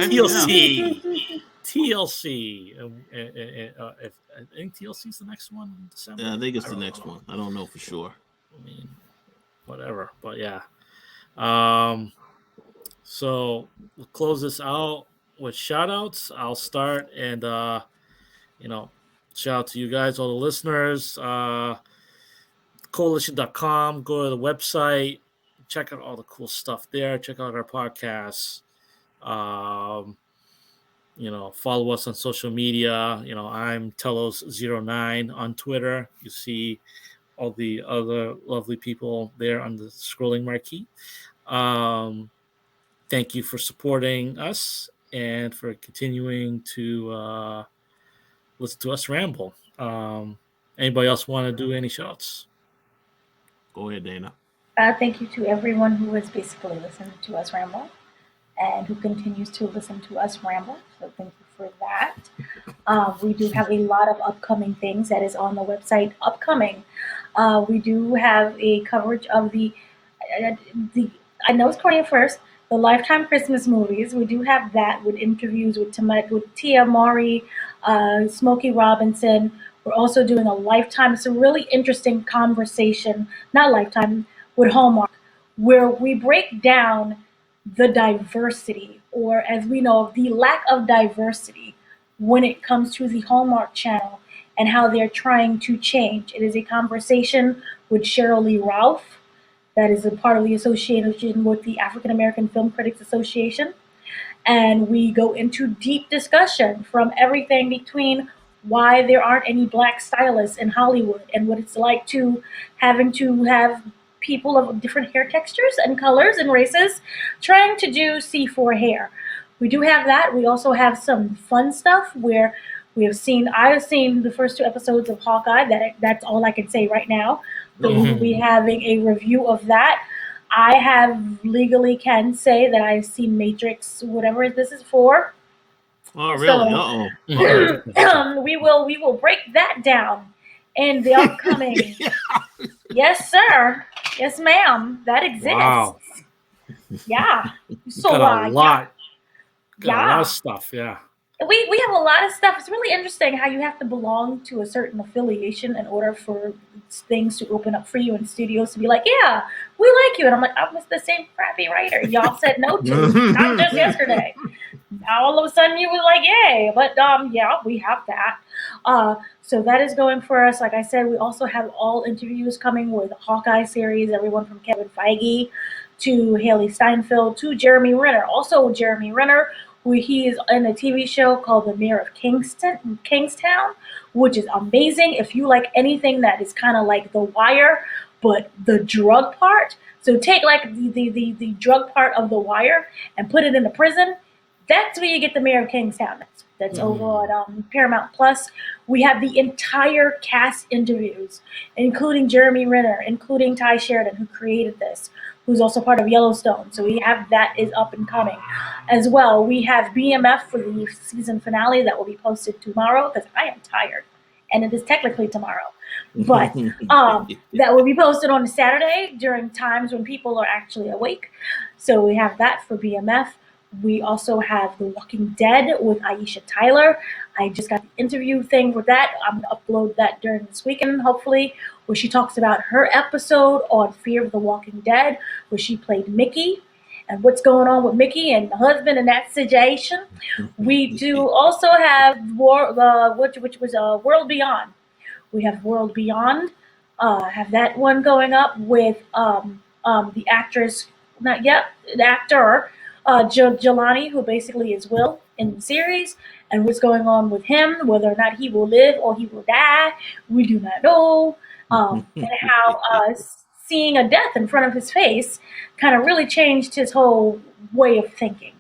TLC. TLC. I think TLC is the next one in December.
Yeah, I think it's the next one. I don't know for sure.
I mean, whatever. But yeah. So we'll close this out with shout outs. I'll start and shout out to you guys, all the listeners. Koalition.com. Go to the website. Check out all the cool stuff there. Check out our podcasts. Follow us on social media. I'm Telos09 on Twitter. You see all the other lovely people there on the scrolling marquee. Thank you for supporting us and for continuing to listen to us ramble. Anybody else want to do any shots?
Go ahead, Dana.
Thank you to everyone who has basically listened to us ramble and who continues to listen to us ramble. So thank you for that. We do have a lot of upcoming things that is on the website. Upcoming, we do have a coverage of the I know it's 21st, the Lifetime Christmas movies. We do have that with interviews with Tia Mowry, Smokey Robinson. We're also doing a Lifetime. It's a really interesting conversation, not Lifetime, with Hallmark, where we break down the diversity, or as we know, the lack of diversity when it comes to the Hallmark Channel and how they're trying to change. It is a conversation with Cheryl Lee Ralph, that is a part of the association with the African American Film Critics Association. And we go into deep discussion from everything between why there aren't any black stylists in Hollywood and what it's like to having to have people of different hair textures and colors and races trying to do C4 hair. We do have that. We also have some fun stuff where I've seen the first 2 episodes of Hawkeye. That's all I can say right now. So we'll be having a review of that. I have legally can say that I've seen Matrix, whatever this is for.
Oh, really?
So, we will break that down in the upcoming. Yes, sir. Yes, ma'am. That exists.
Wow.
Yeah. So
got a lot. Got
yeah.
a lot of stuff. Yeah.
We have a lot of stuff. It's really interesting how you have to belong to a certain affiliation in order for things to open up for you in studios to be like, yeah, we like you. And I'm like, I was the same crappy writer y'all said no to, not just yesterday. All of a sudden you were like, yay. But yeah, we have that. So that is going for us. Like I said, we also have all interviews coming with Hawkeye series, everyone from Kevin Feige to Haley Steinfeld to Jeremy Renner. Also Jeremy Renner, who he is in a TV show called The Mayor of Kingstown, which is amazing. If you like anything that is kind of like The Wire, but the drug part. So take like the drug part of The Wire and put it in a prison. That's where you get The Mayor of Kingstown. That's over at Paramount Plus. We have the entire cast interviews, including Jeremy Renner, including Ty Sheridan, who created this, who's also part of Yellowstone. So we have that is up and coming as well. We have BMF for the season finale that will be posted tomorrow because I am tired, and it is technically tomorrow. But that will be posted on Saturday during times when people are actually awake. So we have that for BMF. We also have The Walking Dead with Aisha Tyler. I just got the interview thing for that. I'm going to upload that during this weekend, hopefully, where she talks about her episode on Fear of the Walking Dead, where she played Mickey and what's going on with Mickey and the husband in that situation. We do also have which was World Beyond. We have World Beyond. Have that one going up with the actress, not yet, the actor, Jelani, who basically is Will in the series, and what's going on with him, whether or not he will live or he will die, we do not know. And how seeing a death in front of his face kind of really changed his whole way of thinking.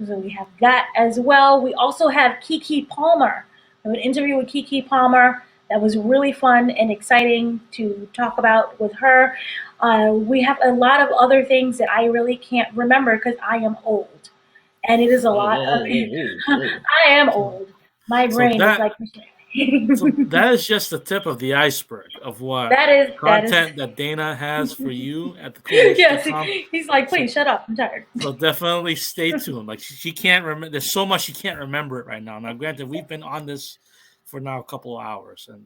So we have that as well. We also have Keke Palmer. I have an interview with Keke Palmer that was really fun and exciting to talk about with her. We have a lot of other things that I really can't remember because I am old. And it is a lot of I am old. My brain is like.
So that is just the tip of the iceberg of what content that Dana has for you at the Koalition.
Yes, he's like, please shut up. I'm tired.
So definitely stay tuned. Like she can't remember. There's so much she can't remember it right now. Now, granted, we've been on this for now a couple of hours, and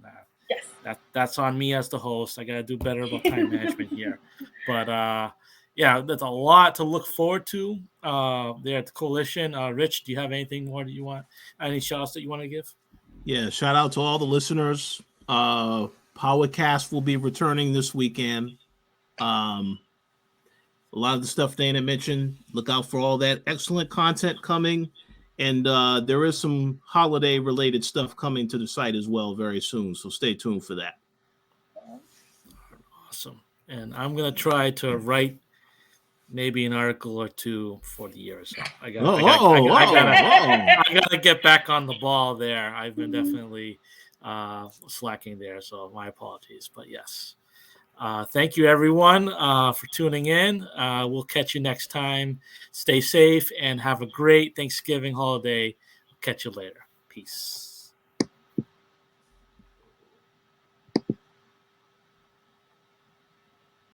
yes,
that's on me as the host. I gotta do better about time management here. But yeah, there's a lot to look forward to there at the Koalition. Rich, do you have anything more that you want? Any shout outs that you want to give?
Yeah, shout out to all the listeners. Powercast will be returning this weekend. A lot of the stuff Dana mentioned. Look out for all that excellent content coming. And there is some holiday-related stuff coming to the site as well very soon. So stay tuned for that.
Awesome. And I'm going to try to write maybe an article or two for the year or so. I gotta get back on the ball there. I've been definitely slacking there, so my apologies. But yes, thank you everyone for tuning in. We'll catch you next time. Stay safe and have a great Thanksgiving holiday. Catch you later. Peace.